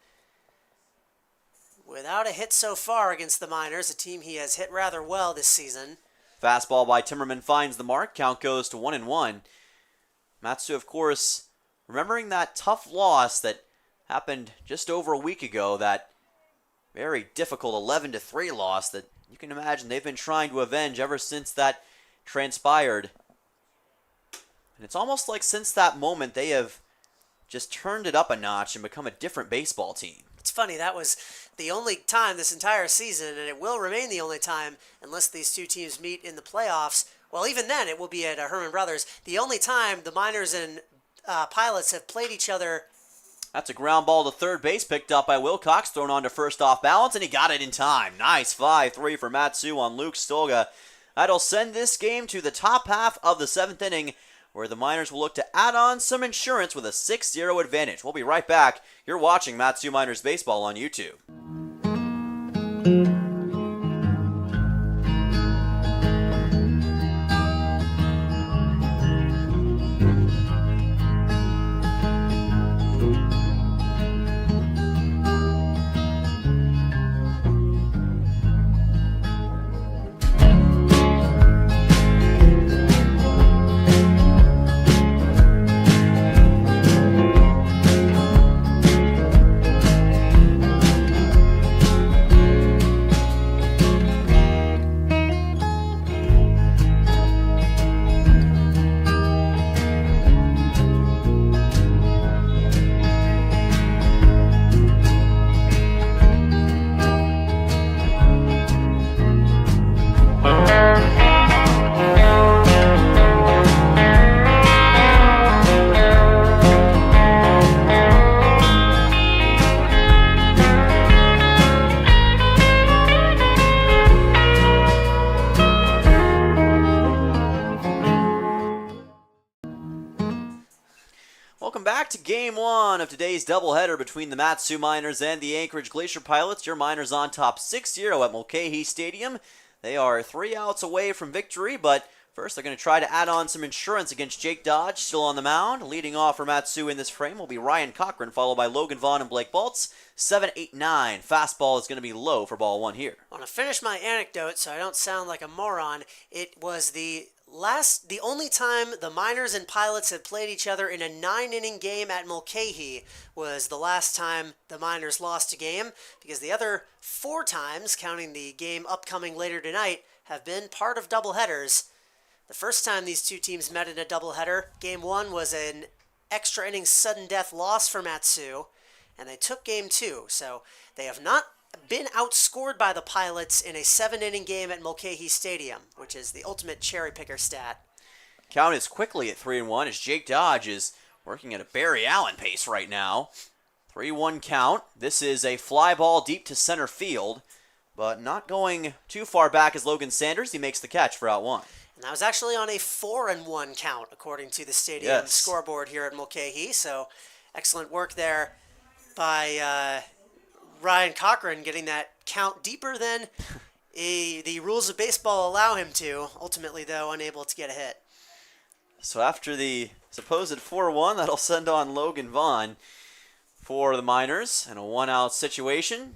Without a hit so far against the Miners, a team he has hit rather well this season. Fastball by Timmerman finds the mark. Count goes to 1-1. Mat-Su, of course, remembering that tough loss that happened just over a week ago, that very difficult 11-3 loss that you can imagine they've been trying to avenge ever since that transpired. And it's almost like since that moment they have just turned it up a notch and become a different baseball team. It's funny, that was the only time this entire season, and it will remain the only time unless these 2 teams meet in the playoffs. Well, even then, it will be at Herman Brothers. The only time the Miners and Pilots have played each other. That's a ground ball to third base, picked up by Wilcox, thrown on to first off balance, and he got it in time. Nice 5-3 for Mat-Su on Luke Stolga. That'll send this game to the top half of the 7th inning, where the Miners will look to add on some insurance with a 6-0 advantage. We'll be right back. You're watching Mat-Su Miners Baseball on YouTube. to game one of today's doubleheader between the Mat-Su Miners and the Anchorage Glacier Pilots. Your Miners on top 6-0 at Mulcahy Stadium. They are 3 outs away from victory, but first they're going to try to add on some insurance against Jake Dodge, still on the mound. Leading off for Mat-Su in this frame will be Ryan Cochran, followed by Logan Vaughn and Blake Baltz. 7, 8, 9. Fastball is going to be low for ball 1 here. I want to finish my anecdote so I don't sound like a moron. It was the only time the Miners and Pilots had played each other in a 9-inning game at Mulcahy was the last time the Miners lost a game, because the other 4 times, counting the game upcoming later tonight, have been part of doubleheaders. The first time these two teams met in a doubleheader, game 1 was an extra inning sudden death loss for Mat-Su, and they took game 2, so they have not been outscored by the Pilots in a 7-inning game at Mulcahy Stadium, which is the ultimate cherry picker stat. Count is quickly at 3-1 as Jake Dodge is working at a Barry Allen pace right now. 3-1 count. This is a fly ball deep to center field, but not going too far back as Logan Sanders. He makes the catch for out 1. And that was actually on a 4-1 count, according to the stadium scoreboard here at Mulcahy, so excellent work there by Ryan Cochran, getting that count deeper than the rules of baseball allow him to. Ultimately, though, unable to get a hit. So after the supposed 4-1, that'll send on Logan Vaughn for the Miners in a 1-out situation.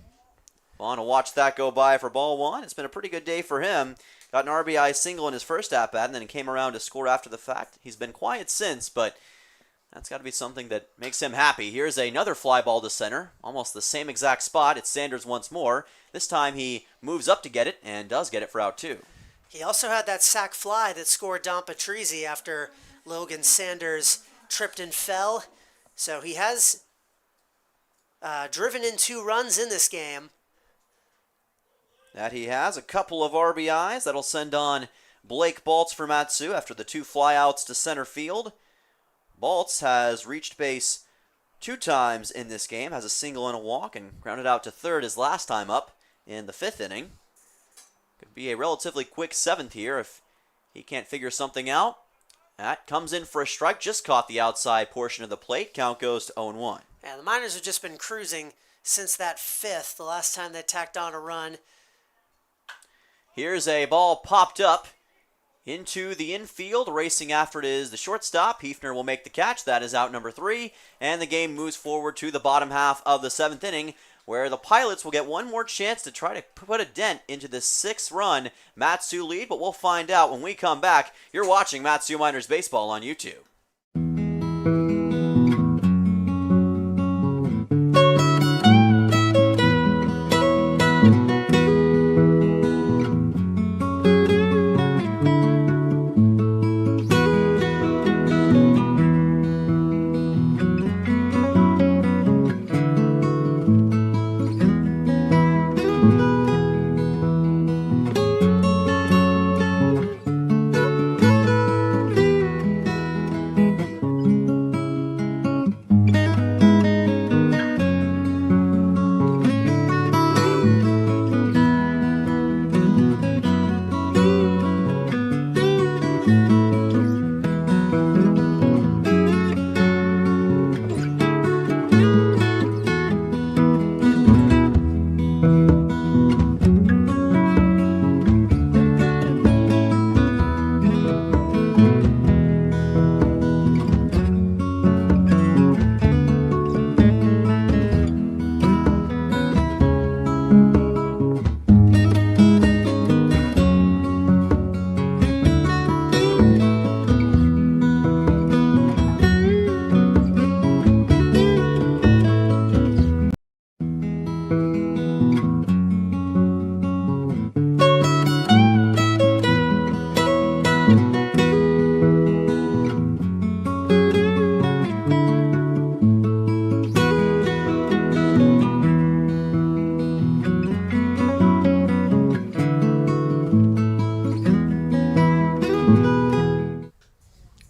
Vaughn will watch that go by for ball 1. It's been a pretty good day for him. Got an RBI single in his first at-bat, and then came around to score after the fact. He's been quiet since, but that's got to be something that makes him happy. Here's another fly ball to center, almost the same exact spot. It's Sanders once more. This time he moves up to get it and does get it for out 2. He also had that sac fly that scored Don Patrizzi after Logan Sanders tripped and fell. So he has driven in 2 runs in this game. That he has. A couple of RBIs. That'll send on Blake Baltz for Mat-Su after the 2 flyouts to center field. Baltz has reached base 2 times in this game, has a single and a walk, and grounded out to third his last time up in the 5th inning. Could be a relatively quick 7th here if he can't figure something out. That comes in for a strike, just caught the outside portion of the plate. Count goes to 0-1. Yeah, the Miners have just been cruising since that 5th, the last time they tacked on a run. Here's a ball popped up into the infield. Racing after it is the shortstop. Hefner will make the catch. That is out number 3. And the game moves forward to the bottom half of the 7th inning, where the Pilots will get one more chance to try to put a dent into the 6-run Mat-Su lead. But we'll find out when we come back. You're watching Mat-Su Miners Baseball on YouTube.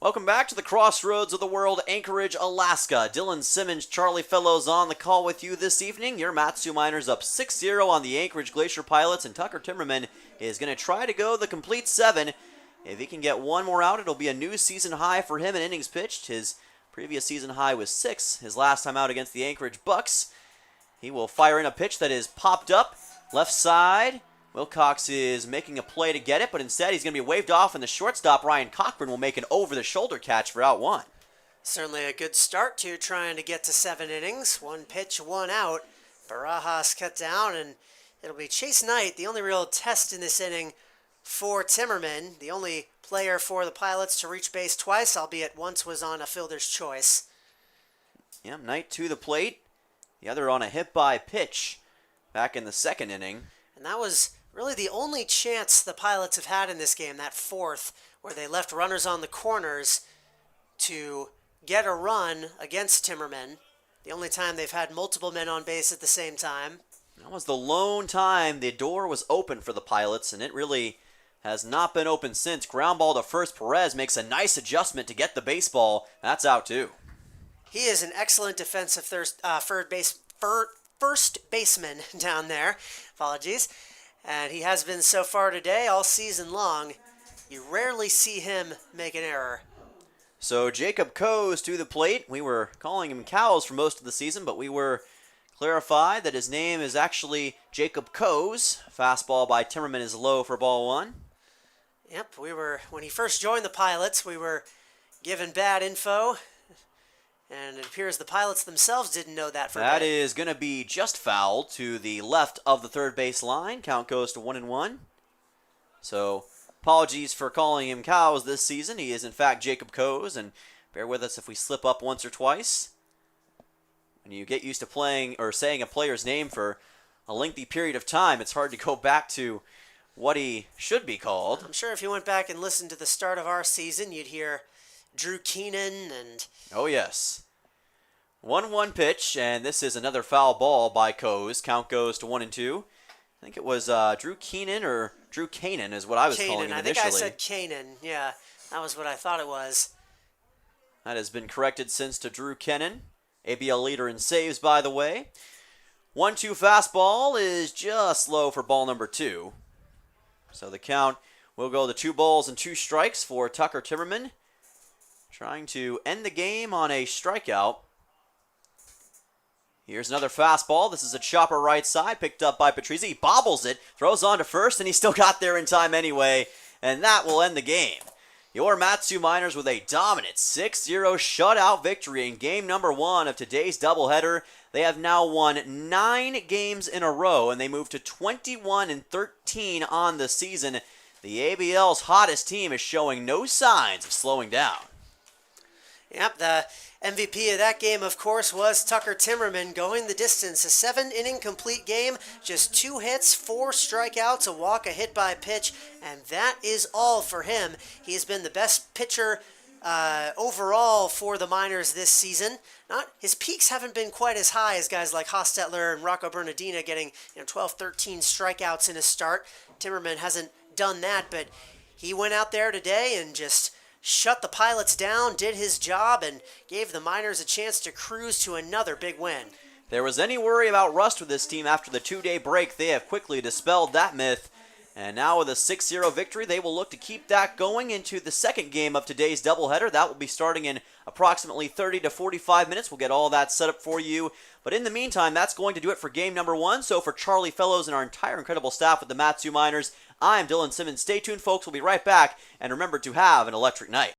Welcome back to the crossroads of the world, Anchorage, Alaska. Dylan Simmons, Charlie Fellows on the call with you this evening. Your Mat-Su Miners up 6-0 on the Anchorage Glacier Pilots, and Tucker Timmerman is going to try to go the complete 7. If he can get one more out, it'll be a new season high for him in innings pitched. His Previous season high was 6. His last time out against the Anchorage Bucks. He will fire in a pitch that is popped up. Left side. Wilcox is making a play to get it, but instead he's going to be waved off, and the shortstop, Ryan Cochran, will make an over-the-shoulder catch for out 1. Certainly a good start to trying to get to 7 innings. 1 pitch, 1 out. Barajas cut down, and it'll be Chase Knight, the only real test in this inning for Timmerman, the only player for the Pilots to reach base twice, albeit once was on a fielder's choice. Yeah, Knight to the plate. The other on a hit-by pitch back in the 2nd inning. And that was really the only chance the Pilots have had in this game, that 4th, where they left runners on the corners to get a run against Timmerman. The only time they've had multiple men on base at the same time. That was the lone time the door was open for the Pilots, and it really has not been open since. Ground ball to first. Perez makes a nice adjustment to get the baseball. That's out, too. He is an excellent defensive first baseman down there. Apologies. And he has been so far today, all season long. You rarely see him make an error. So Jacob Coes to the plate. We were calling him Cows for most of the season, but we were clarified that his name is actually Jacob Coes. Fastball by Timmerman is low for ball 1. Yep, when he first joined the Pilots, we were given bad info. And it appears the Pilots themselves didn't know that for a bit. That is going to be just fouled to the left of the third base line. Count goes to 1-1. So apologies for calling him Cows this season. He is in fact Jacob Coes, and bear with us if we slip up once or twice. When you get used to playing or saying a player's name for a lengthy period of time, it's hard to go back to what he should be called. I'm sure if you went back and listened to the start of our season, you'd hear Drew Keenan and... Oh, yes. 1-1 pitch, and this is another foul ball by Coes. Count goes to 1-2. I think it was Drew Keenan or Drew Kanan is what I was calling him initially. I think I said Kanan. Yeah, that was what I thought it was. That has been corrected since to Drew Kennan. ABL leader in saves, by the way. 1-2 fastball is just low for ball number 2. So the count will go to 2 balls and 2 strikes for Tucker Timmerman. Trying to end the game on a strikeout. Here's another fastball. This is a chopper right side, picked up by Patrizzi. He bobbles it, throws on to first, and he still got there in time anyway. And that will end the game. Your Matsu Miners with a dominant 6-0 shutout victory in game number 1 of today's doubleheader. They have now won 9 games in a row, and they move to 21-13 on the season. The ABL's hottest team is showing no signs of slowing down. Yep, the MVP of that game, of course, was Tucker Timmerman going the distance. A 7-inning complete game, just 2 hits, 4 strikeouts, a walk, a hit by pitch, and that is all for him. He has been the best pitcher overall for the Miners this season. His peaks haven't been quite as high as guys like Hostetler and Rocco Bernardina getting 12, 13 strikeouts in a start. Timmerman hasn't done that, but he went out there today and just shut the Pilots down, did his job, and gave the Miners a chance to cruise to another big win. If there was any worry about rust with this team after the 2-day break, they have quickly dispelled that myth. And now with a 6-0 victory, they will look to keep that going into the second game of today's doubleheader. That will be starting in approximately 30 to 45 minutes. We'll get all that set up for you. But in the meantime, that's going to do it for game number 1. So for Charlie Fellows and our entire incredible staff with the Matsu Miners, I'm Dylan Simmons. Stay tuned, folks. We'll be right back. And remember to have an electric night.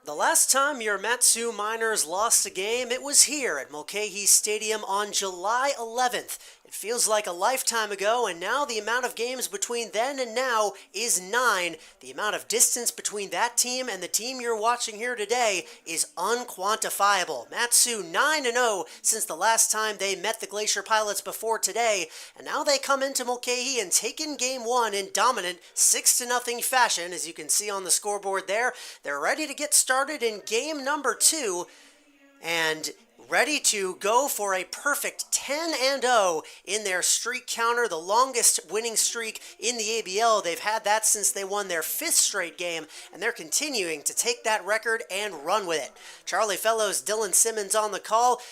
The last time your Matsu Miners lost a game, it was here at Mulcahy Stadium on July 11th. It feels like a lifetime ago, and now the amount of games between then and now is 9. The amount of distance between that team and the team you're watching here today is unquantifiable. Matsu 9-0 since the last time they met the Glacier Pilots before today, and now they come into Mulcahy and take in Game 1 in dominant 6-0 fashion, as you can see on the scoreboard there. They're ready to get started in game number 2, and ready to go for a perfect 10-0 in their streak counter, the longest winning streak in the ABL. They've had that since they won their 5th straight game, and they're continuing to take that record and run with it. Charlie Fellows, Dylan Simmons on the call,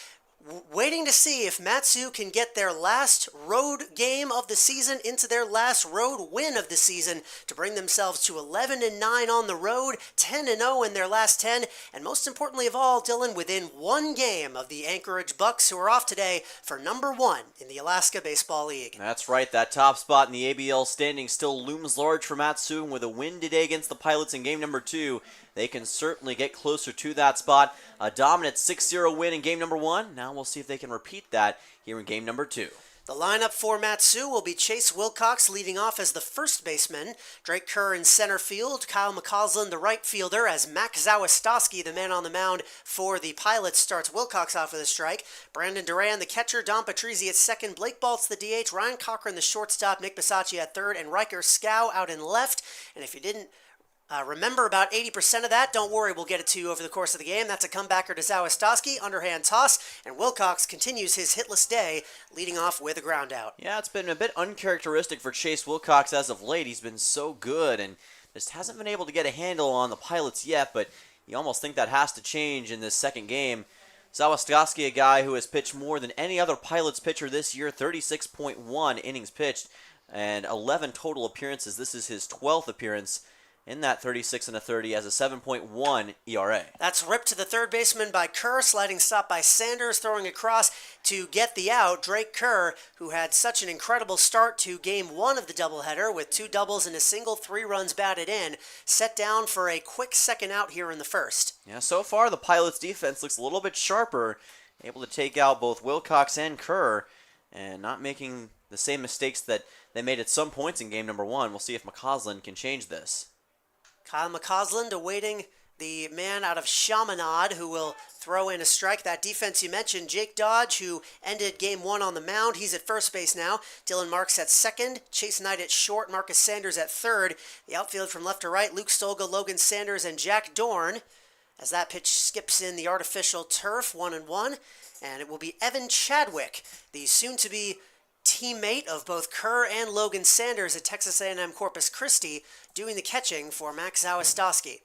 waiting to see if Matsu can get their last road game of the season into their last road win of the season to bring themselves to 11-9 on the road, 10-0 in their last 10, and most importantly of all, Dylan, within one game of the Anchorage Bucks, who are off today for number 1 in the Alaska Baseball League. That's right, that top spot in the ABL standing still looms large for Matsu, and with a win today against the Pilots in game number 2, they can certainly get closer to that spot. A dominant 6-0 win in game number 1. Now we'll see if they can repeat that here in game number 2. The lineup for Matsu will be Chase Wilcox leading off as the first baseman, Drake Kerr in center field, Kyle McCausland the right fielder, as Mac Zawistowski, the man on the mound for the Pilots, starts Wilcox off with a strike. Brandon Duran the catcher, Don Patrizzi at second, Blake Baltz the DH, Ryan Cochran the shortstop, Nick Bisacci at third, and Riker Scow out in left. And if you didn't remember about 80% of that, don't worry, we'll get it to you over the course of the game. That's a comebacker to Zawistowski, underhand toss, and Wilcox continues his hitless day, leading off with a ground out. Yeah, it's been a bit uncharacteristic for Chase Wilcox as of late. He's been so good and just hasn't been able to get a handle on the Pilots yet, but you almost think that has to change in this second game. Zawistowski, a guy who has pitched more than any other Pilots pitcher this year, 36.1 innings pitched and 11 total appearances. This is his 12th appearance in that 36 1/3 has a 7.1 ERA. That's ripped to the third baseman by Kerr, sliding stop by Sanders, throwing across to get the out. Drake Kerr, who had such an incredible start to game 1 of the doubleheader with 2 doubles and a single, 3 runs batted in, set down for a quick second out here in the first. Yeah, so far the Pilots defense looks a little bit sharper, able to take out both Wilcox and Kerr and not making the same mistakes that they made at some points in game number 1. We'll see if McCausland can change this. Kyle McCausland awaiting the man out of Chaminade who will throw in a strike. That defense you mentioned, Jake Dodge, who ended game 1 on the mound. He's at first base now. Dylan Marks at second. Chase Knight at short. Marcus Sanders at third. The outfield from left to right, Luke Stolga, Logan Sanders, and Jack Dorn. As that pitch skips in the artificial turf, 1-1. And it will be Evan Chadwick, the soon-to-be teammate of both Kerr and Logan Sanders at Texas A&M Corpus Christi, doing the catching for Max Zawistowski.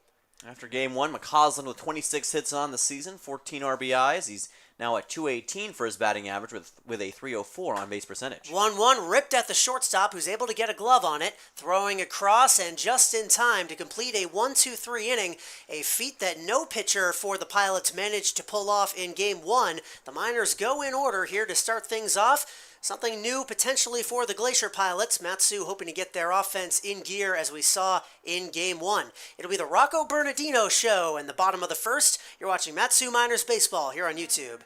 After game 1, McCausland with 26 hits on the season, 14 RBIs. He's now at .218 for his batting average with a .304 on base percentage. 1-1 ripped at the shortstop, who's able to get a glove on it, throwing across and just in time to complete a 1-2-3 inning, a feat that no pitcher for the Pilots managed to pull off in game 1. The Miners go in order here to start things off. Something new potentially for the Glacier Pilots. Matsu hoping to get their offense in gear as we saw in Game 1. It'll be the Rocco Bernardino Show in the bottom of the first. You're watching Matsu Miners Baseball here on YouTube.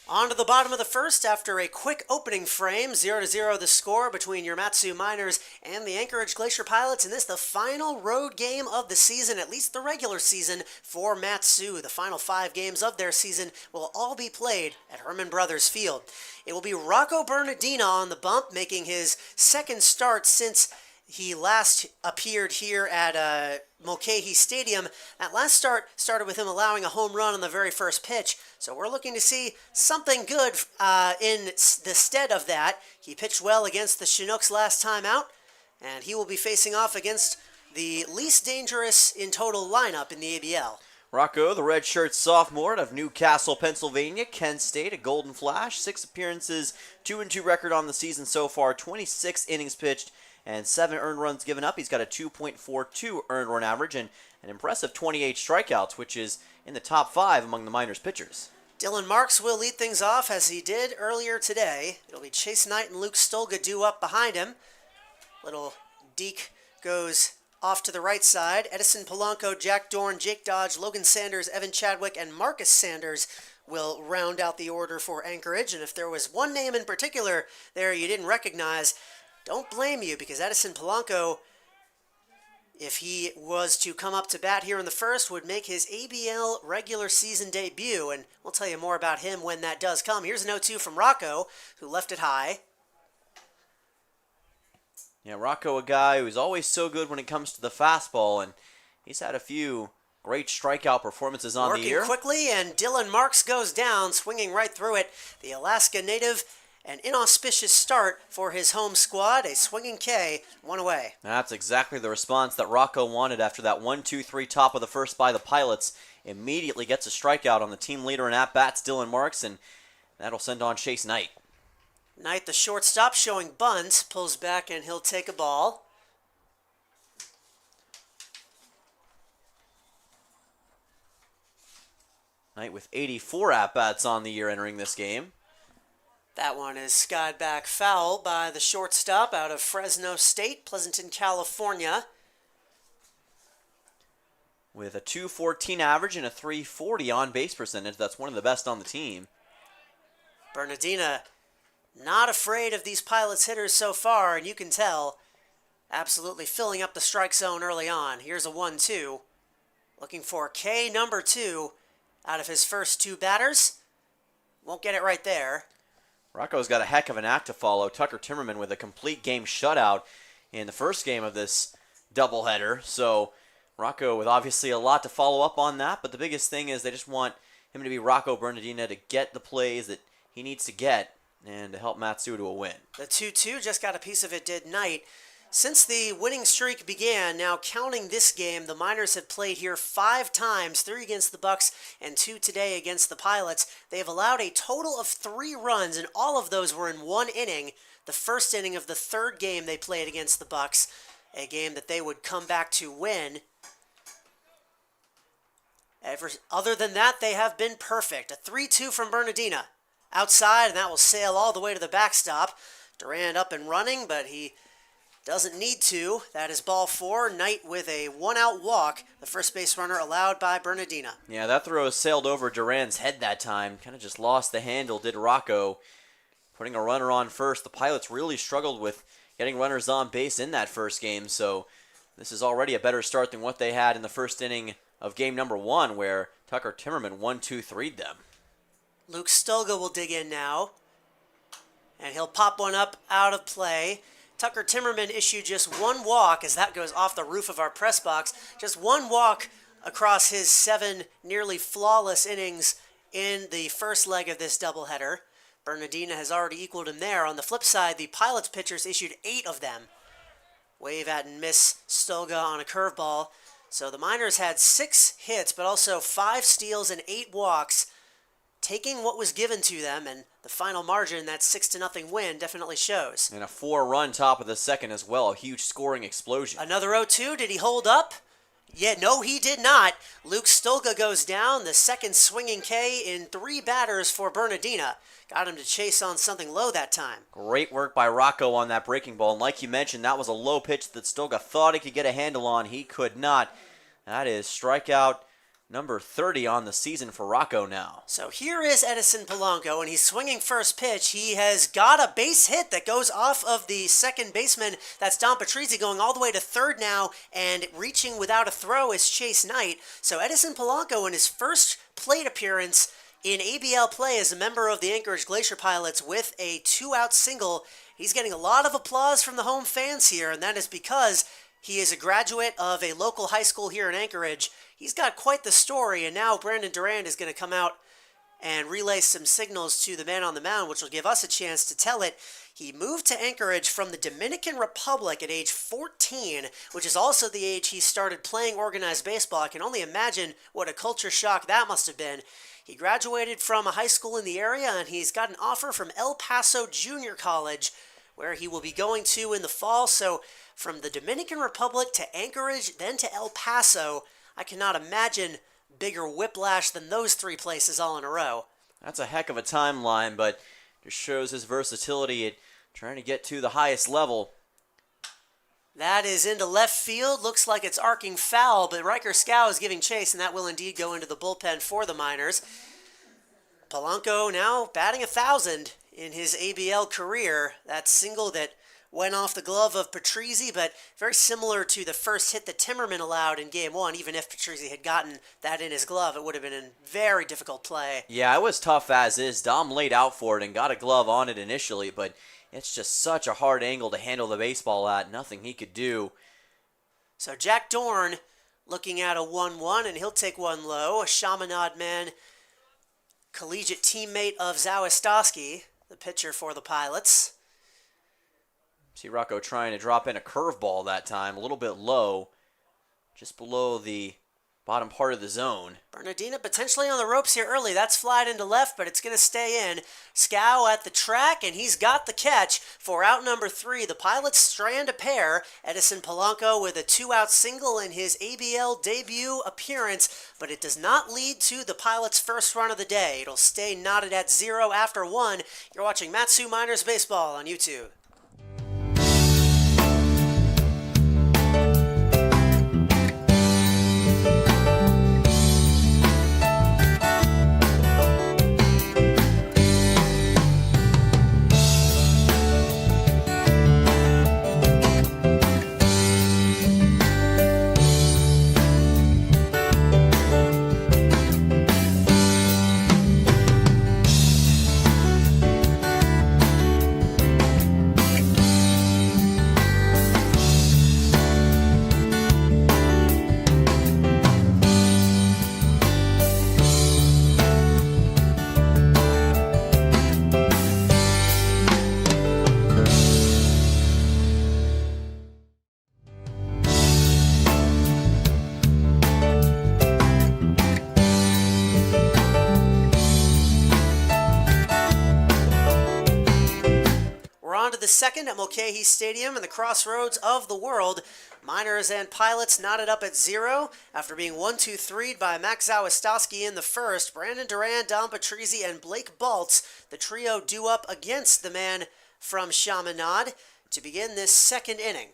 On to the bottom of the first after a quick opening frame. 0-0 the score between your Matsu Miners and the Anchorage Glacier Pilots, and this the final road game of the season, at least the regular season, for Matsu. The final 5 games of their season will all be played at Herman Brothers Field. It will be Rocco Bernardino on the bump, making his second start since he last appeared here at Mulcahy Stadium. That last start started with him allowing a home run on the very first pitch. So we're looking to see something good in the stead of that. He pitched well against the Chinooks last time out, and he will be facing off against the least dangerous in total lineup in the ABL. Rocco, the redshirt sophomore out of Newcastle, Pennsylvania, Kent State, a Golden Flash, 6 appearances, 2-2 record on the season so far, 26 innings pitched, and 7 earned runs given up. He's got a 2.42 earned run average and an impressive 28 strikeouts, which is in the top 5 among the minors pitchers. Dylan Marks will lead things off as he did earlier today. It'll be Chase Knight and Luke Stolga due up behind him. Little deke goes off to the right side. Edison Polanco, Jack Dorn, Jake Dodge, Logan Sanders, Evan Chadwick, and Marcus Sanders will round out the order for Anchorage. And if there was one name in particular there you didn't recognize, don't blame you, because Edison Polanco, if he was to come up to bat here in the first, would make his ABL regular season debut, and we'll tell you more about him when that does come. Here's an 0-2 from Rocco, who left it high. Yeah, Rocco, a guy who's always so good when it comes to the fastball, and he's had a few great strikeout performances on the year. Working quickly, and Dylan Marks goes down, swinging right through it. The Alaska native. An inauspicious start for his home squad, a swinging K, 1 away. That's exactly the response that Rocco wanted after that 1-2-3 top of the first by the Pilots. Immediately gets a strikeout on the team leader in at-bats, Dylan Marks, and that'll send on Chase Knight. Knight, the shortstop, showing bunts, pulls back and he'll take a ball. Knight with 84 at-bats on the year entering this game. That one is skied back foul by the shortstop out of Fresno State, Pleasanton, California. With a 214 average and a 340 on-base percentage, that's one of the best on the team. Bernardina not afraid of these Pilots hitters so far, and you can tell, absolutely filling up the strike zone early on. Here's a 1-2. Looking for K number 2 out of his first 2 batters. Won't get it right there. Rocco's got a heck of an act to follow. Tucker Timmerman with a complete game shutout in the first game of this doubleheader. So Rocco with obviously a lot to follow up on that, but the biggest thing is they just want him to be Rocco Bernardina to get the plays that he needs to get and to help Matsu to a win. The 2-2 just got a piece of it, did Knight. Since the winning streak began, now counting this game, the Miners have played here 5 times, 3 against the Bucks and 2 today against the Pilots. They have allowed a total of 3 runs, and all of those were in 1 inning, the first inning of the 3rd game they played against the Bucks, a game that they would come back to win. Other than that, they have been perfect. A 3-2 from Bernardina. Outside, and that will sail all the way to the backstop. Durand up and running, but he doesn't need to. That is ball 4. Knight with a 1-out walk. The first base runner allowed by Bernardina. Yeah, that throw sailed over Durand's head that time. Kind of just lost the handle, did Rocco. Putting a runner on first. The Pilots really struggled with getting runners on base in that first game. So this is already a better start than what they had in the first inning of game number 1, where Tucker Timmerman 1-2-3'd them. Luke Stolga will dig in now. And he'll pop one up out of play. Tucker Timmerman issued just 1 walk as that goes off the roof of our press box. Just 1 walk across his 7 nearly flawless innings in the first leg of this doubleheader. Bernardina has already equaled him there. On the flip side, the Pilots pitchers issued 8 of them. Wave at and miss Stolga on a curveball. So the Miners had 6 hits, but also 5 steals and 8 walks, taking what was given to them, and the final margin, that 6-0 win, definitely shows. And a 4-run top of the second as well, a huge scoring explosion. Another 0-2, did he hold up? Yeah, no, he did not. Luke Stolga goes down, the second swinging K in 3 batters for Bernardina. Got him to chase on something low that time. Great work by Rocco on that breaking ball, and like you mentioned, that was a low pitch that Stolga thought he could get a handle on. He could not. That is strikeout number 30 on the season for Rocco now. So here is Edison Polanco, and he's swinging first pitch. He has got a base hit that goes off of the second baseman. That's Don Patrizzi going all the way to third now, and reaching without a throw is Chase Knight. So Edison Polanco in his first plate appearance in ABL play as a member of the Anchorage Glacier Pilots with a 2-out single. He's getting a lot of applause from the home fans here, and that is because he is a graduate of a local high school here in Anchorage. He's got quite the story, and now Brandon Durand is going to come out and relay some signals to the man on the mound, which will give us a chance to tell it. He moved to Anchorage from the Dominican Republic at age 14, which is also the age he started playing organized baseball. I can only imagine what a culture shock that must have been. He graduated from a high school in the area, and he's got an offer from El Paso Junior College, where he will be going to in the fall. So from the Dominican Republic to Anchorage, then to El Paso, I cannot imagine bigger whiplash than those three places all in a row. That's a heck of a timeline, but just shows his versatility at trying to get to the highest level. That is into left field. Looks like it's arcing foul, but Riker Scow is giving chase, and that will indeed go into the bullpen for the Miners. Polanco now batting 1,000 in his ABL career. That single that went off the glove of Patrizzi, but very similar to the first hit that Timmerman allowed in Game 1. Even if Patrizzi had gotten that in his glove, it would have been a very difficult play. Yeah, it was tough as is. Dom laid out for it and got a glove on it initially, but it's just such a hard angle to handle the baseball at. Nothing he could do. So Jack Dorn looking at a 1-1, and he'll take one low. A Chaminade man, collegiate teammate of Zawistowski, the pitcher for the Pilots. See Rocco trying to drop in a curveball that time, a little bit low, just below the bottom part of the zone. Bernardina potentially on the ropes here early. That's flied into left, but it's going to stay in. Scow at the track, and he's got the catch for out number 3. The Pilots strand a pair. Edison Polanco with a 2-out single in his ABL debut appearance, but it does not lead to the Pilots' first run of the day. It'll stay knotted at 0 after 1. You're watching Mat-Su Miners Baseball on YouTube. The second at Mulcahy Stadium in the crossroads of the world. Miners and Pilots knotted up at 0 after being 1-2-3'd by Max Zawistowski in the first. Brandon Durand, Dom Patrizzi, and Blake Baltz, the trio due up against the man from Chaminade to begin this second inning.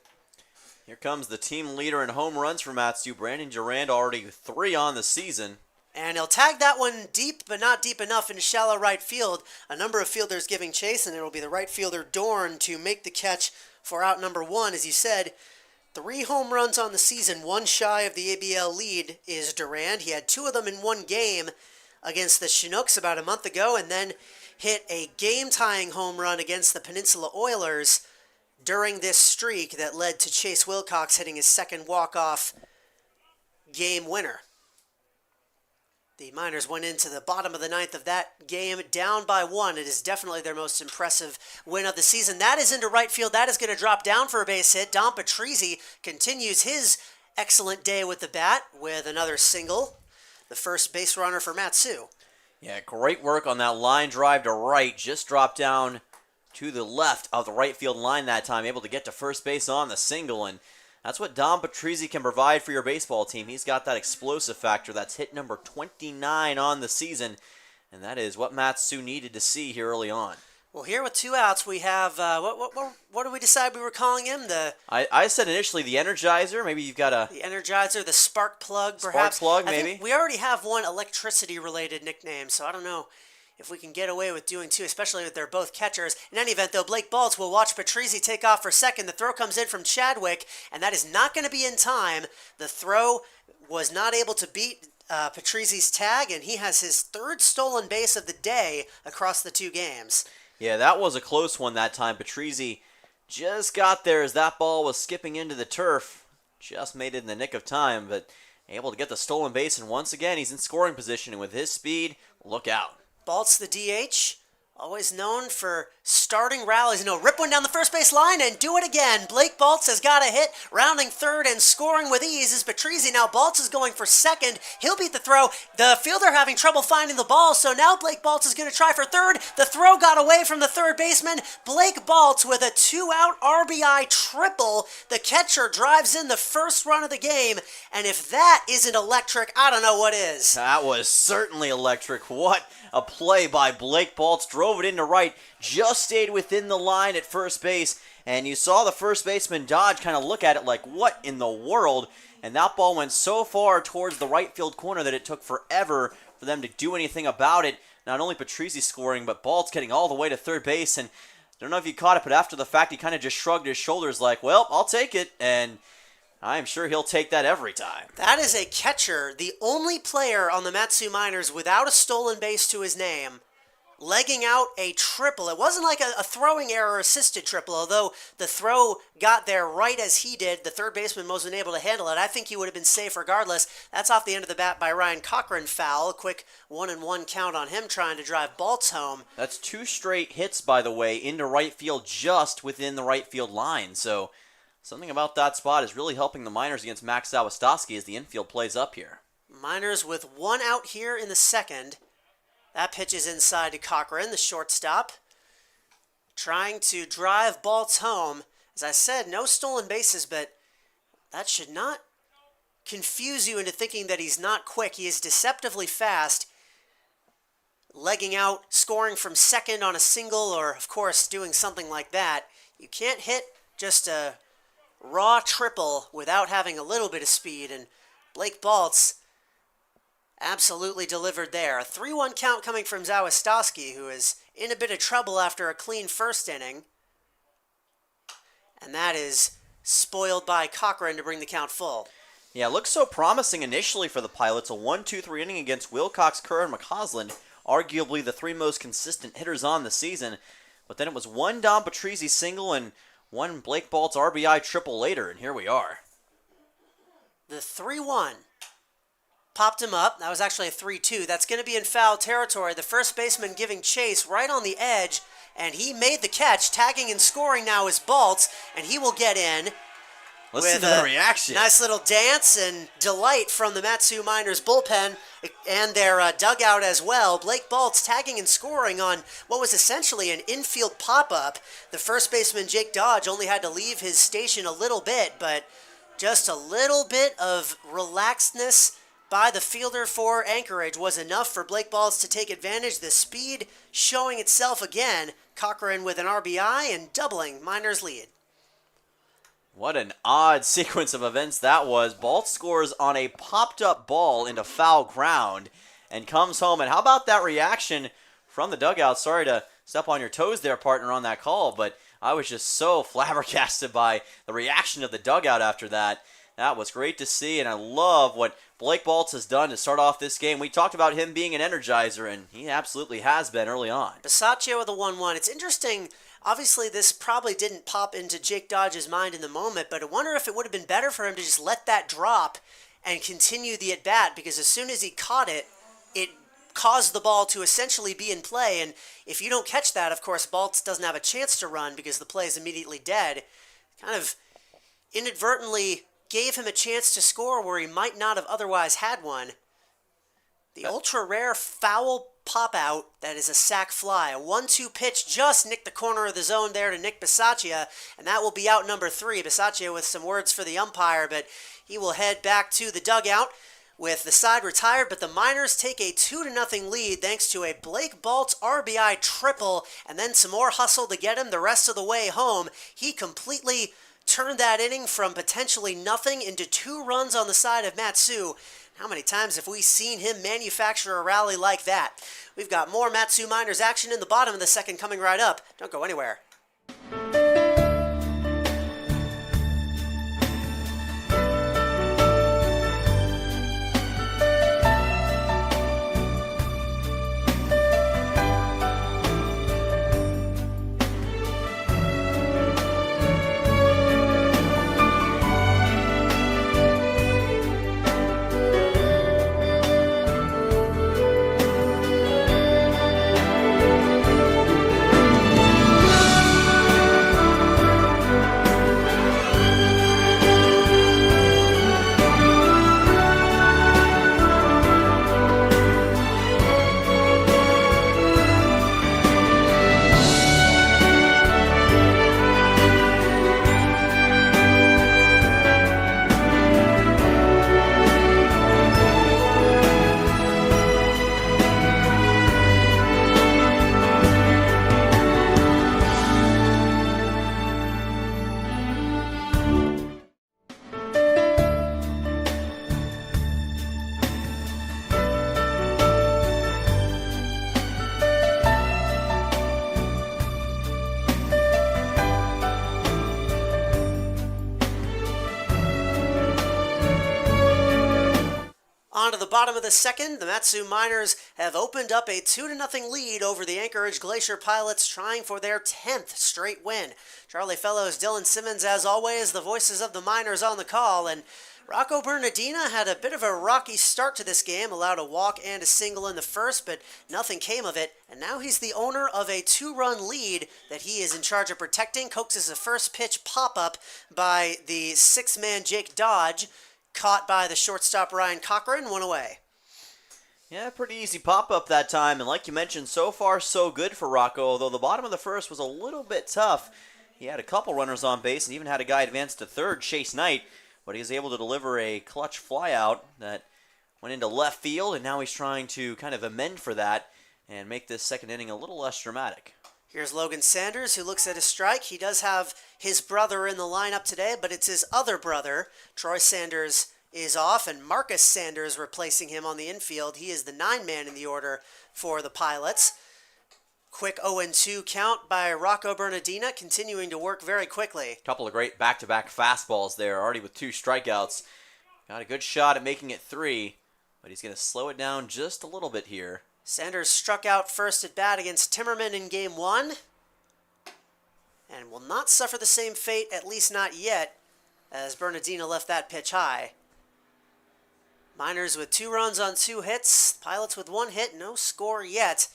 Here comes the team leader in home runs for Mat-Su. Brandon Durand already 3 on the season. And he'll tag that one deep, but not deep enough into shallow right field. A number of fielders giving chase, and it'll be the right fielder Dorn to make the catch for out number 1. As you said, 3 home runs on the season, 1 shy of the ABL lead is Durand. He had 2 of them in one game against the Chinooks about a month ago, and then hit a game-tying home run against the Peninsula Oilers during this streak that led to Chase Wilcox hitting his second walk-off game winner. The Miners went into the bottom of the 9th of that game down by 1. It is definitely their most impressive win of the season. That is into right field. That is going to drop down for a base hit. Dom Patrizzi continues his excellent day with the bat with another single. The first base runner for Mat-Su. Yeah, great work on that line drive to right. Just dropped down to the left of the right field line that time. Able to get to first base on the single, and that's what Dom Patrizzi can provide for your baseball team. He's got that explosive factor. That's hit number 29 on the season, and that is what Mat-Su needed to see here early on. Well, here with 2 outs, we have, what did we decide we were calling him? I said initially the Energizer. Maybe you've got the Energizer, the Spark Plug, perhaps. Spark Plug, I maybe. think we already have one electricity-related nickname, so I don't know if we can get away with doing 2, especially if they're both catchers. In any event, though, Blake Baltz will watch Patrizzi take off for second. The throw comes in from Chadwick, and that is not going to be in time. The throw was not able to beat Patrizi's tag, and he has his third stolen base of the day across the 2 games. Yeah, that was a close one that time. Patrizi just got there as that ball was skipping into the turf. Just made it in the nick of time, but able to get the stolen base, and once again, he's in scoring position, and with his speed, look out. Baltz, the DH, always known for starting rallies. Rip one down the first base line and do it again. Blake Baltz has got a hit, rounding third and scoring with ease is Patrizi. Now Baltz is going for second. He'll beat the throw. The fielder having trouble finding the ball, so now Blake Baltz is going to try for third. The throw got away from the third baseman. Blake Baltz with a 2-out RBI triple. The catcher drives in the first run of the game, and if that isn't electric, I don't know what is. That was certainly electric. What a play by Blake Baltz. Drove it into right, just stayed within the line at first base, and you saw the first baseman Dodge kind of look at it like, what in the world? And that ball went so far towards the right field corner that it took forever for them to do anything about it. Not only Patrizi scoring, but Baltz getting all the way to third base, and I don't know if you caught it, but after the fact, he kind of just shrugged his shoulders like, well, I'll take it, and I'm sure he'll take that every time. That is a catcher, the only player on the Matsu Miners without a stolen base to his name, legging out a triple. It wasn't like a throwing error assisted triple, although the throw got there right as he did. The third baseman wasn't able to handle it. I think he would have been safe regardless. That's off the end of the bat by Ryan Cochran, foul. A quick 1-1 count on him trying to drive Baltz home. That's 2 straight hits, by the way, into right field just within the right field line. So something about that spot is really helping the Miners against Max Zawastoski as the infield plays up here. Miners with 1 out here in the second. That pitch is inside to Cochran, the shortstop, trying to drive Baltz home. As I said, no stolen bases, but that should not confuse you into thinking that he's not quick. He is deceptively fast, legging out, scoring from second on a single, or, of course, doing something like that. You can't hit just a raw triple without having a little bit of speed, and Blake Baltz absolutely delivered there. A 3-1 count coming from Zawastoski, who is in a bit of trouble after a clean first inning. And that is spoiled by Cochran to bring the count full. Yeah, it looked so promising initially for the Pilots. A 1-2-3 inning against Wilcox, Kerr, and McCausland, arguably the 3 most consistent hitters on the season. But then it was 1 Dom Patrizi single and 1 Blake Baltz RBI triple later, and here we are. The 3-1. Popped him up. That was actually a 3-2. That's going to be in foul territory. The first baseman giving chase right on the edge, and he made the catch. Tagging and scoring now is Baltz, and he will get in. Listen to the reaction. Nice little dance and delight from the Matsu Miners bullpen and their dugout as well. Blake Baltz tagging and scoring on what was essentially an infield pop-up. The first baseman, Jake Dodge, only had to leave his station a little bit, but just a little bit of relaxedness by the fielder for Anchorage was enough for Blake Baltz to take advantage. The speed showing itself again. Cochran with an RBI and doubling Miners' lead. What an odd sequence of events that was. Baltz scores on a popped-up ball into foul ground and comes home. And how about that reaction from the dugout? Sorry to step on your toes there, partner, on that call, but I was just so flabbergasted by the reaction of the dugout after that. That was great to see, and I love what Blake Baltz has done to start off this game. We talked about him being an energizer, and he absolutely has been early on. Bisaccia with a 1-1. It's interesting. Obviously, this probably didn't pop into Jake Dodge's mind in the moment, but I wonder if it would have been better for him to just let that drop and continue the at-bat, because as soon as he caught it, it caused the ball to essentially be in play, and if you don't catch that, of course, Baltz doesn't have a chance to run because the play is immediately dead. Kind of inadvertently gave him a chance to score where he might not have otherwise had one. The ultra-rare foul pop-out that is a sac fly. A 1-2 pitch just nicked the corner of the zone there to Nick Bisaccia, and that will be out number 3. Bisaccia with some words for the umpire, but he will head back to the dugout with the side retired, but the Miners take a 2-0 lead thanks to a Blake Baltz RBI triple, and then some more hustle to get him the rest of the way home. He completely turned that inning from potentially nothing into 2 runs on the side of Matsu. How many times have we seen him manufacture a rally like that? We've got more Matsu Miners action in the bottom of the second coming right up. Don't go anywhere. on to the bottom of the second. The Mat-Su Miners have opened up a 2-0 lead over the Anchorage Glacier Pilots, trying for their 10th straight win. Charlie Fellows, Dylan Simmons, as always, the voices of the Miners on the call, and Rocco Bernardina had a bit of a rocky start to this game, allowed a walk and a single in the first, but nothing came of it, and now he's the owner of a 2-run lead that he is in charge of protecting. Coaxes a first pitch pop-up by the 6-man Jake Dodge, caught by the shortstop Ryan Cochran, 1 away. Yeah, pretty easy pop-up that time, and like you mentioned, so far so good for Rocco, although the bottom of the first was a little bit tough. He had a couple runners on base and even had a guy advance to third, Chase Knight, but he was able to deliver a clutch flyout that went into left field, and now he's trying to kind of amend for that and make this second inning a little less dramatic. Here's Logan Sanders, who looks at his strike. He does have his brother in the lineup today, but it's his other brother. Troy Sanders is off, and Marcus Sanders replacing him on the infield. He is the 9-man in the order for the Pilots. Quick 0-2 count by Rocco Bernardina, continuing to work very quickly. Couple of great back-to-back fastballs there, already with 2 strikeouts. Got a good shot at making it 3, but he's going to slow it down just a little bit here. Sanders struck out first at bat against Timmerman in Game 1, and will not suffer the same fate, at least not yet, as Bernardina left that pitch high. Miners with 2 runs on 2 hits, Pilots with 1 hit, no score yet.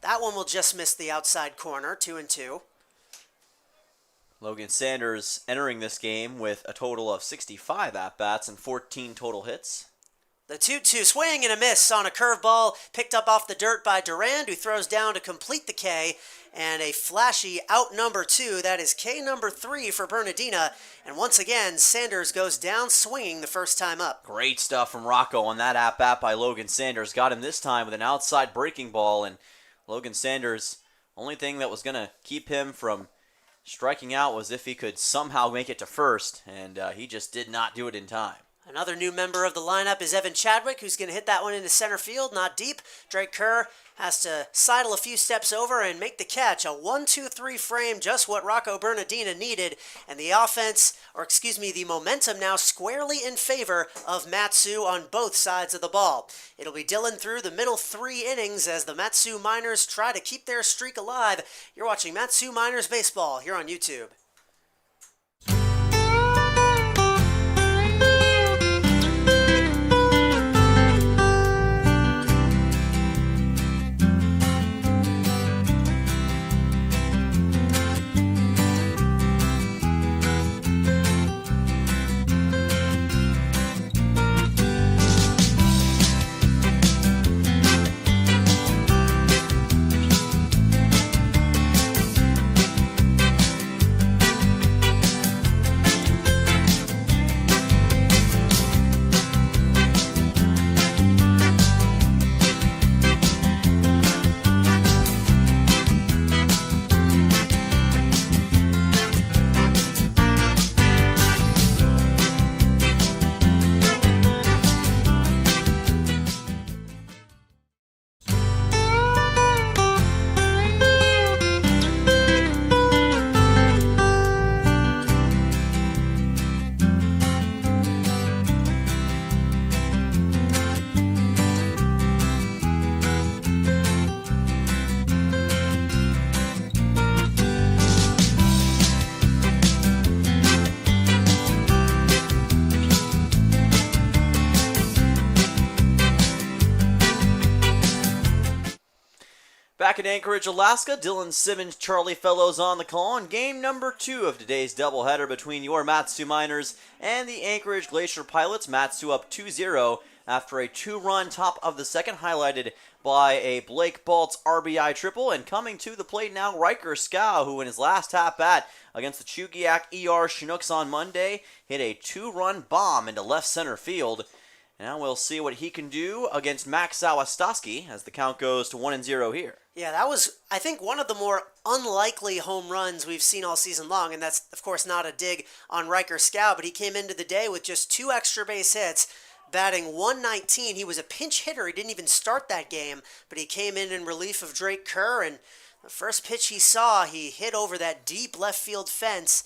That one will just miss the outside corner, 2-2. Logan Sanders entering this game with a total of 65 at-bats and 14 total hits. The 2-2 swing and a miss on a curveball picked up off the dirt by Durand, who throws down to complete the K, and a flashy out number 2. That is K number 3 for Bernardina, and once again, Sanders goes down swinging the first time up. Great stuff from Rocco on that at-bat by Logan Sanders. Got him this time with an outside breaking ball, and Logan Sanders, only thing that was going to keep him from striking out was if he could somehow make it to first, and he just did not do it in time. Another new member of the lineup is Evan Chadwick, who's going to hit that one into center field, not deep. Drake Kerr has to sidle a few steps over and make the catch. A 1-2-3 frame, just what Rocco Bernardina needed. And the the momentum now squarely in favor of Mat-Su on both sides of the ball. It'll be Dylan through the middle 3 innings as the Mat-Su Miners try to keep their streak alive. You're watching Mat-Su Miners Baseball here on YouTube. Back in Anchorage, Alaska, Dylan Simmons, Charlie Fellows on the call in game number 2 of today's doubleheader between your Mat-Su Miners and the Anchorage Glacier Pilots. Mat-Su up 2-0 after a 2-run top of the second, highlighted by a Blake Baltz RBI triple. And coming to the plate now, Riker Scow, who in his last at-bat against the Chugiak ER Chinooks on Monday, hit a 2-run bomb into left center field. Now we'll see what he can do against Max Sawastoski as the count goes to 1-0 here. Yeah, that was, I think, one of the more unlikely home runs we've seen all season long, and that's, of course, not a dig on Riker Scow, but he came into the day with just 2 extra base hits, batting .119. He was a pinch hitter. He didn't even start that game, but he came in relief of Drake Kerr, and the first pitch he saw, he hit over that deep left field fence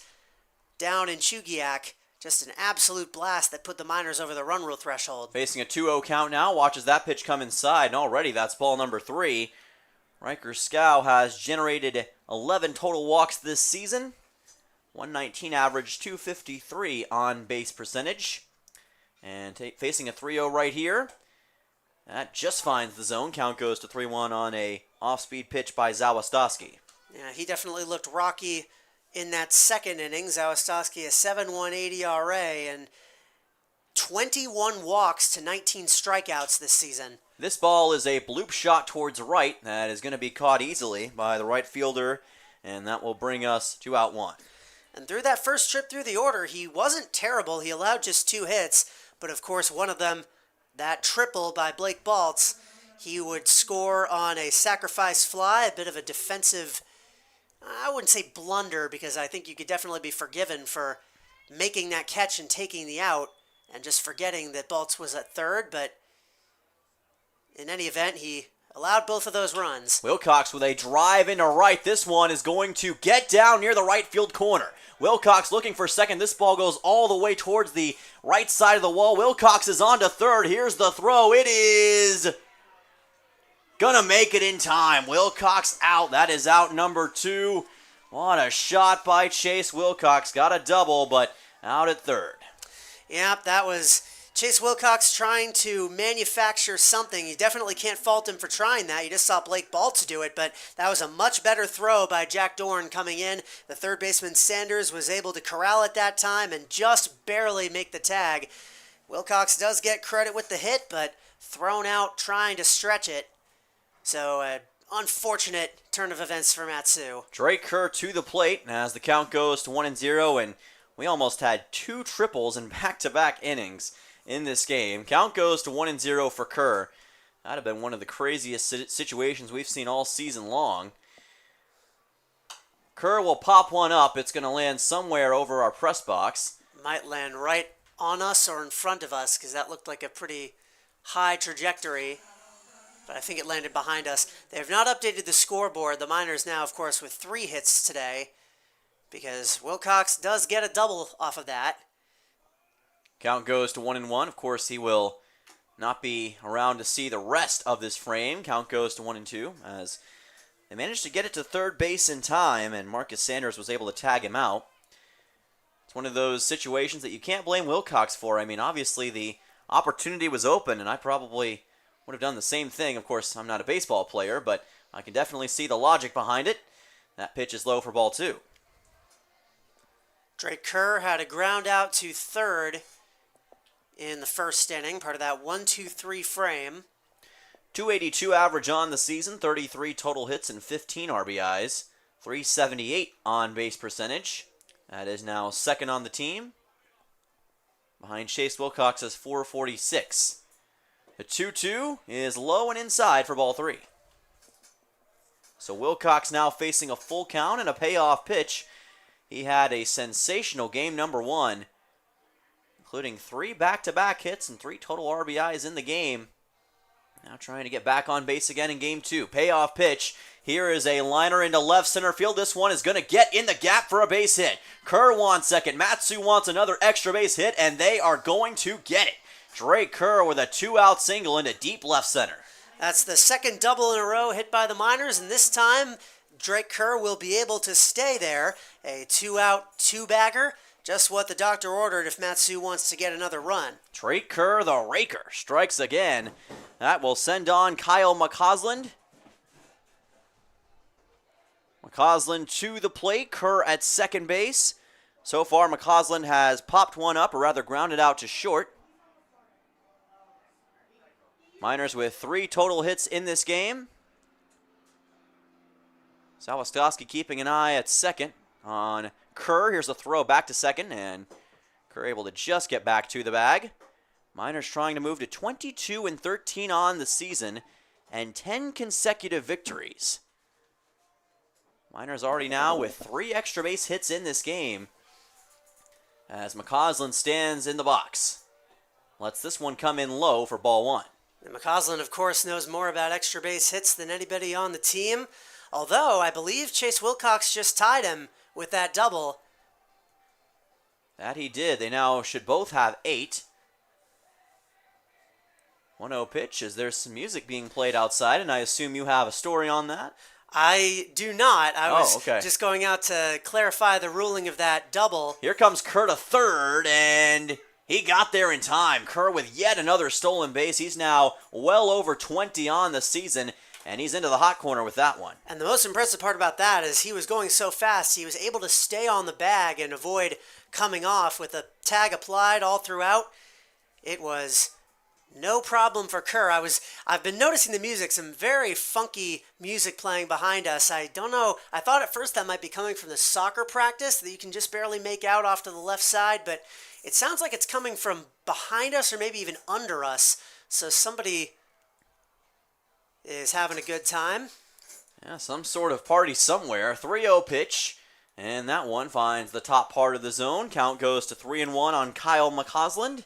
down in Chugiak. Just an absolute blast that put the Miners over the run rule threshold. Facing a 2-0 count now. Watches that pitch come inside, and already that's ball number 3. Riker Scow has generated 11 total walks this season. 119 average, 253 on base percentage. And facing a 3-0 right here. That just finds the zone. Count goes to 3-1 on a off-speed pitch by Zawistowski. Yeah, he definitely looked rocky in that second inning. Zawistowski a 7.18 ERA and 21 walks to 19 strikeouts this season. This ball is a bloop shot towards right that is going to be caught easily by the right fielder, and that will bring us to out 1. And through that first trip through the order, he wasn't terrible. He allowed just 2 hits, but of course one of them, that triple by Blake Baltz, he would score on a sacrifice fly, a bit of a defensive, I wouldn't say blunder, because I think you could definitely be forgiven for making that catch and taking the out and just forgetting that Baltz was at third, but in any event, he allowed both of those runs. Wilcox with a drive into right. This one is going to get down near the right field corner. Wilcox looking for second. This ball goes all the way towards the right side of the wall. Wilcox is on to third. Here's the throw. It is gonna make it in time. Wilcox out. That is out number 2. What a shot by Chase Wilcox. Got a double, but out at third. Yep, that was Chase Wilcox trying to manufacture something. You definitely can't fault him for trying that. You just saw Blake Baltz do it, but that was a much better throw by Jack Dorn coming in. The third baseman Sanders was able to corral it that time and just barely make the tag. Wilcox does get credit with the hit, but thrown out trying to stretch it. So an unfortunate turn of events for Matsu. Drake Kerr to the plate as the count goes to 1-0, and we almost had 2 triples in back-to-back innings in this game. Count goes to 1-0 for Kerr. That'd have been one of the craziest situations we've seen all season long. Kerr will pop one up. It's going to land somewhere over our press box. Might land right on us or in front of us, because that looked like a pretty high trajectory. But I think it landed behind us. They have not updated the scoreboard. The Miners now, of course, with 3 hits today, because Wilcox does get a double off of that. Count goes to 1-1. Of course, he will not be around to see the rest of this frame. Count goes to 1-2 as they managed to get it to third base in time, and Marcus Sanders was able to tag him out. It's one of those situations that you can't blame Wilcox for. I mean, obviously the opportunity was open, and I probably would have done the same thing. Of course, I'm not a baseball player, but I can definitely see the logic behind it. That pitch is low for ball 2. Drake Kerr had a ground out to third in the first inning, part of that 1-2-3 frame. 282 average on the season, 33 total hits and 15 RBIs, 378 on base percentage. That is now second on the team, behind Chase Wilcox's 446. The 2-2 is low and inside for ball 3. So Wilcox now facing a full count and a payoff pitch. He had a sensational game number 1, including 3 back-to-back hits and 3 total RBIs in the game. Now trying to get back on base again in game 2. Payoff pitch. Here is a liner into left center field. This one is going to get in the gap for a base hit. Kerr wants second. Matsu wants another extra base hit, and they are going to get it. Drake Kerr with a 2-out single into deep left center. That's the second double in a row hit by the Miners, and this time Drake Kerr will be able to stay there. A 2-out, 2-bagger. Just what the doctor ordered if Matsu wants to get another run. Drake Kerr, the raker, strikes again. That will send on Kyle McCausland. McCausland to the plate. Kerr at second base. So far, McCausland has popped one up, or rather grounded out to short. Miners with 3 total hits in this game. Zawistowski keeping an eye at second on Kerr. Here's a throw back to second, and Kerr able to just get back to the bag. Miners trying to move to 22-13 on the season and 10 consecutive victories. Miners already now with 3 extra base hits in this game as McCausland stands in the box. Lets this one come in low for ball 1. And McCausland, of course, knows more about extra base hits than anybody on the team. Although, I believe Chase Wilcox just tied him with that double. That he did. They now should both have 8. 1-0 pitch. Is there some music being played outside? And I assume you have a story on that? I do not. I was okay. just going out to clarify the ruling of that double. Here comes Kerr to third, and he got there in time. Kerr with yet another stolen base. He's now well over 20 on the season, and he's into the hot corner with that one. And the most impressive part about that is he was going so fast, he was able to stay on the bag and avoid coming off with a tag applied all throughout. It was no problem for Kerr. I've been noticing the music, some very funky music playing behind us. I don't know. I thought at first that might be coming from the soccer practice that you can just barely make out off to the left side, but it sounds like it's coming from behind us or maybe even under us. So somebody is having a good time. Yeah, some sort of party somewhere. 3-0 pitch, and that one finds the top part of the zone. Count goes to 3-1 on Kyle McCausland.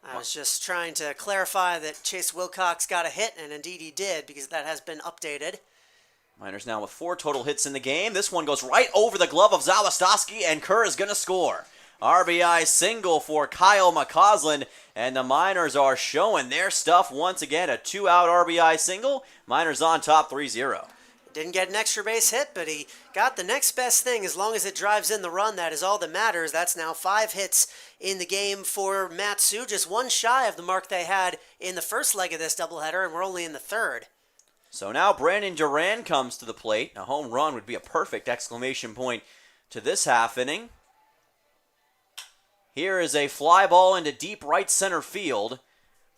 I was just trying to clarify that Chase Wilcox got a hit, and indeed he did, because that has been updated. Miners now with 4 total hits in the game. This one goes right over the glove of Zawistowski, and Kerr is going to score. RBI single for Kyle McCausland, and the Miners are showing their stuff once again. A 2-out RBI single. Miners on top 3-0. Didn't get an extra base hit, but he got the next best thing. As long as it drives in the run, that is all that matters. That's now 5 hits in the game for Mat-Su, just one shy of the mark they had in the first leg of this doubleheader, and we're only in the third. So now Brandon Duran comes to the plate. A home run would be a perfect exclamation point to this half inning. Here is a fly ball into deep right center field,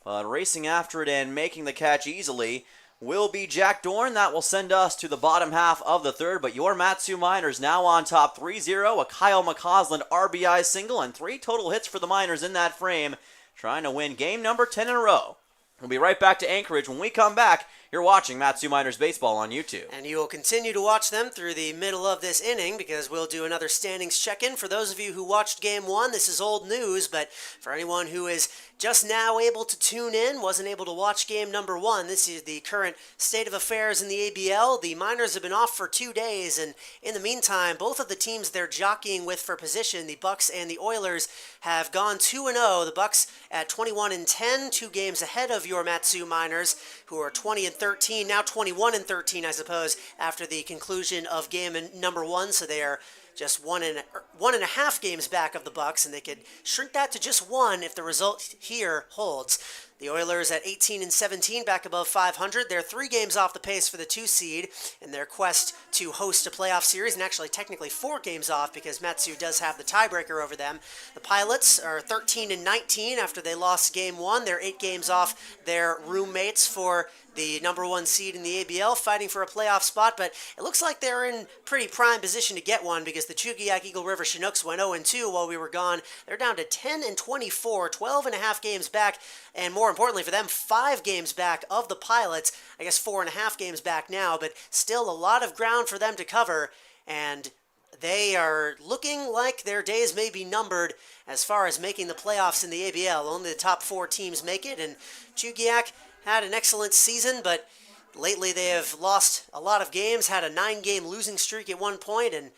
but racing after it and making the catch easily will be Jack Dorn. That will send us to the bottom half of the third, but your Mat-Su Miners now on top 3-0. A Kyle McCausland RBI single and 3 total hits for the Miners in that frame, trying to win game number 10 in a row. We'll be right back to Anchorage. When we come back, you're watching Mat-Su Miners Baseball on YouTube. And you will continue to watch them through the middle of this inning because we'll do another standings check-in. For those of you who watched Game 1, this is old news, but for anyone who is just now able to tune in, wasn't able to watch Game number 1, this is the current state of affairs in the ABL. The Miners have been off for 2 days, and in the meantime, both of the teams they're jockeying with for position, the Bucks and the Oilers, have gone 2-0. The Bucks at 21-10, 2 games ahead of your Mat-Su Miners, who are 20-13, now 21-13, I suppose, after the conclusion of game number 1. So they are just one and a half games back of the Bucks, and they could shrink that to just 1 if the result here holds. The Oilers at 18-17, back above 500. They're 3 games off the pace for the 2 seed in their quest to host a playoff series, and actually technically 4 games off because Mat-Su does have the tiebreaker over them. The Pilots are 13-19 after they lost Game 1. They're 8 games off their roommates for the number 1 seed in the ABL, fighting for a playoff spot, but it looks like they're in pretty prime position to get one because the Chugiak Eagle River Chinooks went 0-2 while we were gone. They're down to 10-24, 12 and a half games back, and more importantly for them, 5 games back of the Pilots. I guess 4.5 games back now, but still a lot of ground for them to cover, and they are looking like their days may be numbered as far as making the playoffs in the ABL. Only the top 4 teams make it, and Chugiak had an excellent season, but lately they have lost a lot of games, had a 9-game losing streak at one point, and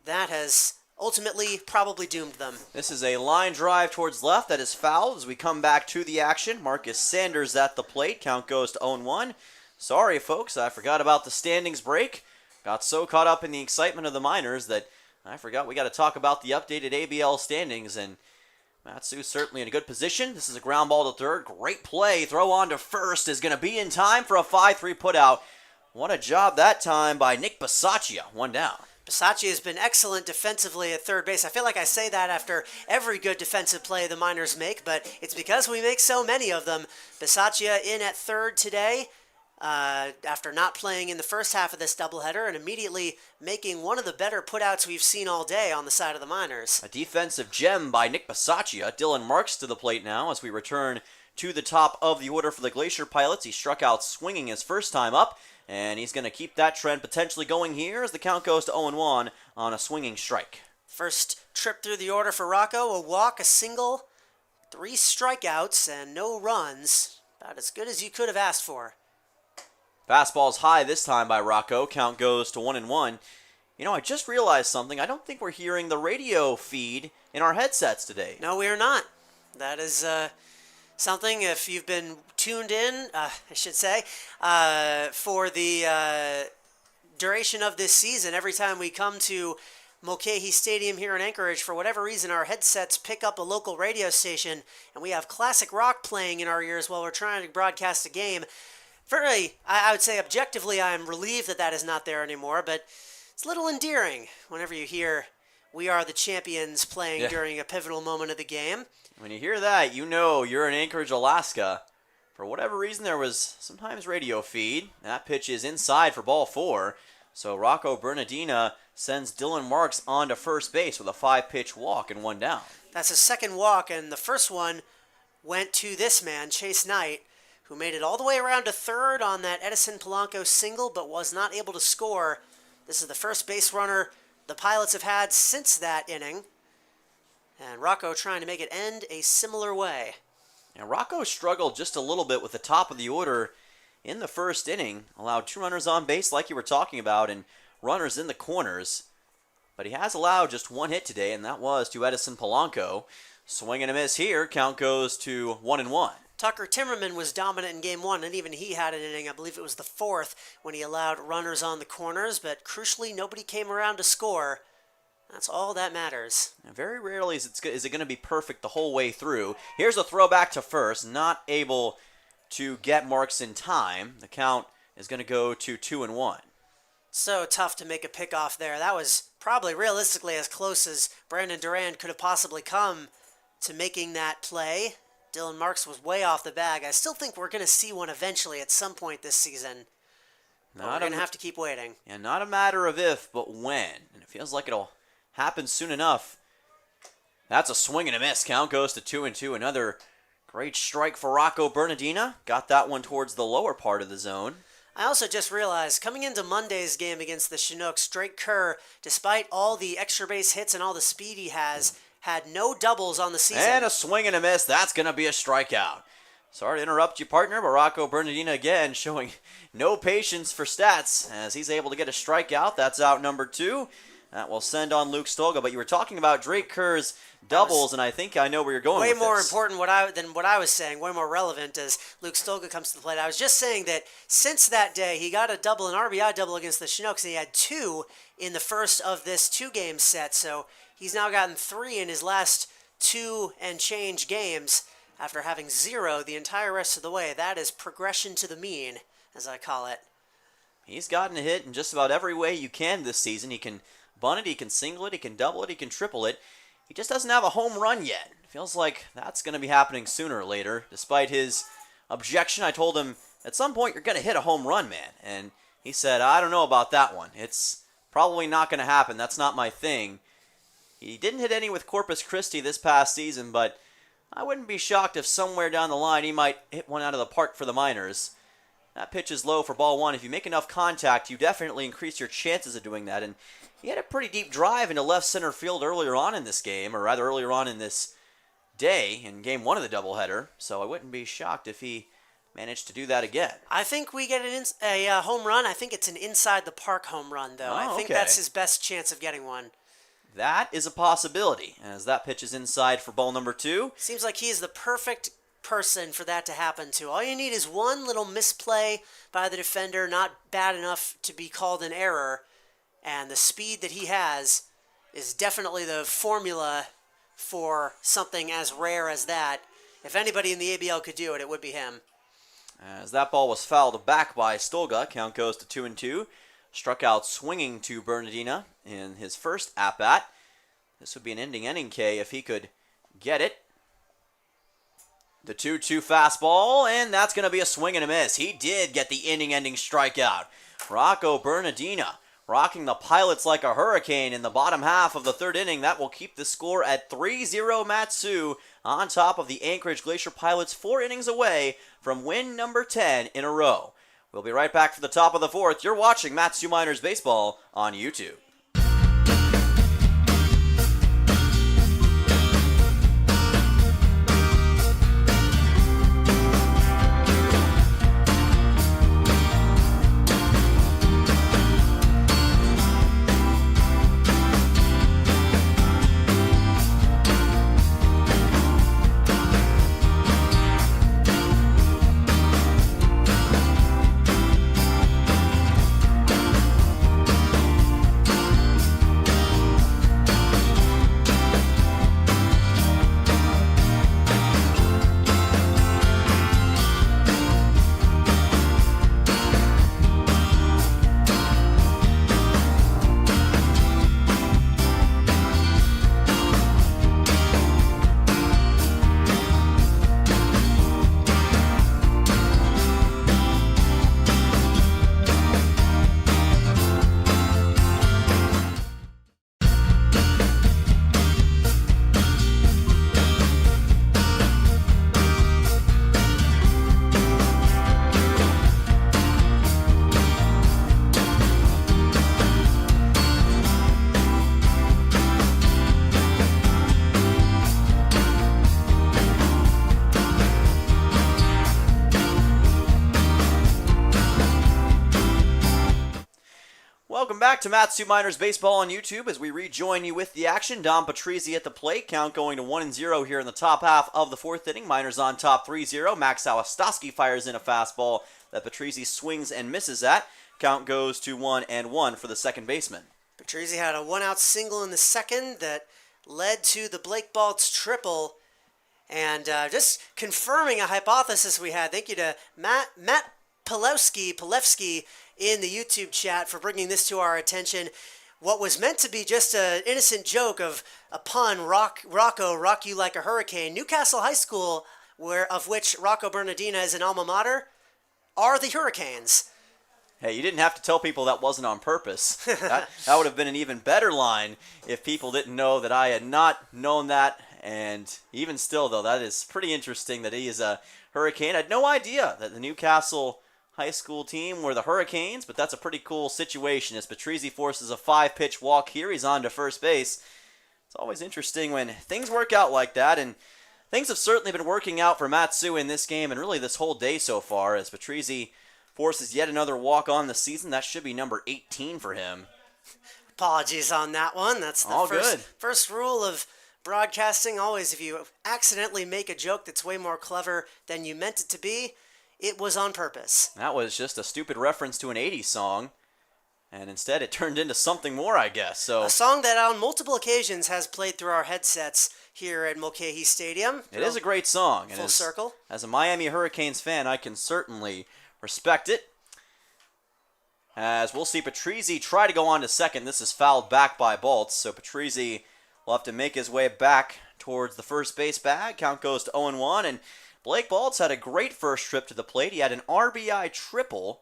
that has ultimately probably doomed them. This is a line drive towards left that is fouled as we come back to the action. Marcus Sanders at the plate. Count goes to 0-1. Sorry, folks, I forgot about the standings break. Got so caught up in the excitement of the Miners that I forgot we got to talk about the updated ABL standings, and Mat-Su certainly in a good position. This is a ground ball to third. Great play. Throw on to first is going to be in time for a 5-3 putout. What a job that time by Nick Bisaccia. 1 down. Bisaccia has been excellent defensively at third base. I feel like I say that after every good defensive play the Miners make, but it's because we make so many of them. Bisaccia in at third today after not playing in the first half of this doubleheader and immediately making one of the better putouts we've seen all day on the side of the Miners. A defensive gem by Nick Bisaccia. Dylan Marks to the plate now as we return to the top of the order for the Glacier Pilots. He struck out swinging his first time up, and he's going to keep that trend potentially going here as the count goes to 0-1 on a swinging strike. First trip through the order for Rocco, a walk, a single, 3 strikeouts, and no runs. About as good as you could have asked for. Fastball's high this time by Rocco. Count goes to 1-1. You know, I just realized something. I don't think we're hearing the radio feed in our headsets today. No, we are not. That is something, if you've been tuned in, I should say, for the duration of this season, every time we come to Mulcahy Stadium here in Anchorage, for whatever reason, our headsets pick up a local radio station, and we have classic rock playing in our ears while we're trying to broadcast a game. I would say objectively, I am relieved that that is not there anymore, but it's a little endearing whenever you hear "We Are the Champions" playing during a pivotal moment of the game. When you hear that, you know you're in Anchorage, Alaska. For whatever reason, there was sometimes radio feed. That pitch is inside for ball 4. So Rocco Bernardina sends Dylan Marks on to first base with a 5-pitch walk and 1 down. That's a second walk, and the first one went to this man, Chase Knight, who made it all the way around to third on that Edison Polanco single, but was not able to score. This is the first base runner the Pilots have had since that inning. And Rocco trying to make it end a similar way. And Rocco struggled just a little bit with the top of the order in the first inning. Allowed 2 runners on base like you were talking about and runners in the corners. But he has allowed just 1 hit today, and that was to Edison Polanco. Swing and a miss here. Count goes to 1-1. Tucker Timmerman was dominant in Game 1, and even he had an inning, I believe it was the 4th, when he allowed runners on the corners, but crucially nobody came around to score. That's all that matters. Now, very rarely is it going to be perfect the whole way through. Here's a throwback to first, not able to get Marks in time. The count is going to go to 2-1. So tough to make a pickoff there. That was probably realistically as close as Brandon Durand could have possibly come to making that play. Dylan Marks was way off the bag. I still think we're going to see one eventually at some point this season. We're going to have to keep waiting. Yeah, not a matter of if, but when. And it feels like it'll happen soon enough. That's a swing and a miss. Count goes to 2-2. Another great strike for Rocco Bernardina. Got that one towards the lower part of the zone. I also just realized, coming into Monday's game against the Chinooks, Drake Kerr, despite all the extra base hits and all the speed he has, had no doubles on the season. And a swing and a miss. That's going to be a strikeout. Sorry to interrupt you, partner, but Rocco Bernardina again showing no patience for stats as he's able to get a strikeout. That's out number 2. That will send on Luke Stolga. But you were talking about Drake Kerr's doubles, and I think I know where you're going with this. Way more important than what I was saying, way more relevant as Luke Stolga comes to the plate. I was just saying that since that day, he got a double, an RBI double against the Chinooks, and he had 2 in the first of this 2-game set. So he's now gotten 3 in his last 2 and change games after having 0 the entire rest of the way. That is progression to the mean, as I call it. He's gotten a hit in just about every way you can this season. He can bunt it, he can single it, he can double it, he can triple it. He just doesn't have a home run yet. Feels like that's going to be happening sooner or later. Despite his objection, I told him, at some point you're going to hit a home run, man. And he said, I don't know about that one. It's probably not going to happen. That's not my thing. He didn't hit any with Corpus Christi this past season, but I wouldn't be shocked if somewhere down the line he might hit one out of the park for the Miners. That pitch is low for ball 1. If you make enough contact, you definitely increase your chances of doing that. And he had a pretty deep drive into left center field earlier on in this game, or rather earlier on in this day, in game 1 of the doubleheader. So I wouldn't be shocked if he managed to do that again. I think we get a home run. I think it's an inside the park home run, though. I think that's his best chance of getting one. That is a possibility, as that pitch is inside for ball number 2. Seems like he is the perfect person for that to happen to. All you need is one little misplay by the defender, not bad enough to be called an error, and the speed that he has is definitely the formula for something as rare as that. If anybody in the ABL could do it, it would be him. As that ball was fouled back by Stolga, count goes to 2-2. Struck out swinging to Bernardina in his first at-bat. This would be an ending inning, K, if he could get it. The 2-2 fastball, and that's going to be a swing and a miss. He did get the inning-ending strikeout. Rocco Bernardina rocking the Pilots like a hurricane in the bottom half of the 3rd inning. That will keep the score at 3-0 Mat-Su on top of the Anchorage Glacier Pilots, 4 innings away from win number 10 in a row. We'll be right back for the top of the 4th. You're watching Mat-Su Miners Baseball on YouTube. Welcome back to Matsu Miners Baseball on YouTube as we rejoin you with the action. Dom Patrizzi at the plate. Count going to 1-0 here in the top half of the fourth inning. Miners on top 3-0. Max Awastoski fires in a fastball that Patrizzi swings and misses at. Count goes to 1-1 for the second baseman. Patrizzi had a one-out single in the second that led to the Blake Baltz triple. And just confirming a hypothesis we had. Thank you to Matt Pilewski in the YouTube chat for bringing this to our attention. What was meant to be just an innocent joke of a pun, Rocco, rock you like a hurricane. Newcastle High School, of which Rocco Bernardina is an alma mater, are the Hurricanes. Hey, you didn't have to tell people that wasn't on purpose. That would have been an even better line if people didn't know that I had not known that. And even still, though, that is pretty interesting that he is a Hurricane. I had no idea that the Newcastle High School team were the Hurricanes, but that's a pretty cool situation as Patrizzi forces a 5-pitch walk here. He's on to first base. It's always interesting when things work out like that, and things have certainly been working out for Matsu in this game and really this whole day so far as Patrizzi forces yet another walk on the season. That should be number 18 for him. Apologies on that one. That's the first rule of broadcasting. Always, if you accidentally make a joke that's way more clever than you meant it to be, it was on purpose. That was just a stupid reference to an 80s song, and instead it turned into something more, I guess. So a song that on multiple occasions has played through our headsets here at Mulcahy Stadium. It is a great song. Full circle. As a Miami Hurricanes fan, I can certainly respect it. As we'll see Patrizzi try to go on to second. This is fouled back by Baltz, so Patrizzi will have to make his way back towards the first base bag. Count goes to 0-1, and Blake Baltz had a great first trip to the plate. He had an RBI triple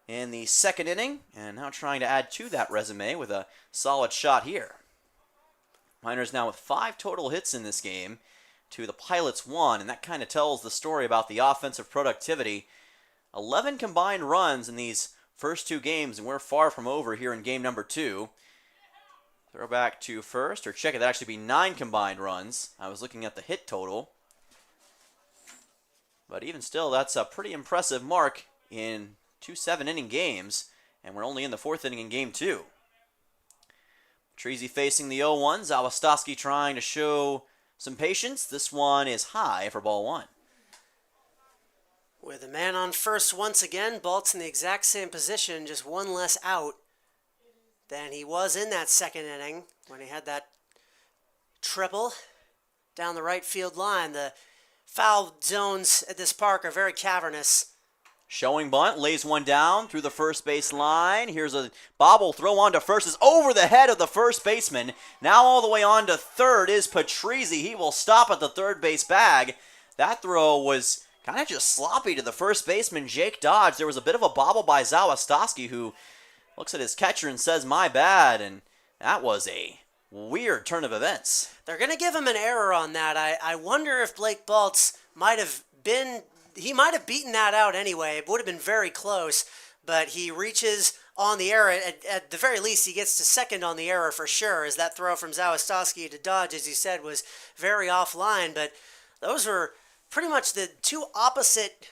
in the second inning, and now trying to add to that resume with a solid shot here. Miners now with 5 total hits in this game to the Pilots 1, and that kind of tells the story about the offensive productivity. 11 combined runs in these first 2 games, and we're far from over here in game number 2. Throw back to first, or check it, that'd actually be 9 combined runs. I was looking at the hit total. But even still, that's a pretty impressive mark in 2 7-inning games, and we're only in the 4th inning in game 2. Patrizzi facing the 0-1. Awastoski trying to show some patience. This one is high for ball 1. With a man on first once again, Baltz in the exact same position, just one less out than he was in that second inning when he had that triple down the right field line. The foul zones at this park are very cavernous. Showing bunt, lays one down through the first base line. Here's a bobble throw on to first. Is over the head of the first baseman. Now all the way on to third is Patrizzi. He will stop at the third base bag. That throw was kind of just sloppy to the first baseman, Jake Dodge. There was a bit of a bobble by Awastoski, who looks at his catcher and says, "My bad," and that was a weird turn of events. They're going to give him an error on that. I wonder if Blake Baltz might have beaten that out anyway. It would have been very close, but he reaches on the error. At the very least, he gets to second on the error for sure, as that throw from Awastoski to Dodge, as you said, was very offline. But those were pretty much the 2 opposite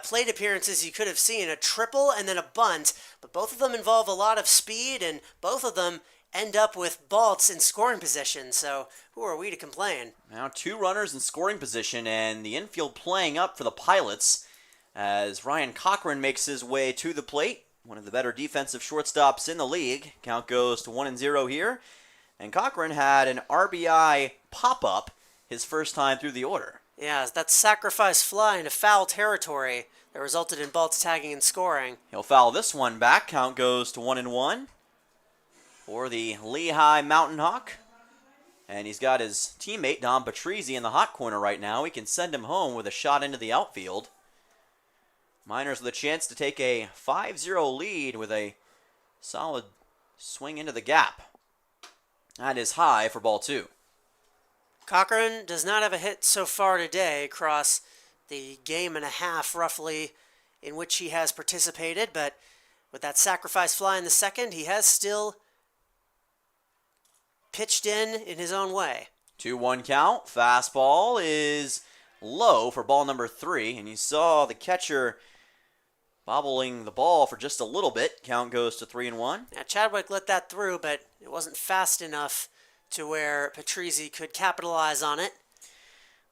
plate appearances you could have seen, a triple and then a bunt, but both of them involve a lot of speed, and both of them end up with Baltz in scoring position, so who are we to complain? Now 2 runners in scoring position, and the infield playing up for the Pilots as Ryan Cochran makes his way to the plate, one of the better defensive shortstops in the league. Count goes to 1-0 here, and Cochran had an RBI pop-up his first time through the order. Yeah, that sacrifice fly into foul territory that resulted in Baltz tagging and scoring. He'll foul this one back. Count goes to 1-1 for the Lehigh Mountain Hawk. And he's got his teammate Dom Patrizzi in the hot corner right now. He can send him home with a shot into the outfield. Miners with a chance to take a 5-0 lead with a solid swing into the gap. That is high for ball 2. Cochran does not have a hit so far today across the game and a half, roughly, in which he has participated. But with that sacrifice fly in the second, he has still pitched in his own way. 2-1 count. Fastball is low for ball number 3. And you saw the catcher bobbling the ball for just a little bit. Count goes to 3-1. Now, Chadwick let that through, but it wasn't fast enough to where Patrizzi could capitalize on it.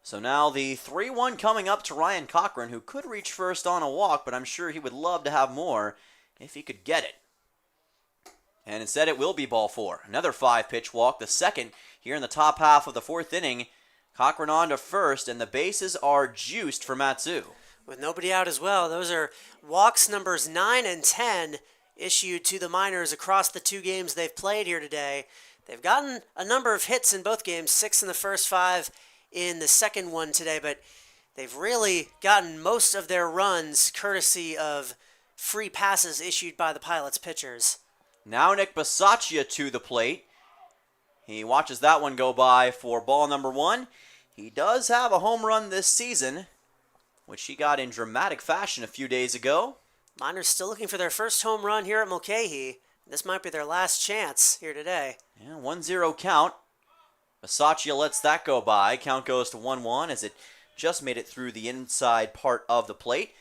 So now the 3-1 coming up to Ryan Cochran, who could reach first on a walk, but I'm sure he would love to have more if he could get it. And instead it will be ball 4. Another 5-pitch walk, the second here in the top half of the 4th inning. Cochran on to first, and the bases are juiced for Matsu. With nobody out as well, those are walks numbers 9 and 10 issued to the Miners across the 2 games they've played here today. They've gotten a number of hits in both games, 6 in the first 5 in the second one today, but they've really gotten most of their runs courtesy of free passes issued by the Pilots pitchers. Now Nick Bisaccia to the plate. He watches that one go by for ball number 1. He does have a home run this season, which he got in dramatic fashion a few days ago. Miners still looking for their first home run here at Mulcahy. This might be their last chance here today. Yeah, 1-0 count. Bisaccia lets that go by. Count goes to 1-1 as it just made it through the inside part of the plate.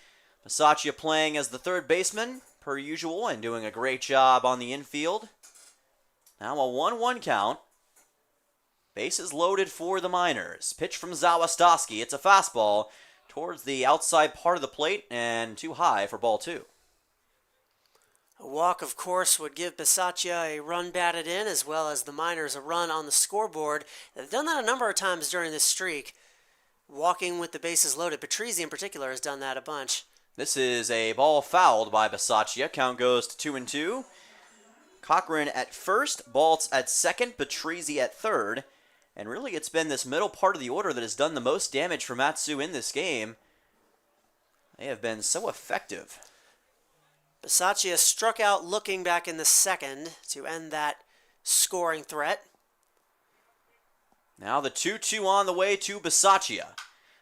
Bisaccia playing as the third baseman, per usual, and doing a great job on the infield. Now a 1-1 count. Bases loaded for the Miners. Pitch from Zawastowski. It's a fastball towards the outside part of the plate and too high for ball 2. A walk, of course, would give Bisaccia a run batted in, as well as the Miners a run on the scoreboard. They've done that a number of times during this streak, walking with the bases loaded. Patrizzi, in particular, has done that a bunch. This is a ball fouled by Bisaccia. Count goes to 2-2. Cochran at first, Baltz at second, Patrizzi at third. And really, it's been this middle part of the order that has done the most damage for Matsu in this game. They have been so effective. Bisaccia struck out looking back in the second to end that scoring threat. Now the 2-2 on the way to Bisaccia.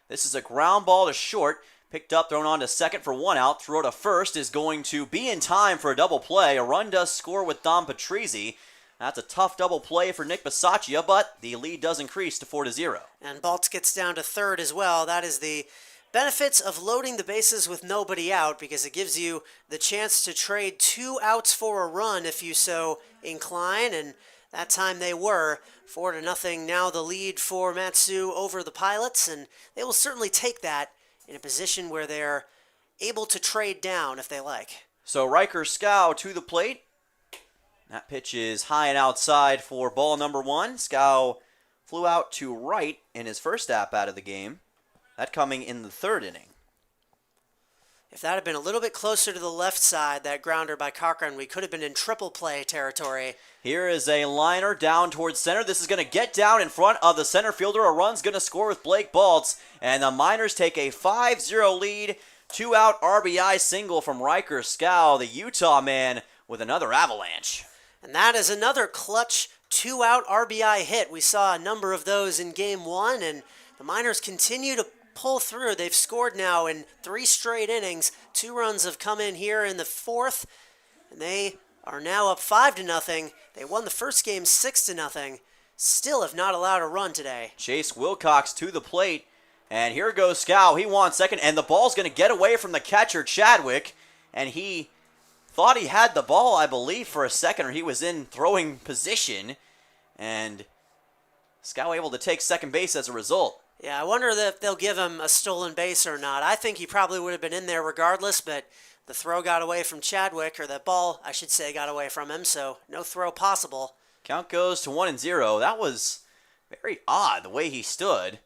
This is a ground ball to short. Picked up, thrown on to second for 1 out. Throw to first is going to be in time for a double play. A run does score with Dom Patrizzi. That's a tough double play for Nick Bisaccia, but the lead does increase to 4-0. And Baltz gets down to third as well. That is the benefits of loading the bases with nobody out, because it gives you the chance to trade 2 outs for a run if you so incline, and that time they were. 4-0 now the lead for Matsu over the Pilots, and they will certainly take that in a position where they're able to trade down if they like. So Riker Scow to the plate. That pitch is high and outside for ball number 1. Scow flew out to right in his first at-bat of the game. That coming in the 3rd inning. If that had been a little bit closer to the left side, that grounder by Cochran, we could have been in triple play territory. Here is a liner down towards center. This is going to get down in front of the center fielder. A run's going to score with Blake Baltz. And the Miners take a 5-0 lead. 2-out RBI single from Riker Scow, the Utah man, with another avalanche. And that is another clutch 2-out RBI hit. We saw a number of those in Game 1, and the Miners continue to pull through. They've scored now in 3 straight innings. 2 runs have come in here in the 4th, and they are now up 5-0. They won the first game 6-0. Still have not allowed a run today. Chase Wilcox to the plate, and here goes Scow. He wants second, and the ball's going to get away from the catcher, Chadwick, and he thought he had the ball, I believe, for a second, or he was in throwing position, and Scow able to take second base as a result. Yeah, I wonder if they'll give him a stolen base or not. I think he probably would have been in there regardless, but the throw got away from Chadwick, or the ball, I should say, got away from him, so no throw possible. Count goes to 1-0. That was very odd, the way he stood.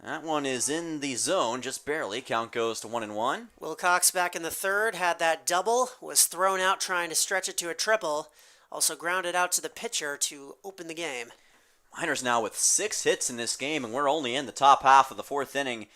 That one is in the zone, just barely. Count goes to 1-1. Wilcox back in the 3rd, had that double, was thrown out trying to stretch it to a triple. Also grounded out to the pitcher to open the game. Miners now with 6 hits in this game, and we're only in the top half of the 4th inning.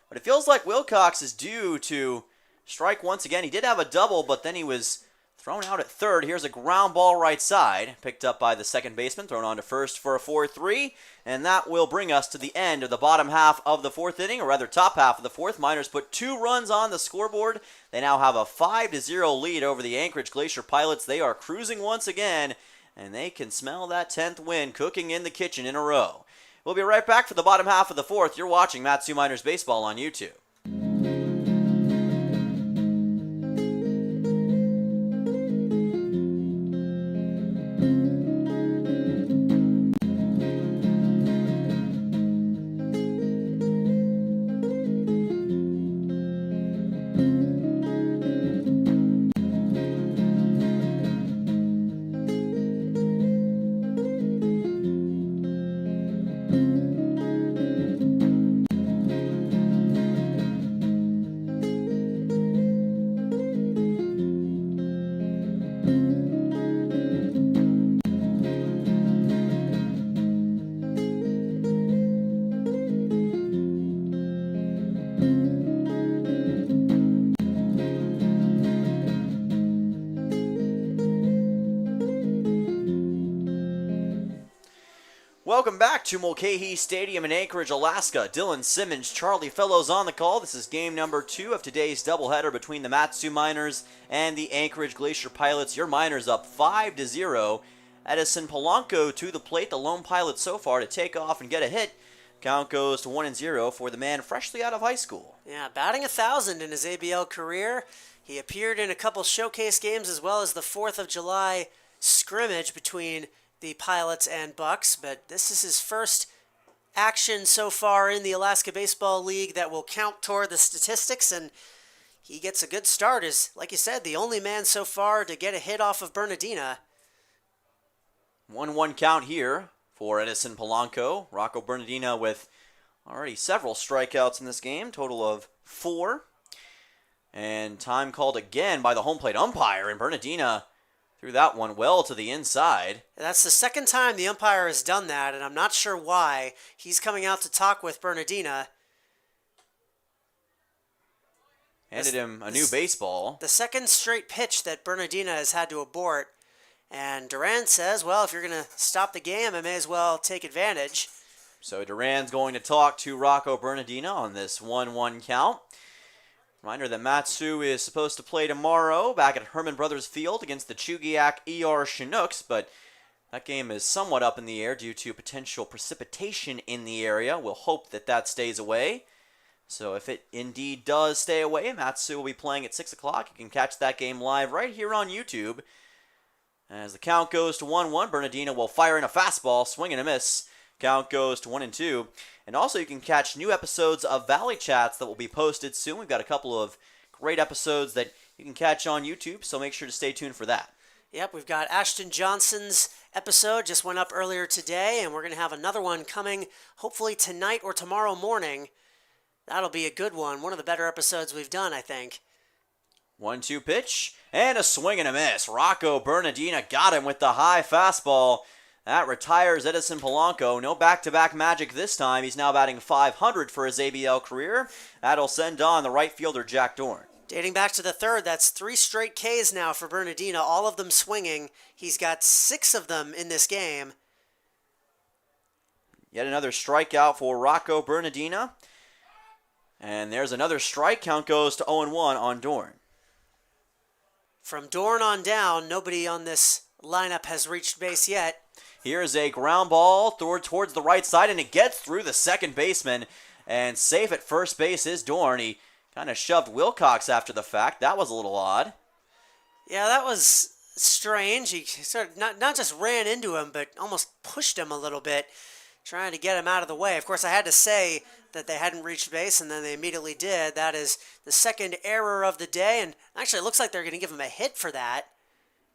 But it feels like Wilcox is due to strike once again. He did have a double, but then he was thrown out at 3rd. Here's a ground ball right side, picked up by the second baseman, thrown on to first for a 4-3. And that will bring us to the end of the bottom half of the 4th inning, or rather top half of the 4th. Miners put 2 runs on the scoreboard. They now have a 5-0 lead over the Anchorage Glacier Pilots. They are cruising once again, and they can smell that 10th win cooking in the kitchen in a row. We'll be right back for the bottom half of the 4th. You're watching Matsu Miners Baseball on YouTube. welcome back to Mulcahy Stadium in Anchorage, Alaska. Dylan Simmons, Charlie Fellows on the call. This is game number 2 of today's doubleheader between the Mat-Su Miners and the Anchorage Glacier Pilots. Your Miners up 5-0. Edison Polanco to the plate, the lone pilot so far to take off and get a hit. Count goes to 1-0 for the man freshly out of high school. Yeah, batting 1,000 in his ABL career. He appeared in a couple showcase games as well as the 4th of July scrimmage between the Pilots and Bucks, but this is his first action so far in the Alaska Baseball League that will count toward the statistics, and he gets a good start. Is, like you said, the only man so far to get a hit off of Bernardina. 1-1 count here for Edison Polanco. Rocco Bernardina with already several strikeouts in this game, total of 4. And time called again by the home plate umpire, and Bernardina threw that one well to the inside. That's the second time the umpire has done that, and I'm not sure why. He's coming out to talk with Bernardina. Handed him a new baseball. The second straight pitch that Bernardina has had to abort. And Duran says, well, if you're going to stop the game, I may as well take advantage. So Duran's going to talk to Rocco Bernardina on this 1-1 count. Reminder that Mat-Su is supposed to play tomorrow back at Herman Brothers Field against the Chugiak ER Chinooks, but that game is somewhat up in the air due to potential precipitation in the area. We'll hope that that stays away. So if it indeed does stay away, Mat-Su will be playing at 6 o'clock. You can catch that game live right here on YouTube. As the count goes to 1-1, Bernardina will fire in a fastball, swing and a miss. Count goes to 1-2. And also you can catch new episodes of Valley Chats that will be posted soon. We've got a couple of great episodes that you can catch on YouTube, so make sure to stay tuned for that. Yep, we've got Ashton Johnson's episode, just went up earlier today, and we're going to have another one coming hopefully tonight or tomorrow morning. That'll be a good one. One of the better episodes we've done, I think. 1-2 pitch, and a swing and a miss. Rocco Bernardina got him with the high fastball. That retires Edison Polanco. No back-to-back magic this time. He's now batting .500 for his ABL career. That'll send on the right fielder, Jack Dorn. Dating back to the 3rd, that's 3 straight Ks now for Bernardina, all of them swinging. He's got 6 of them in this game. Yet another strikeout for Rocco Bernardina. And there's another strike. Count goes to 0-1 on Dorn. From Dorn on down, nobody on this lineup has reached base yet. Here's a ground ball towards the right side, and it gets through the second baseman. And safe at first base is Dorn. He kind of shoved Wilcox after the fact. That was a little odd. Yeah, that was strange. He sort of not just ran into him, but almost pushed him a little bit, trying to get him out of the way. Of course, I had to say that they hadn't reached base, and then they immediately did. That is the second error of the day, and actually it looks like they're going to give him a hit for that.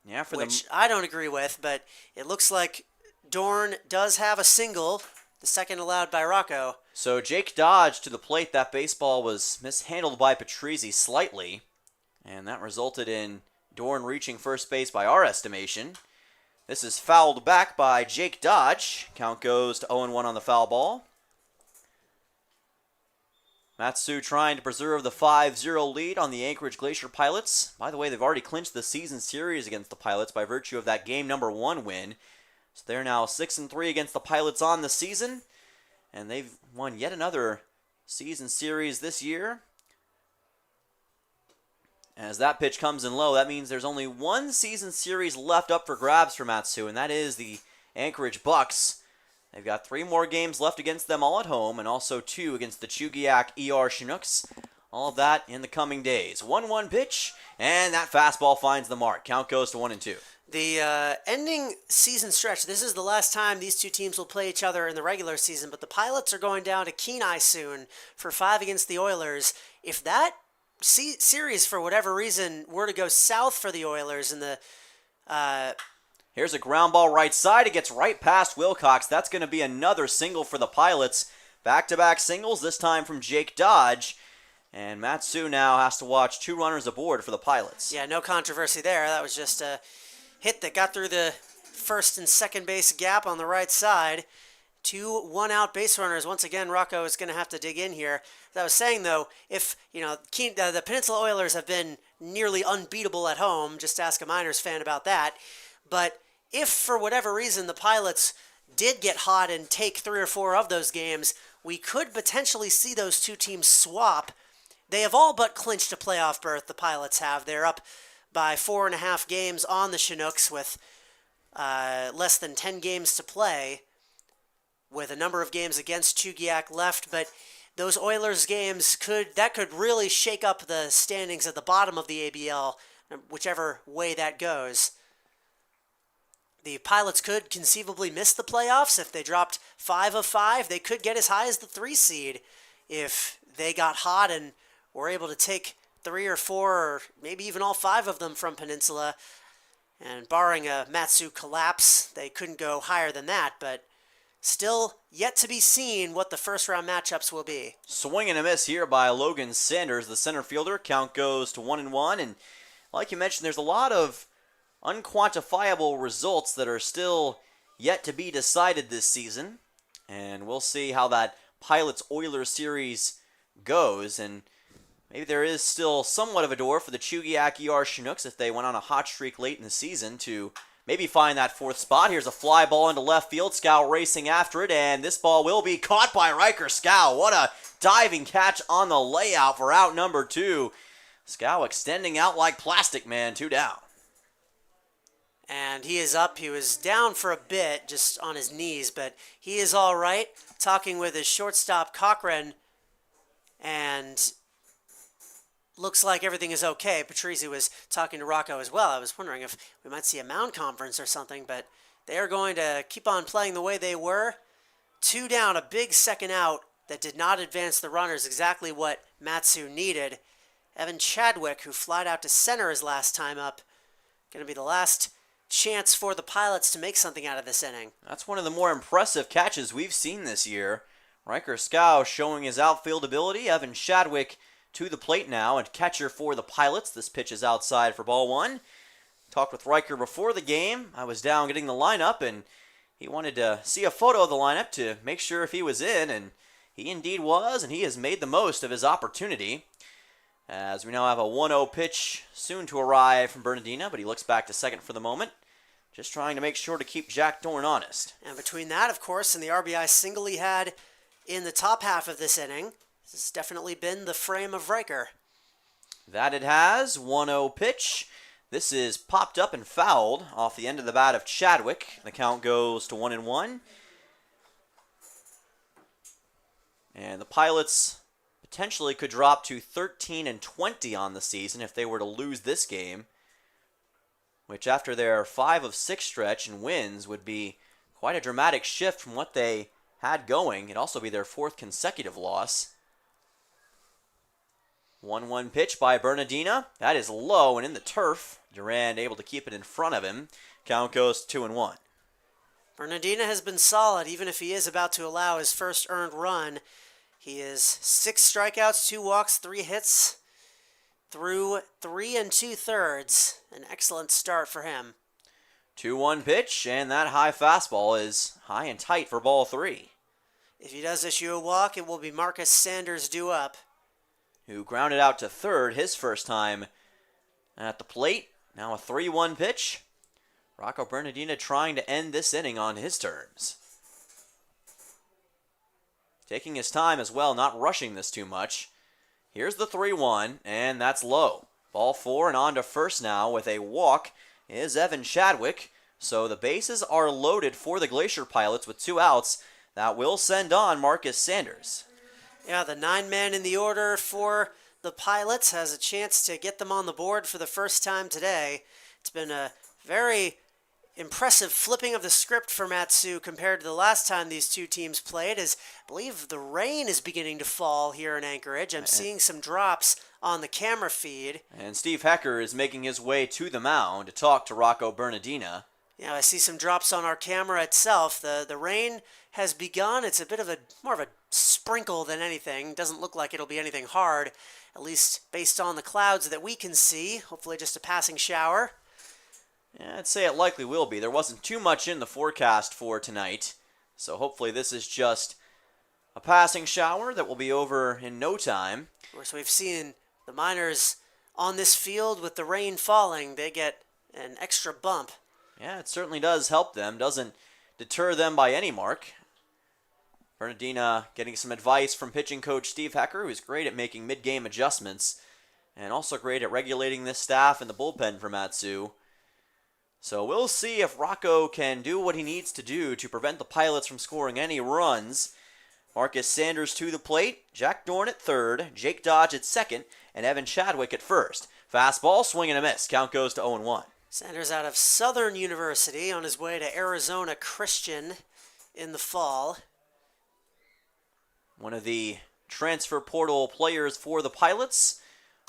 Yeah, which I don't agree with, but it looks like Dorn does have a single, the second allowed by Rocco. So Jake Dodge to the plate. That baseball was mishandled by Patrizzi slightly, and that resulted in Dorn reaching first base by our estimation. This is fouled back by Jake Dodge. Count goes to 0-1 on the foul ball. Mat-Su trying to preserve the 5-0 lead on the Anchorage Glacier Pilots. By the way, they've already clinched the season series against the Pilots by virtue of that game number 1 win. So they're now 6-3 against the Pilots on the season. And they've won yet another season series this year. As that pitch comes in low, that means there's only one season series left up for grabs for Mat-Su, and that is the Anchorage Bucks. They've got 3 more games left against them all at home, and also 2 against the Chugiak ER Chinooks. All of that in the coming days. 1-1 pitch, and that fastball finds the mark. Count goes to 1-2. The ending season stretch, this is the last time these two teams will play each other in the regular season, but the Pilots are going down to Kenai soon for 5 against the Oilers. If that series, for whatever reason, were to go south for the Oilers in the... Here's a ground ball right side. It gets right past Wilcox. That's going to be another single for the Pilots. Back-to-back singles, this time from Jake Dodge. And Mat-Su now has to watch 2 runners aboard for the Pilots. Yeah, no controversy there. That was just a hit that got through the first and second base gap on the right side. 2 one-out base runners. Once again, Rocco is going to have to dig in here. As I was saying, though, if the Peninsula Oilers have been nearly unbeatable at home, just ask a Miners fan about that. But if, for whatever reason, the Pilots did get hot and take 3 or 4 of those games, we could potentially see those two teams swap. They have all but clinched a playoff berth, the Pilots have. They're up by 4.5 games on the Chinooks with less than 10 games to play, with a number of games against Chugiak left, but those Oilers games could really shake up the standings at the bottom of the ABL, whichever way that goes. The Pilots could conceivably miss the playoffs if they dropped 5 of 5. They could get as high as the 3 seed if they got hot and were able to take 3 or 4 or maybe even all 5 of them from Peninsula. And barring a Matsu collapse, they couldn't go higher than that, but still yet to be seen what the first round matchups will be. Swing and a miss here by Logan Sanders, the center fielder. Count goes to 1-1, and like you mentioned, there's a lot of unquantifiable results that are still yet to be decided this season, and we'll see how that Pilots-Oilers series goes, and maybe there is still somewhat of a door for the Chugiak ER Chinooks if they went on a hot streak late in the season to maybe find that 4th spot. Here's a fly ball into left field. Scow racing after it, and this ball will be caught by Riker Scow. What a diving catch on the layout for out number 2. Scow extending out like Plastic Man, 2 down. And he is up. He was down for a bit, just on his knees, but he is all right. Talking with his shortstop, Cochran, and looks like everything is okay. Patrizzi was talking to Rocco as well. I was wondering if we might see a mound conference or something, but they are going to keep on playing the way they were. 2 down, a big second out that did not advance the runners, exactly what Matsu needed. Evan Chadwick, who flied out to center his last time up, going to be the last chance for the Pilots to make something out of this inning. That's one of the more impressive catches we've seen this year. Riker Scow showing his outfield ability. Evan Chadwick to the plate now, and catcher for the Pilots. This pitch is outside for ball 1. Talked with Riker before the game. I was down getting the lineup, and he wanted to see a photo of the lineup to make sure if he was in, and he indeed was, and he has made the most of his opportunity. As we now have a 1-0 pitch soon to arrive from Bernardina, but he looks back to second for the moment. Just trying to make sure to keep Jack Dorn honest. And between that, of course, and the RBI single he had in the top half of this inning, this has definitely been the frame of Riker. That it has. 1-0 pitch. This is popped up and fouled off the end of the bat of Chadwick. The count goes to 1-1. And the Pilots potentially could drop to 13-20 on the season if they were to lose this game, which after their 5 of 6 stretch and wins would be quite a dramatic shift from what they had going. It'd also be their 4th consecutive loss. 1-1 pitch by Bernardina. That is low and in the turf. Durand able to keep it in front of him. Count goes to 2-1. Bernardina has been solid, even if he is about to allow his first earned run. He is 6 strikeouts, 2 walks, 3 hits through 3 2/3. An excellent start for him. 2-1 pitch, and that high fastball is high and tight for ball 3. If he does issue a walk, it will be Marcus Sanders due up, who grounded out to third his first time at the plate. Now a 3-1 pitch. Rocco Bernardina trying to end this inning on his terms. Taking his time as well, not rushing this too much. Here's the 3-1, and that's low. Ball 4 and on to first now with a walk is Evan Chadwick. So the bases are loaded for the Glacier Pilots with 2 outs. That will send on Marcus Sanders. Yeah, the 9-man in the order for the Pilots has a chance to get them on the board for the first time today. It's been a very impressive flipping of the script for Matsu compared to the last time these two teams played, as I believe the rain is beginning to fall here in Anchorage. I'm seeing some drops on the camera feed. And Steve Hecker is making his way to the mound to talk to Rocco Bernardina. Yeah, I see some drops on our camera itself. The rain has begun. It's a bit of more of a sprinkle than anything. Doesn't look like it'll be anything hard, at least based on the clouds that we can see. Hopefully just a passing shower. Yeah, I'd say it likely will be. There wasn't too much in the forecast for tonight, so hopefully this is just a passing shower that will be over in no time. Of course, we've seen the Miners on this field with the rain falling. They get an extra bump. Yeah, it certainly does help them. Doesn't deter them by any mark. Bernardina getting some advice from pitching coach Steve Hecker, who's great at making mid-game adjustments and also great at regulating this staff and the bullpen for Mat-Su. So we'll see if Rocco can do what he needs to do to prevent the Pilots from scoring any runs. Marcus Sanders to the plate, Jack Dorn at third, Jake Dodge at second, and Evan Chadwick at first. Fastball, swing and a miss. Count goes to 0-1. Sanders out of Southern University on his way to Arizona Christian in the fall. One of the transfer portal players for the Pilots.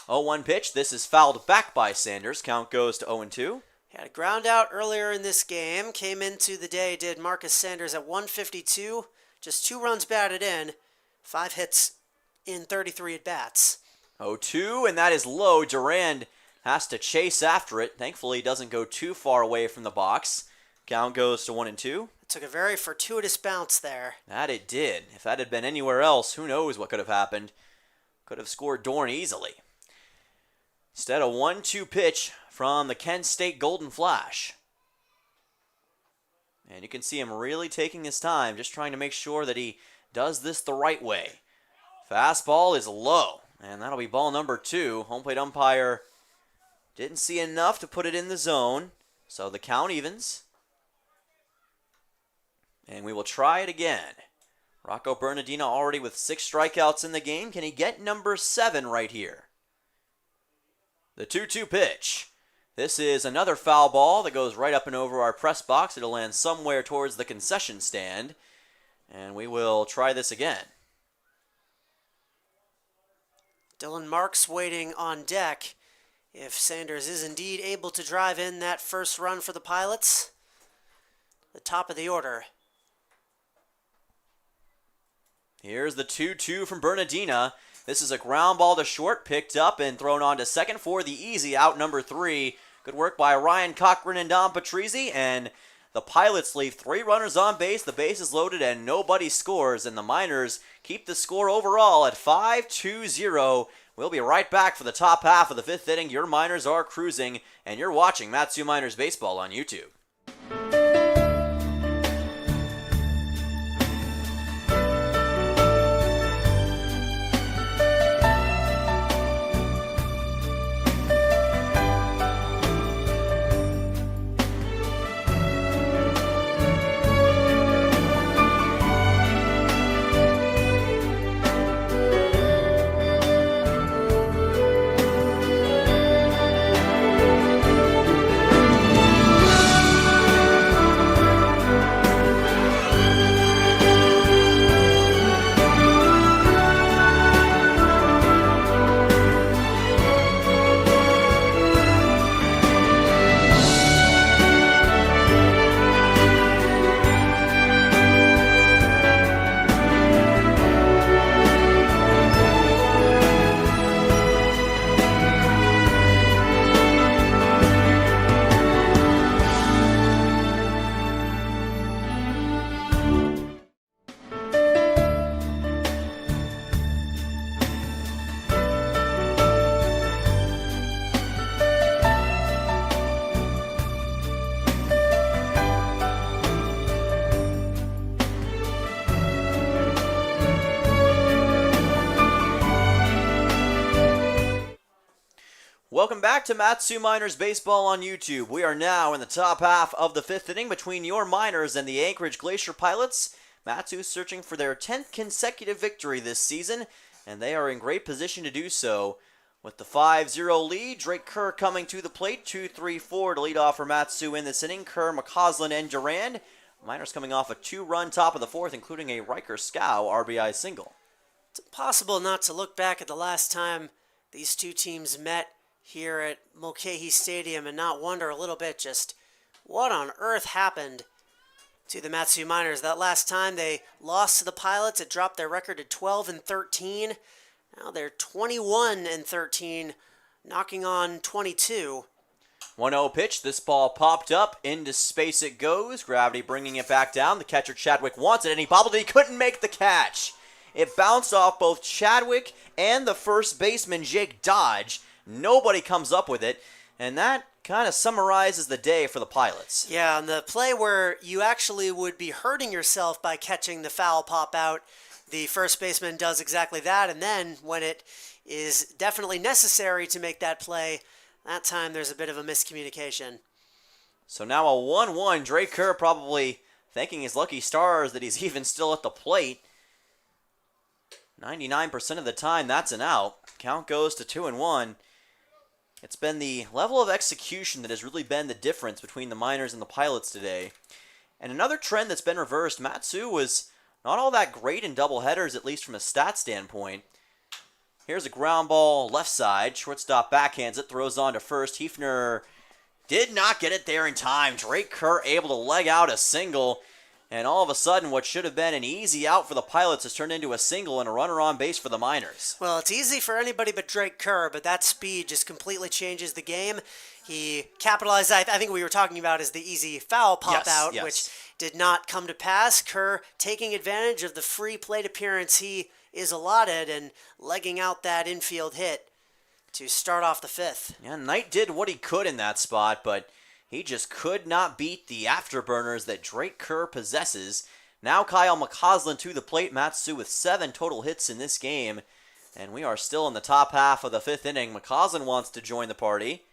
0-1 pitch. This is fouled back by Sanders. Count goes to 0-2. Had a ground out earlier in this game. Came into the day, did Marcus Sanders at 152. Just 2 runs batted in. 5 hits in 33 at-bats. 0-2, and that is low. Durand has to chase after it. Thankfully, he doesn't go too far away from the box. Count goes to 1-2. It took a very fortuitous bounce there. That it did. If that had been anywhere else, who knows what could have happened. Could have scored Dorn easily. Instead, a 1-2 pitch from the Kent State Golden Flash. And you can see him really taking his time, just trying to make sure that he does this the right way. Fastball is low, and that'll be ball number 2. Home plate umpire didn't see enough to put it in the zone, so the count evens. And we will try it again. Rocco Bernardina already with 6 strikeouts in the game. Can he get number 7 right here? The 2-2 pitch. This is another foul ball that goes right up and over our press box. It'll land somewhere towards the concession stand. And we will try this again. Dylan Marks waiting on deck. If Sanders is indeed able to drive in that first run for the Pilots, the top of the order. Here's the 2-2 from Bernardina. This is a ground ball to short, picked up and thrown on to second for the easy out, number 3. Good work by Ryan Cochran and Don Patrizzi, and the Pilots leave 3 runners on base. The base is loaded and nobody scores, and the Miners keep the score overall at 5-2-0. We'll be right back for the top half of the 5th inning. Your Miners are cruising, and you're watching Mat-Su Miners Baseball on YouTube. Welcome back to Mat-Su Miners Baseball on YouTube. We are now in the top half of the 5th inning between your Miners and the Anchorage Glacier Pilots. Mat-Su searching for their 10th consecutive victory this season, and they are in great position to do so. With the 5-0 lead, Drake Kerr coming to the plate, 2-3-4 to lead off for Mat-Su in this inning. Kerr, McCausland, and Durand. Miners coming off a 2-run top of the 4th, including a Riker Scow RBI single. It's impossible not to look back at the last time these two teams met here at Mulcahy Stadium and not wonder a little bit just what on earth happened to the Mat-Su Miners. That last time they lost to the Pilots, it dropped their record to 12-13. Now they're 21-13, knocking on 22. 1-0 pitch. This ball popped up. Into space it goes. Gravity bringing it back down. The catcher Chadwick wants it, and he bobbled it. He couldn't make the catch. It bounced off both Chadwick and the first baseman, Jake Dodge. Nobody comes up with it, and that kind of summarizes the day for the Pilots. Yeah, and the play where you actually would be hurting yourself by catching the foul pop out, the first baseman does exactly that, and then when it is definitely necessary to make that play, that time there's a bit of a miscommunication. So now a 1-1. Drake Kerr probably thanking his lucky stars that he's even still at the plate. 99% of the time, that's an out. Count goes to 2-1. It's been the level of execution that has really been the difference between the Miners and the Pilots today. And another trend that's been reversed, Matsu was not all that great in doubleheaders, at least from a stat standpoint. Here's a ground ball left side. Shortstop backhands it, throws on to first. Hefner did not get it there in time. Drake Kerr able to leg out a single. And all of a sudden, what should have been an easy out for the Pilots has turned into a single and a runner on base for the Miners. Well, it's easy for anybody but Drake Kerr, but that speed just completely changes the game. He capitalized, I think we were talking about is the easy foul pop out, which did not come to pass. Kerr taking advantage of the free plate appearance he is allotted and legging out that infield hit to start off the fifth. Yeah, Knight did what he could in that spot, but he just could not beat the afterburners that Drake Kerr possesses. Now Kyle McCausland to the plate. Matsu with 7 total hits in this game. And we are still in the top half of the 5th inning. McCausland wants to join the party.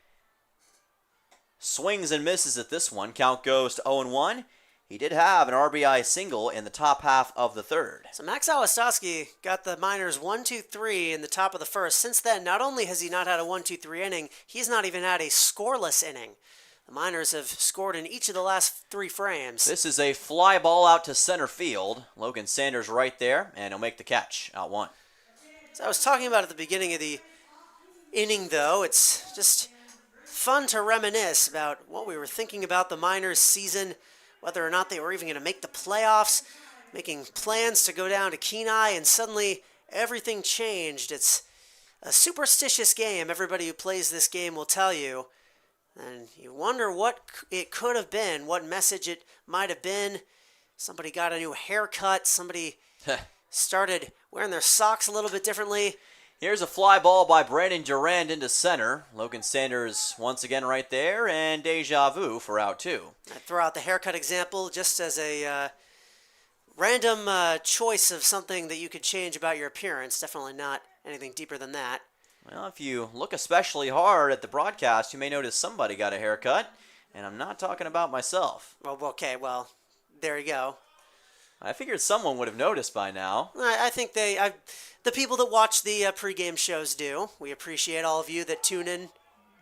Swings and misses at this one. Count goes to 0-1. He did have an RBI single in the top half of the 3rd. So Max Awostowski got the Miners 1-2-3 in the top of the first. Since then, not only has he not had a 1-2-3 inning, he's not even had a scoreless inning. The Miners have scored in each of the last 3 frames. This is a fly ball out to center field. Logan Sanders right there, and he'll make the catch. Out 1. So I was talking about at the beginning of the inning, though, it's just fun to reminisce about what we were thinking about the Miners season, whether or not they were even going to make the playoffs, making plans to go down to Kenai, and suddenly everything changed. It's a superstitious game. Everybody who plays this game will tell you. And you wonder what it could have been, what message it might have been. Somebody got a new haircut. Somebody started wearing their socks a little bit differently. Here's a fly ball by Brandon Durand into center. Logan Sanders once again right there, and deja vu for out 2. I throw out the haircut example just as a random choice of something that you could change about your appearance. Definitely not anything deeper than that. Well, if you look especially hard at the broadcast, you may notice somebody got a haircut, and I'm not talking about myself. Well, okay, well, there you go. I figured someone would have noticed by now. I think the people that watch the pregame shows do. We appreciate all of you that tune in.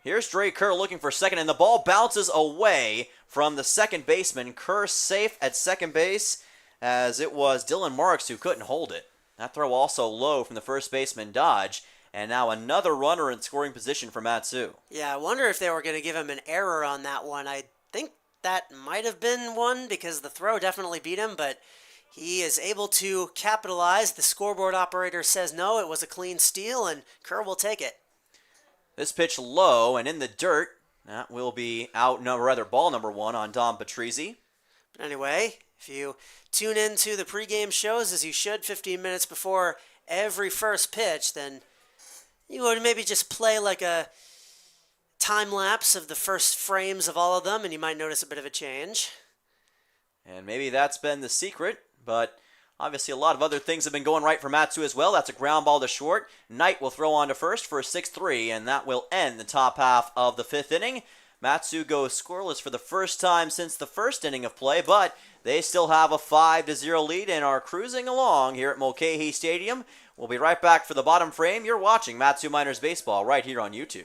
Here's Drake Kerr looking for second, and the ball bounces away from the second baseman. Kerr safe at second base, as it was Dylan Marks who couldn't hold it. That throw also low from the first baseman, Dodge. And now another runner in scoring position for Matsu. Yeah, I wonder if they were going to give him an error on that one. I think that might have been one because the throw definitely beat him, but he is able to capitalize. The scoreboard operator says no, it was a clean steal, and Kerr will take it. This pitch low and in the dirt. That will be out, ball number 1 on Dom Patrizzi. But anyway, if you tune into the pregame shows, as you should 15 minutes before every first pitch, then you would maybe just play like a time lapse of the first frames of all of them, and you might notice a bit of a change. And maybe that's been the secret, but obviously a lot of other things have been going right for Matsu as well. That's a ground ball to short. Knight will throw on to first for a 6-3, and that will end the top half of the 5th inning. Matsu goes scoreless for the first time since the first inning of play, but they still have a 5-0 lead and are cruising along here at Mulcahy Stadium. We'll be right back for the bottom frame. You're watching Matsu Miners Baseball right here on YouTube.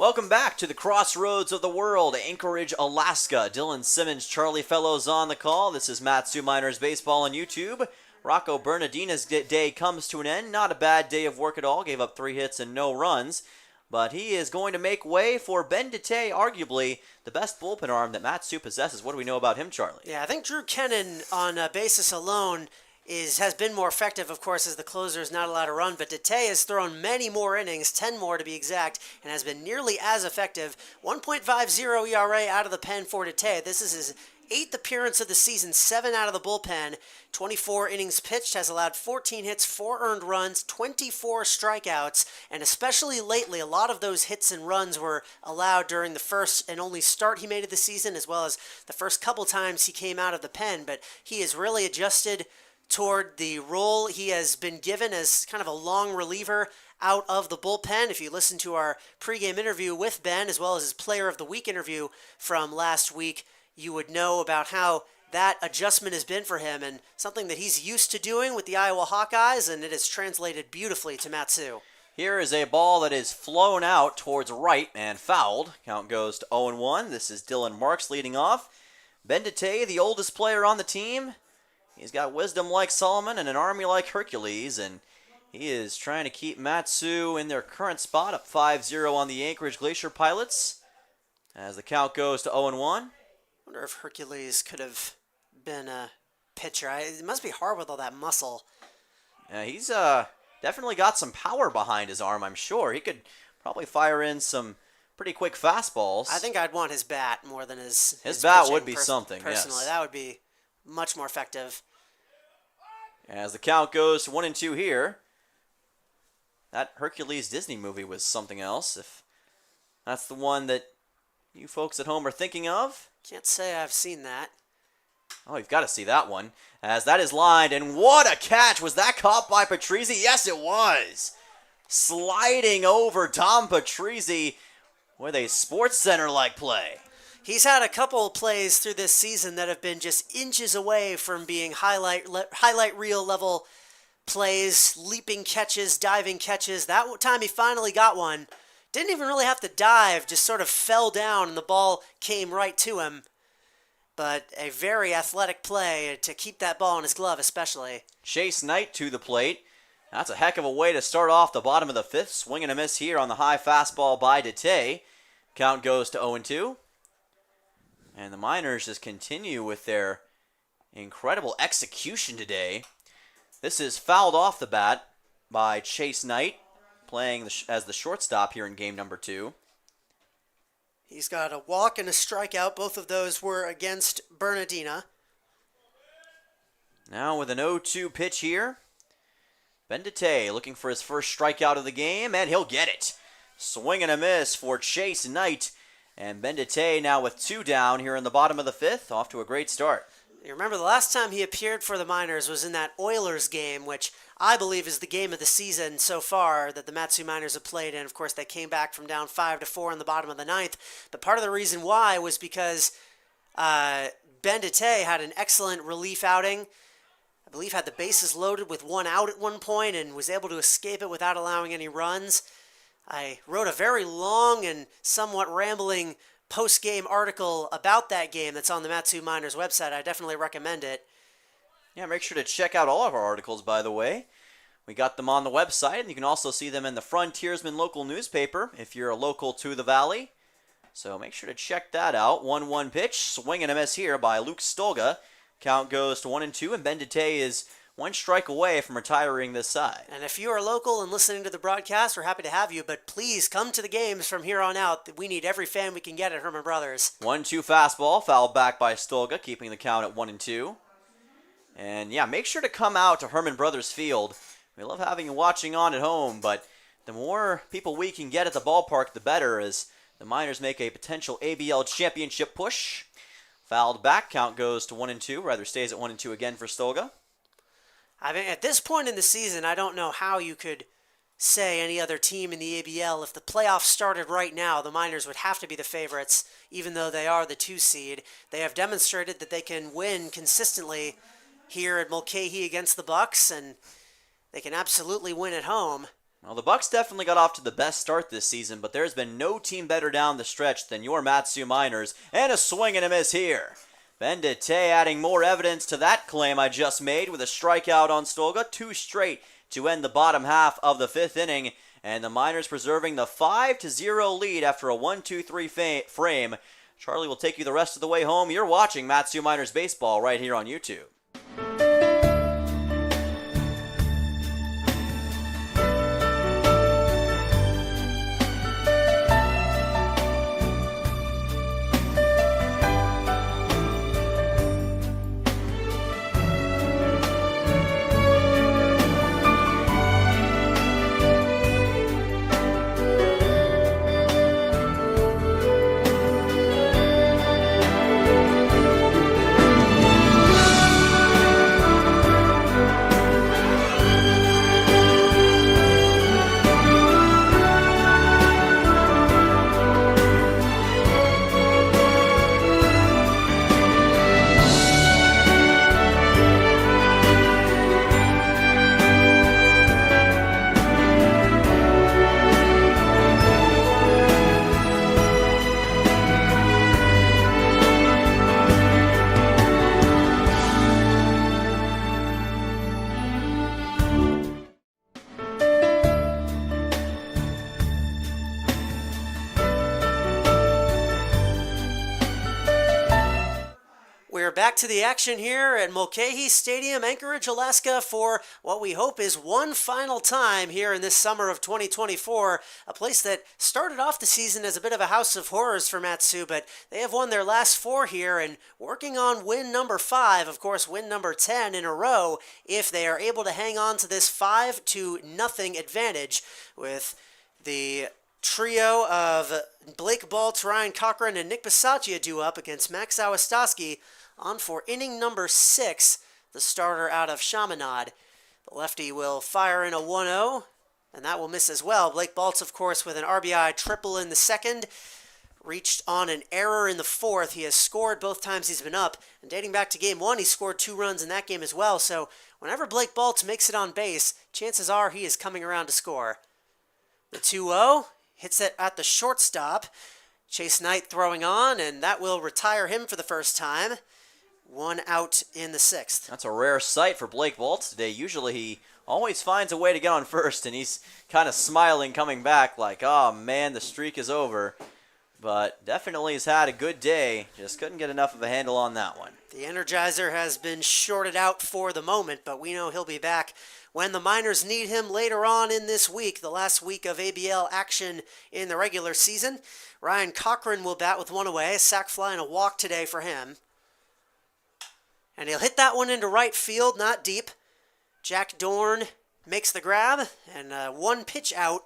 Welcome back to the crossroads of the world, Anchorage, Alaska. Dylan Simmons, Charlie Fellows on the call. This is Matsu Miners Baseball on YouTube. Rocco Bernardina's day comes to an end. Not a bad day of work at all. Gave up 3 hits and no runs. But he is going to make way for Ben Dete, arguably the best bullpen arm that Matsu possesses. What do we know about him, Charlie? Yeah, I think Drew Kennan on basis alone has been more effective, of course, as the closer is not allowed to run. But Dete has thrown many more innings, 10 more to be exact, and has been nearly as effective. 1.50 ERA out of the pen for Dete. This is his 8th appearance of the season, 7 out of the bullpen, 24 innings pitched, has allowed 14 hits, 4 earned runs, 24 strikeouts, and especially lately, a lot of those hits and runs were allowed during the first and only start he made of the season, as well as the first couple times he came out of the pen, but he has really adjusted toward the role he has been given as kind of a long reliever out of the bullpen. If you listen to our pregame interview with Ben, as well as his Player of the Week interview from last week, you would know about how that adjustment has been for him and something that he's used to doing with the Iowa Hawkeyes, and it has translated beautifully to Matsu. Here is a ball that is flown out towards right and fouled. Count goes to 0-1. This is Dylan Marks leading off. Ben Dete, the oldest player on the team. He's got wisdom like Solomon and an army like Hercules, and he is trying to keep Matsu in their current spot, up 5-0 on the Anchorage Glacier Pilots, as the count goes to 0-1. I wonder if Hercules could have been a pitcher. It must be hard with all that muscle. Yeah, he's definitely got some power behind his arm, I'm sure. He could probably fire in some pretty quick fastballs. I think I'd want his bat more than his bat pitching would be something, personally. yes. That would be much more effective. As the count goes to 1-2 here. That Hercules Disney movie was something else, if that's the one that you folks at home are thinking of. Can't say I've seen that. Oh, you've got to see that one. As that is lined, and what a catch! Was that caught by Patrizzi? Yes, it was! Sliding over Tom Patrizzi with a Sports Center-like play. He's had a couple plays through this season that have been just inches away from being highlight reel level plays, leaping catches, diving catches. That time he finally got one. Didn't even really have to dive, just sort of fell down and the ball came right to him. But a very athletic play to keep that ball in his glove especially. Chase Knight to the plate. That's a heck of a way to start off the bottom of the 5th. Swing and a miss here on the high fastball by Dete. Count goes to 0-2. And the Miners just continue with their incredible execution today. This is fouled off the bat by Chase Knight, playing as the shortstop here in game number 2. He's got a walk and a strikeout. Both of those were against Bernardina. Now with an 0-2 pitch here. Ben Dete looking for his first strikeout of the game, and he'll get it. Swing and a miss for Chase Knight. And Ben Dete now with 2 down here in the bottom of the 5th, off to a great start. You remember the last time he appeared for the Miners was in that Oilers game, which I believe is the game of the season so far that the Matsu Miners have played in. Of course, they came back from down 5-4 in the bottom of the 9th. But part of the reason why was because Ben Dete had an excellent relief outing. I believe had the bases loaded with 1 out at one point and was able to escape it without allowing any runs. I wrote a very long and somewhat rambling post-game article about that game that's on the Matsu Miners website. I definitely recommend it. Yeah, make sure to check out all of our articles, by the way. We got them on the website, and you can also see them in the Frontiersman local newspaper if you're a local to the Valley. So make sure to check that out. 1-1 pitch, swing and a miss here by Luke Stolga. Count goes to 1-2, and Ben Dete is 1 strike away from retiring this side. And if you are local and listening to the broadcast, we're happy to have you, but please come to the games from here on out. We need every fan we can get at Herman Brothers. 1-2 fastball, fouled back by Stolga, keeping the count at 1-2. And yeah, make sure to come out to Herman Brothers Field. We love having you watching on at home, but the more people we can get at the ballpark, the better, as the Miners make a potential ABL championship push. Fouled back, count goes to 1-2, rather stays at 1-2 again for Stolga. I mean, at this point in the season, I don't know how you could say any other team in the ABL. If the playoffs started right now, the Miners would have to be the favorites, even though they are the 2 seed. They have demonstrated that they can win consistently here at Mulcahy against the Bucks, and they can absolutely win at home. Well, the Bucks definitely got off to the best start this season, but there's been no team better down the stretch than your Matsu Miners, and a swing and a miss here. Bendite adding more evidence to that claim I just made with a strikeout on Stolga, 2 straight to end the bottom half of the 5th inning, and the Miners preserving the 5-0 lead after a 1-2-3 frame. Charlie will take you the rest of the way home. You're watching Matsu Miners Baseball right here on YouTube. We're back to the action here at Mulcahy Stadium, Anchorage, Alaska, for what we hope is one final time here in this summer of 2024. A place that started off the season as a bit of a house of horrors for Matsu, but they have won their last 4 here and working on win number 5, of course, win number 10 in a row, if they are able to hang on to this 5-0 advantage with the trio of Blake Baltz, Ryan Cochran, and Nick Bisaccia due up against Max Awastoski on for inning number 6, the starter out of Chaminade. The lefty will fire in a 1-0, and that will miss as well. Blake Baltz, of course, with an RBI triple in the 2nd, reached on an error in the 4th. He has scored both times he's been up, and dating back to Game 1, he scored 2 runs in that game as well, so whenever Blake Baltz makes it on base, chances are he is coming around to score. The 2-0 hits it at the shortstop. Chase Knight throwing on, and that will retire him for the first time. 1 out in the 6th. That's a rare sight for Blake Baltz today. Usually he always finds a way to get on first, and he's kind of smiling coming back like, oh man, the streak is over. But definitely has had a good day. Just couldn't get enough of a handle on that one. The Energizer has been shorted out for the moment, but we know he'll be back when the Miners need him later on in this week, the last week of ABL action in the regular season. Ryan Cochran will bat with 1 away, a sac fly and a walk today for him. And he'll hit that one into right field, not deep. Jack Dorn makes the grab, and 1 pitch out.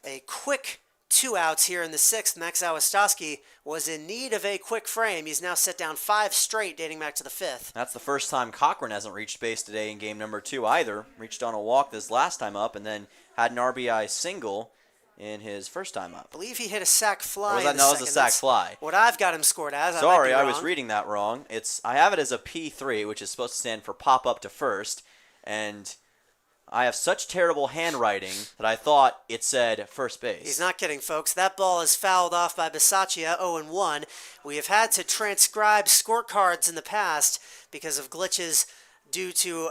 A quick 2 outs here in the 6th. Max Awastoski was in need of a quick frame. He's now set down 5 straight dating back to the 5th. That's the first time Cochran hasn't reached base today in game number 2 either. Reached on a walk this last time up and then had an RBI single in his first time up. I believe he hit a sac fly. Or was that, no, it was a sac fly. What I've got him scored as. Sorry, I was reading that wrong. I have it as a P3, which is supposed to stand for pop up to first, and I have such terrible handwriting that I thought it said first base. He's not kidding, folks. That ball is fouled off by Bisaccia, 0-1. We have had to transcribe scorecards in the past because of glitches due to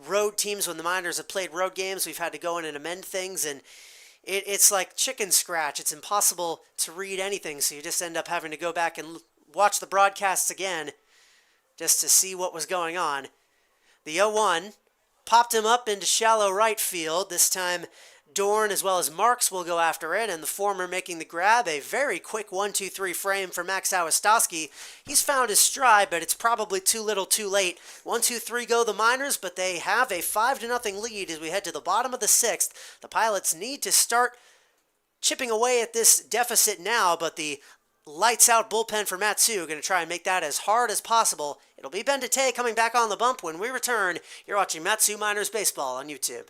road teams. When the Miners have played road games, we've had to go in and amend things, and it's like chicken scratch. It's impossible to read anything, so you just end up having to go back and watch the broadcasts again just to see what was going on. The 0-1 popped him up into shallow right field. This time Dorn as well as Marks will go after it, and the former making the grab. A very quick 1-2-3 frame for Max Awastoski. He's found his stride, but it's probably too little too late. 1-2-3 go the Miners, but they have a 5-0 lead as we head to the bottom of the 6th. The Pilots need to start chipping away at this deficit now, but the lights out bullpen for Matsu going to try and make that as hard as possible. It'll be Bendite coming back on the bump when we return. You're watching Matsu Miners Baseball on YouTube.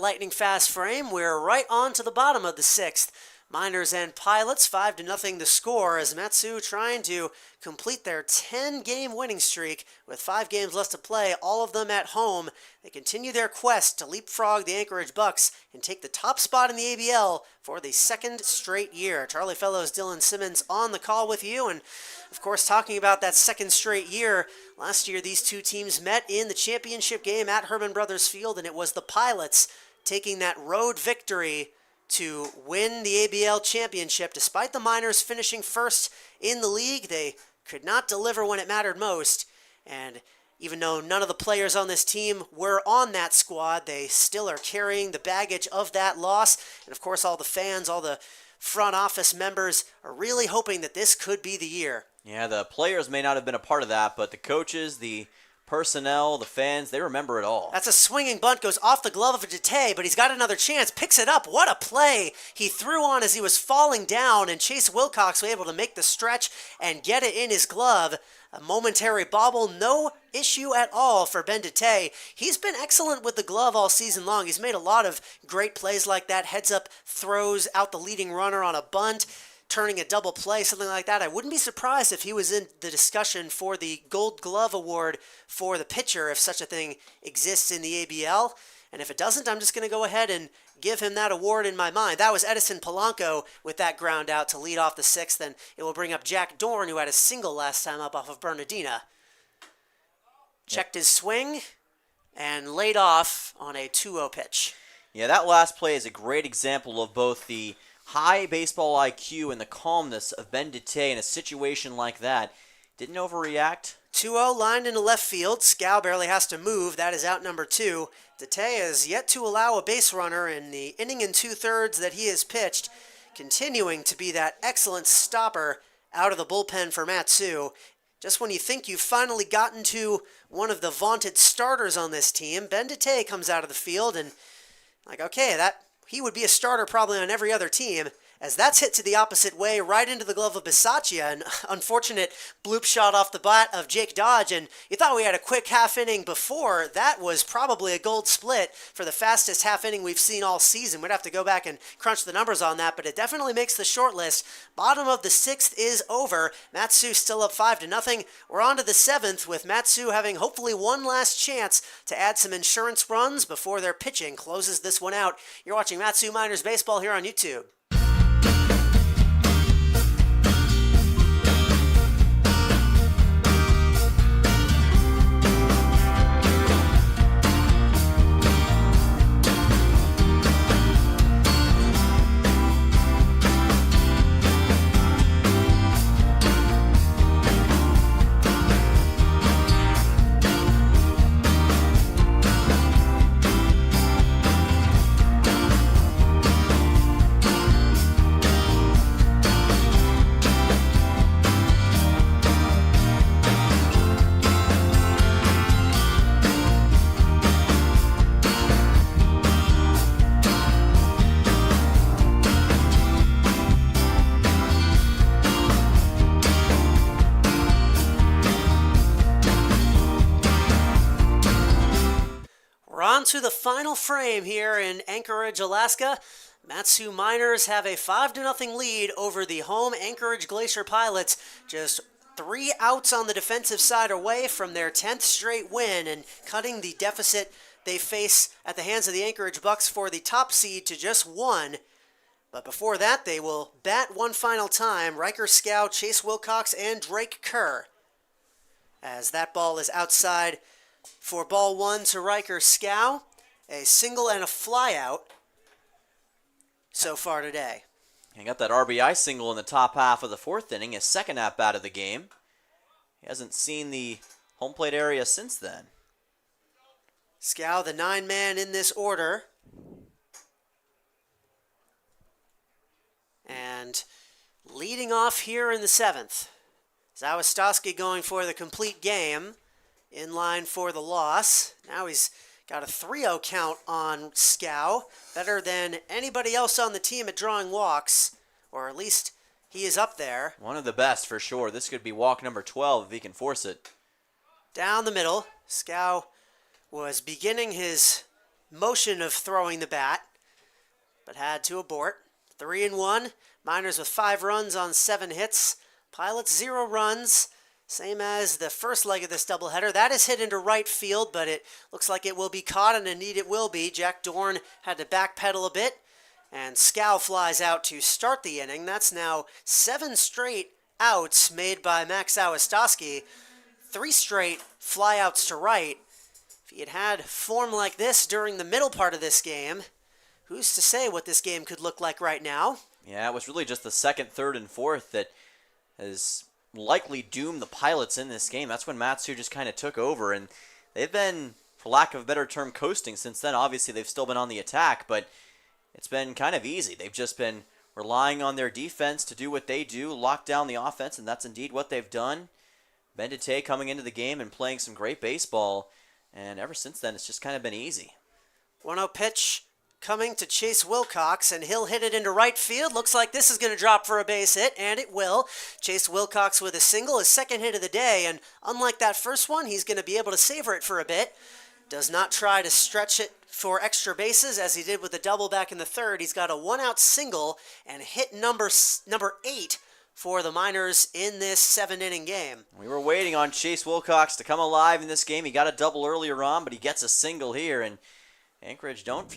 lightning fast frame, we're right on to the bottom of the 6th. Miners and Pilots 5-0 the score as Matsu trying to complete their 10-game winning streak with 5 games left to play, all of them at home. They continue their quest to leapfrog the Anchorage Bucks and take the top spot in the ABL for the 2nd straight year. Charlie Fellows, Dylan Simmons on the call with you, and of course talking about that 2nd straight year. Last year these two teams met in the championship game at Herman Brothers Field, and it was the Pilots taking that road victory to win the ABL championship. Despite the Miners finishing first in the league, they could not deliver when it mattered most. And even though none of the players on this team were on that squad, they still are carrying the baggage of that loss. And of course, all the fans, all the front office members are really hoping that this could be the year. Yeah, the players may not have been a part of that, but the coaches, the personnel, the fans, they remember it all. That's a swinging bunt, goes off the glove of Dete, but he's got another chance, picks it up. What a play he threw on as he was falling down, and Chase Wilcox was able to make the stretch and get it in his glove. A momentary bobble, no issue at all for Ben Dete. He's been excellent with the glove all season long. He's made a lot of great plays like that, heads-up throws out the leading runner on a bunt, turning a double play, something like that. I wouldn't be surprised if he was in the discussion for the Gold Glove Award for the pitcher, if such a thing exists in the ABL. And if it doesn't, I'm just going to go ahead and give him that award in my mind. That was Edison Polanco with that ground out to lead off the 6th, and it will bring up Jack Dorn, who had a single last time up off of Bernardina. Checked his swing and laid off on a 2-0 pitch. Yeah, that last play is a great example of both the high baseball IQ and the calmness of Ben Dete in a situation like that. Didn't overreact. 2-0 lined into left field. Scow barely has to move. That is out number 2. Dete has yet to allow a base runner in the inning and 2/3 that he has pitched, continuing to be that excellent stopper out of the bullpen for Matsu. Just when you think you've finally gotten to one of the vaunted starters on this team, Ben Dete comes out of the field and, like, okay, that he would be a starter probably on every other team, as that's hit to the opposite way right into the glove of Bisaccia. An unfortunate bloop shot off the bat of Jake Dodge, and you thought we had a quick half inning before. That was probably a gold split for the fastest half inning we've seen all season. We'd have to go back and crunch the numbers on that, but it definitely makes the short list. Bottom of the 6th is over. Matsu still up 5-0. We're on to the 7th, with Matsu having hopefully one last chance to add some insurance runs before their pitching closes this one out. You're watching Matsu Miners Baseball here on YouTube. On to the final frame here in Anchorage, Alaska. Matsu Miners have a 5-0 lead over the home Anchorage Glacier Pilots. Just 3 outs on the defensive side away from their 10th straight win and cutting the deficit they face at the hands of the Anchorage Bucks for the top seed to just 1. But before that, they will bat one final time. Riker Scow, Chase Wilcox, and Drake Kerr. As that ball is outside for ball 1 to Riker Scow. A single and a fly out so far today. He got that RBI single in the top half of the 4th inning, his second at-bat of the game. He hasn't seen the home plate area since then. Scow, the 9-man in this order. And leading off here in the 7th. Zawistowski going for the complete game. In line for the loss. Now he's got a 3-0 count on Scow. Better than anybody else on the team at drawing walks. Or at least he is up there. One of the best for sure. This could be walk number 12 if he can force it. Down the middle. Scow was beginning his motion of throwing the bat, but had to abort. 3-1. Miners with 5 runs on 7 hits. Pilots 0 runs. Same as the first leg of this doubleheader. That is hit into right field, but it looks like it will be caught, and indeed it will be. Jack Dorn had to backpedal a bit, and Scow flies out to start the inning. That's now 7 straight outs made by Max Awostowski. 3 straight flyouts to right. If he had had form like this during the middle part of this game, who's to say what this game could look like right now? Yeah, it was really just the second, third, and fourth that has likely doomed the Pilots in this game. That's when Matsu just kind of took over, and they've been, for lack of a better term, coasting since then. Obviously, they've still been on the attack, but it's been kind of easy. They've just been relying on their defense to do what they do, lock down the offense, and that's indeed what they've done. Bendite coming into the game and playing some great baseball, and ever since then, it's just kind of been easy. 1-0 pitch coming to Chase Wilcox, and he'll hit it into right field. Looks like this is going to drop for a base hit, and it will. Chase Wilcox with a single, his second hit of the day, and unlike that first one, he's going to be able to savor it for a bit. Does not try to stretch it for extra bases as he did with the double back in the third. He's got a 1-out single and hit number 8 for the Miners in this 7-inning game. We were waiting on Chase Wilcox to come alive in this game. He got a double earlier on, but he gets a single here, and Anchorage, don't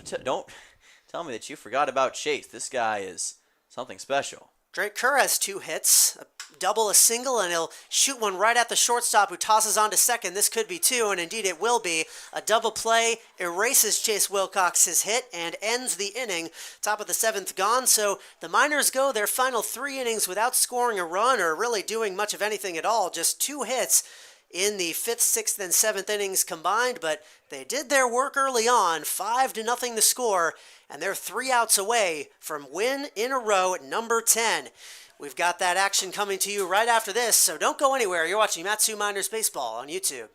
tell me that you forgot about Chase. This guy is something special. Drake Kerr has 2 hits, a double, a single, and he'll shoot one right at the shortstop who tosses on to second. This could be 2, and indeed it will be. A double play erases Chase Wilcox's hit and ends the inning. Top of the 7th gone, so the Miners go their final 3 innings without scoring a run or really doing much of anything at all. Just 2 hits in the 5th, 6th, and 7th innings combined, but they did their work early on. 5-0 the score, and they're 3 outs away from win in a row at number 10. We've got that action coming to you right after this, so don't go anywhere. You're watching Matsu Miners Baseball on YouTube.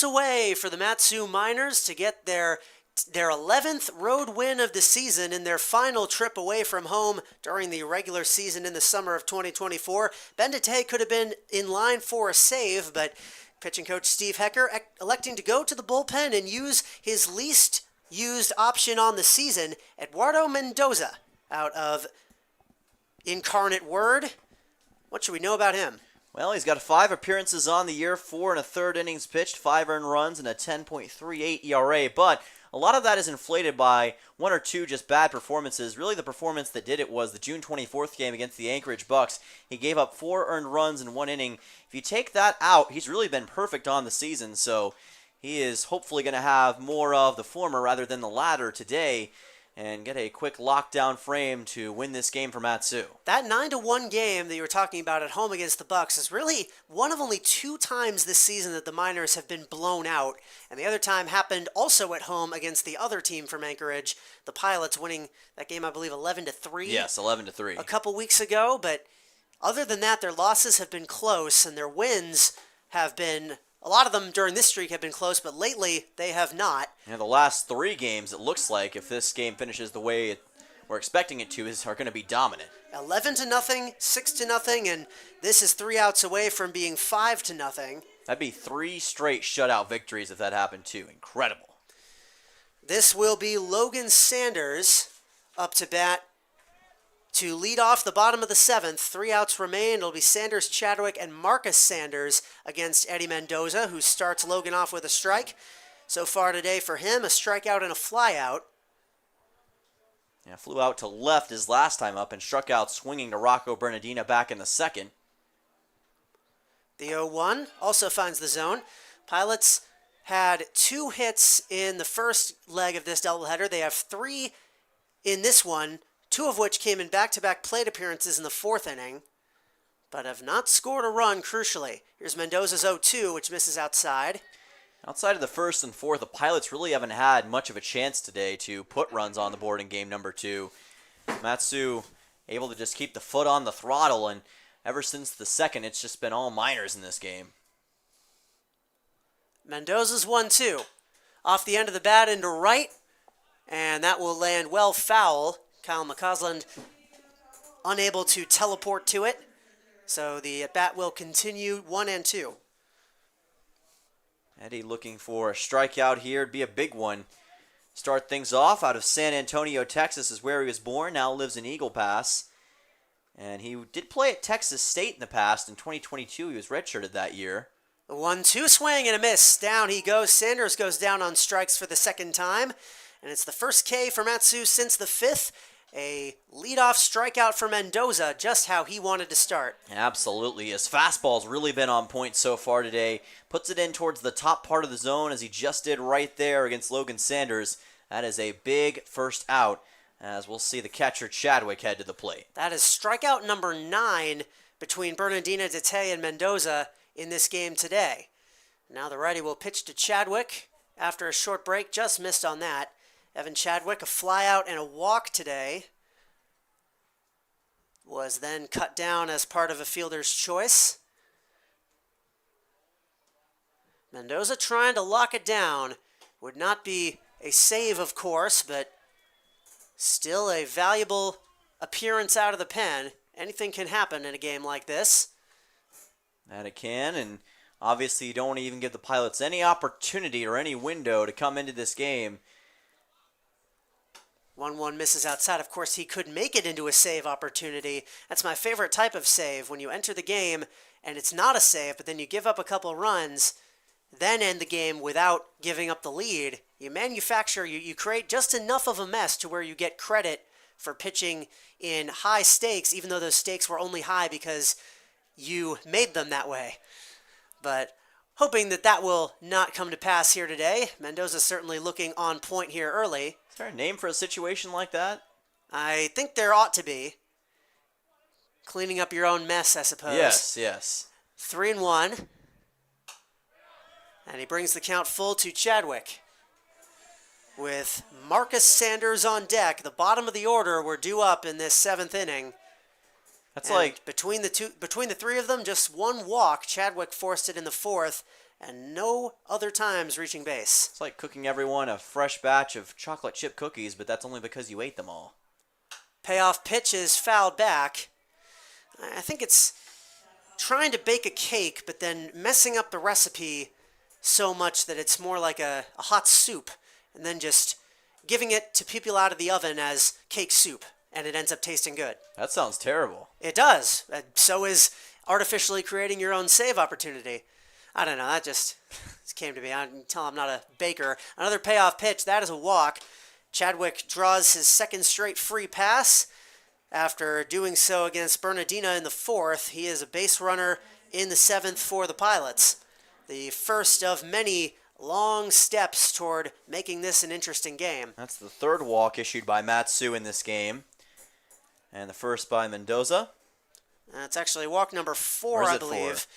Away for the Matsu Miners to get their 11th road win of the season in their final trip away from home during the regular season in the summer of 2024. Bendite could have been in line for a save, but pitching coach Steve Hecker electing to go to the bullpen and use his least used option on the season, Eduardo Mendoza, out of Incarnate Word. What should we know about him? Well, he's got 5 appearances on the year, 4 1/3 innings pitched, 5 earned runs, and a 10.38 ERA. But a lot of that is inflated by 1 or 2 just bad performances. Really, the performance that did it was the June 24th game against the Anchorage Bucks. He gave up 4 earned runs in 1 inning. If you take that out, he's really been perfect on the season. So he is hopefully going to have more of the former rather than the latter today, and get a quick lockdown frame to win this game for Matsu. That 9-1 game that you were talking about at home against the Bucks is really one of only 2 times this season that the Miners have been blown out, and the other time happened also at home against the other team from Anchorage, the Pilots, winning that game, I believe, 11-3. Yes, 11-3. A couple weeks ago, but other than that, their losses have been close, and their wins have been, a lot of them during this streak have been close, but lately they have not. And the last 3 games, it looks like, if this game finishes the way we're expecting it to, are going to be dominant. 11-0, 6-0, and this is 3 outs away from being 5-0. That'd be 3 straight shutout victories if that happened too. Incredible. This will be Logan Sanders up to bat to lead off the bottom of the 7th. 3 outs remain. It'll be Sanders, Chadwick, and Marcus Sanders against Eddie Mendoza, who starts Logan off with a strike. so far today for him, a strikeout and a flyout. Yeah, flew out to left his last time up and struck out swinging to Rocco Bernardina back in the second. The 0-1 also finds the zone. Pilots had 2 hits in the first leg of this doubleheader. They have 3 in this one, 2 of which came in back-to-back plate appearances in the 4th inning, but have not scored a run, crucially. Here's Mendoza's 0-2, which misses outside. Outside of the first and fourth, the Pilots really haven't had much of a chance today to put runs on the board in game number 2. Matsu able to just keep the foot on the throttle, and ever since the second, it's just been all minors in this game. Mendoza's 1-2. Off the end of the bat into right, and that will land well foul. Kyle McCausland unable to teleport to it, so the at-bat will continue 1-2. Eddie looking for a strikeout here. It'd be a big one. Start things off out of San Antonio, Texas is where he was born. Now lives in Eagle Pass. And he did play at Texas State in the past. In 2022, he was redshirted that year. The 1-2 swing and a miss. Down he goes. Sanders goes down on strikes for the second time. And it's the first K for Matsu since the 5th. A leadoff strikeout for Mendoza, just how he wanted to start. Absolutely. His fastball's really been on point so far today. Puts it in towards the top part of the zone as he just did right there against Logan Sanders. That is a big first out, as we'll see the catcher Chadwick head to the plate. That is strikeout number 9 between Bernardina, Dete, and Mendoza in this game today. Now the righty will pitch to Chadwick after a short break. Just missed on that. Evan Chadwick, a flyout and a walk today, was then cut down as part of a fielder's choice. Mendoza trying to lock it down. Would not be a save, of course, but still a valuable appearance out of the pen. Anything can happen in a game like this. That it can, and obviously you don't even give the Pilots any opportunity or any window to come into this game. 1-1 misses outside. Of course, he could make it into a save opportunity. That's my favorite type of save, when you enter the game and it's not a save, but then you give up a couple runs, then end the game without giving up the lead. You manufacture, you create just enough of a mess to where you get credit for pitching in high stakes, even though those stakes were only high because you made them that way. But hoping that that will not come to pass here today. Mendoza certainly looking on point here early. Is there a name for a situation like that? I think there ought to be. Cleaning up your own mess, I suppose. Yes. 3-1. And he brings the count full to Chadwick. With Marcus Sanders on deck, the bottom of the order were due up in this 7th inning. That's And like between the 3 of them, just one walk. Chadwick forced it in the 4th, and no other times reaching base. it's like cooking everyone a fresh batch of chocolate chip cookies, but that's only because you ate them all. Payoff pitch is fouled back. I think it's trying to bake a cake, but then messing up the recipe so much that it's more like a hot soup, and then just giving it to people out of the oven as cake soup, and it ends up tasting good. That sounds terrible. It does. So is artificially creating your own save opportunity. I don't know, that just came to me. I can tell I'm not a baker. Another payoff pitch, that is a walk. Chadwick draws his 2nd straight free pass. After doing so against Bernardina in the 4th, he is a base runner in the 7th for the Pilots. The first of many long steps toward making this an interesting game. That's the 3rd walk issued by Matsu in this game. And the first by Mendoza. That's actually walk number 4, Or is I it believe.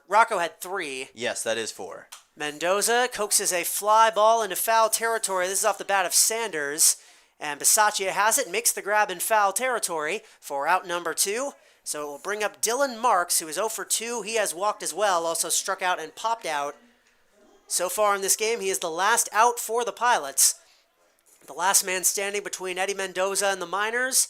Rocco had 3. Yes, that is 4. Mendoza coaxes a fly ball into foul territory. This is off the bat of Sanders. And Bisaccia has it, makes the grab in foul territory for out number 2. So it will bring up Dylan Marks, who is 0 for 2. He has walked as well, also struck out and popped out. So far in this game, he is the last out for the Pilots. The last man standing between Eddie Mendoza and the minors.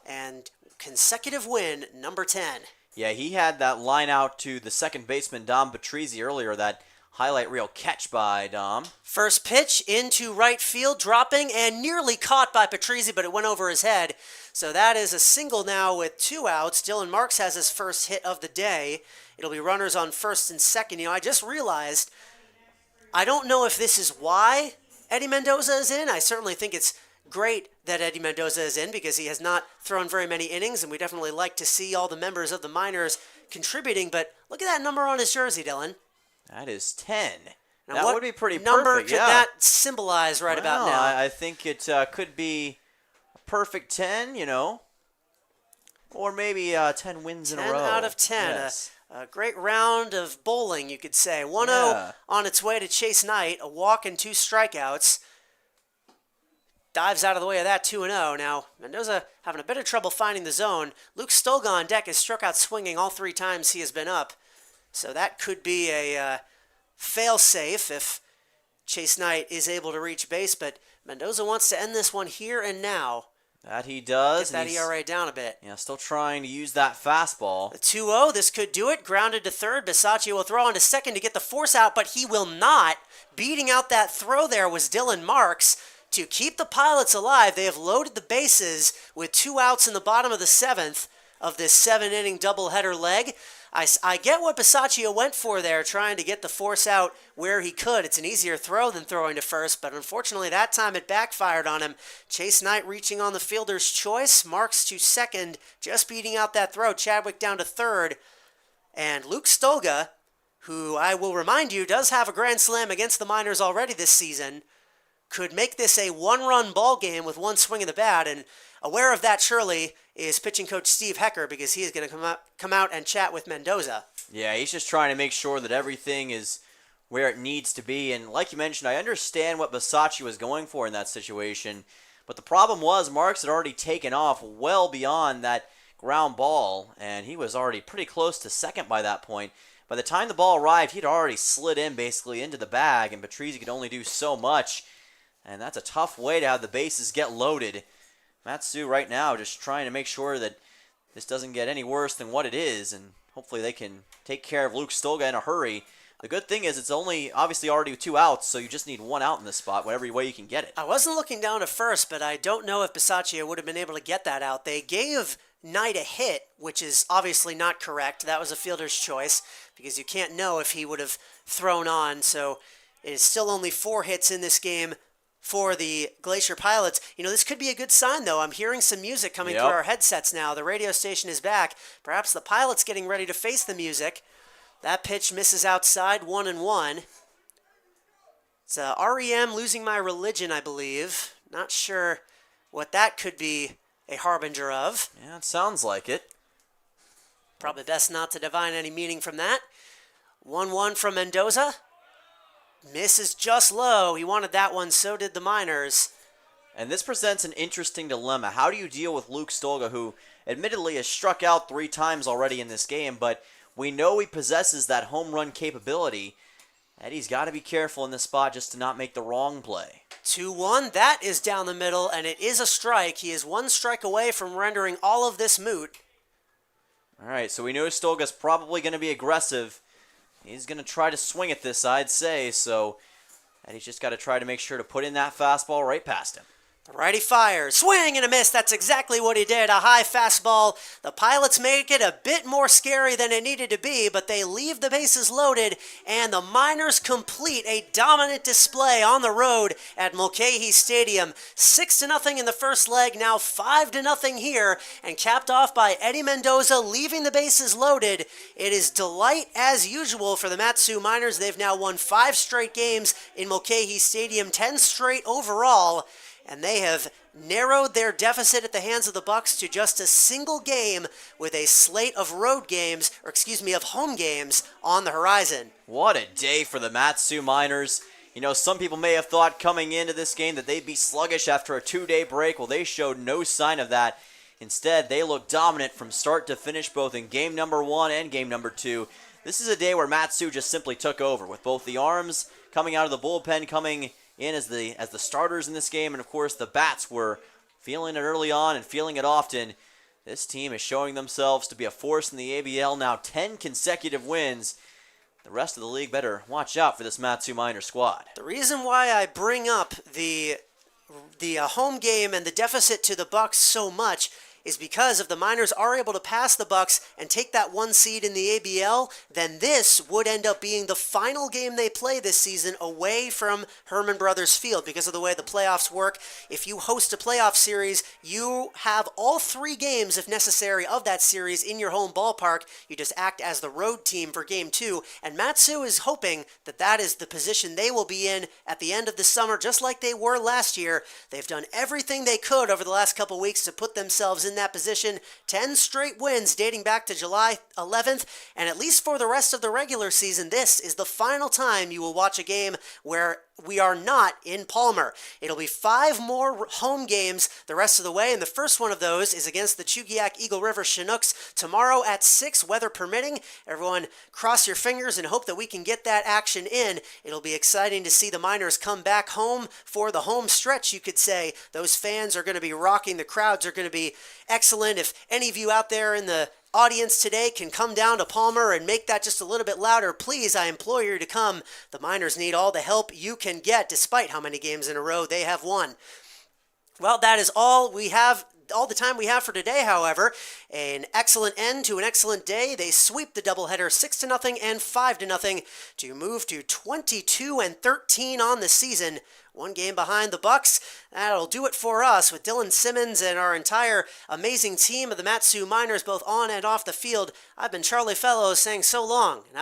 And consecutive win, number 10. Yeah, he had that line out to the second baseman, Dom Patrizzi, earlier, that highlight reel catch by Dom. First pitch into right field, dropping and nearly caught by Patrizzi, but it went over his head. So that is a single now with 2 outs. Dylan Marks has his first hit of the day. It'll be runners on 1st and 2nd. You know, I just realized I don't know if this is why Eddie Mendoza is in. I certainly think it's great that Eddie Mendoza is in because he has not thrown very many innings, and we definitely like to see all the members of the minors contributing. But look at that number on his jersey, Dylan. That is 10. Now, that what would be pretty number perfect. could that symbolize right about now? I think it could be a perfect 10, or maybe 10 wins in a row. 10 out of 10. Yes. A great round of bowling, you could say. 1-0 on its way to Chase Knight, a walk and 2 strikeouts. Dives out of the way of that 2-0. Now, Mendoza having a bit of trouble finding the zone. Luke Stolga on deck has struck out swinging all 3 times he has been up. So that could be a fail-safe if Chase Knight is able to reach base. But Mendoza wants to end this one here and now. That he does. Get that ERA down a bit. Yeah, still trying to use that fastball. The 2-0, this could do it. Grounded to third. Bisaccia will throw on to second to get the force out, but he will not. Beating out that throw there was Dylan Marks. To keep the Pilots alive, they have loaded the bases with 2 outs in the bottom of the 7th of this 7-inning doubleheader leg. I get what Bisaccia went for there, trying to get the force out where he could. It's an easier throw than throwing to first, but unfortunately that time it backfired on him. Chase Knight reaching on the fielder's choice. Marks to second, just beating out that throw. Chadwick down to third. And Luke Stolga, who I will remind you does have a grand slam against the Miners already this season, could make this a 1-run ball game with 1 swing of the bat. And aware of that, surely, is pitching coach Steve Hecker, because he is going to come out and chat with Mendoza. Yeah, he's just trying to make sure that everything is where it needs to be. And like you mentioned, I understand what Bisaccia was going for in that situation. But the problem was Marks had already taken off well beyond that ground ball, and he was already pretty close to second by that point. By the time the ball arrived, he'd already slid in basically into the bag, and Patrizzi could only do so much. And that's a tough way to have the bases get loaded. Matsu right now just trying to make sure that this doesn't get any worse than what it is, and hopefully they can take care of Luke Stolga in a hurry. The good thing is it's only obviously already 2 outs, so you just need 1 out in this spot, whatever way you can get it. I wasn't looking down at first, but I don't know if Bisaccia would have been able to get that out. They gave Knight a hit, which is obviously not correct. That was a fielder's choice, because you can't know if he would have thrown on, so it is still only 4 hits in this game for the Glacier Pilots. This could be a good sign, though. I'm hearing some music coming through our headsets now. The radio station is back. Perhaps the Pilots getting ready to face the music. That pitch misses outside, 1-1. It's REM, Losing My Religion, I believe. Not sure what that could be a harbinger of. Yeah, it sounds like it. Probably best not to divine any meaning from that. 1-1 from Mendoza. Misses just low. He wanted that one, so did the Miners. And this presents an interesting dilemma. How do you deal with Luke Stolga, who admittedly has struck out 3 times already in this game, but we know he possesses that home run capability. Eddie's got to be careful in this spot just to not make the wrong play. 2-1, that is down the middle, and it is a strike. He is 1 strike away from rendering all of this moot. All right, so we know Stolga's probably going to be aggressive. He's going to try to swing at this, I'd say, so Eddie's just got to try to make sure to put in that fastball right past him. The righty fires. Swing and a miss. That's exactly what he did. A high fastball. The Pilots make it a bit more scary than it needed to be, but they leave the bases loaded, and the Miners complete a dominant display on the road at Mulcahy Stadium. 6-0 in the first leg, now 5-0 here, and capped off by Eddie Mendoza leaving the bases loaded. It is delight as usual for the Matsu Miners. They've now won 5 straight games in Mulcahy Stadium, 10 straight overall. And they have narrowed their deficit at the hands of the Bucks to just a single game with a slate of home games on the horizon. What a day for the Matsu Miners. Some people may have thought coming into this game that they'd be sluggish after a 2-day break. Well, they showed no sign of that. Instead, they looked dominant from start to finish, both in game number 1 and game number 2. This is a day where Matsu just simply took over, with both the arms coming out of the bullpen, coming in as the starters in this game, and of course the bats were feeling it early on and feeling it often. This team is showing themselves to be a force in the ABL, now 10 consecutive wins. The rest of the league better watch out for this Matsu Miners squad. The reason why I bring up the home game and the deficit to the Bucks so much is because if the Miners are able to pass the Bucks and take that 1 seed in the ABL, then this would end up being the final game they play this season away from Herman Brothers Field because of the way the playoffs work. If you host a playoff series, you have all 3 games, if necessary, of that series in your home ballpark. You just act as the road team for Game 2, and Mat-Su is hoping that that is the position they will be in at the end of the summer, just like they were last year. They've done everything they could over the last couple weeks to put themselves in that position. 10 straight wins dating back to July 11th, and at least for the rest of the regular season, this is the final time you will watch a game where we are not in Palmer. It'll be 5 more home games the rest of the way, and the first one of those is against the Chugiak Eagle River Chinooks tomorrow at 6, weather permitting. Everyone cross your fingers and hope that we can get that action in. It'll be exciting to see the Miners come back home for the home stretch, you could say. Those fans are going to be rocking. The crowds are going to be excellent. If any of you out there in the audience today can come down to Palmer and make that just a little bit louder, please, I implore you to come. The Miners need all the help you can get, despite how many games in a row they have won. Well, that is all we have. All the time we have for today, however. An excellent end to an excellent day. They sweep the doubleheader 6-0 and 5-0 to move to 22-13 on the season. 1 game behind the Bucks. That'll do it for us with Dylan Simmons and our entire amazing team of the Mat-Su Miners, both on and off the field. I've been Charlie Fellows saying so long.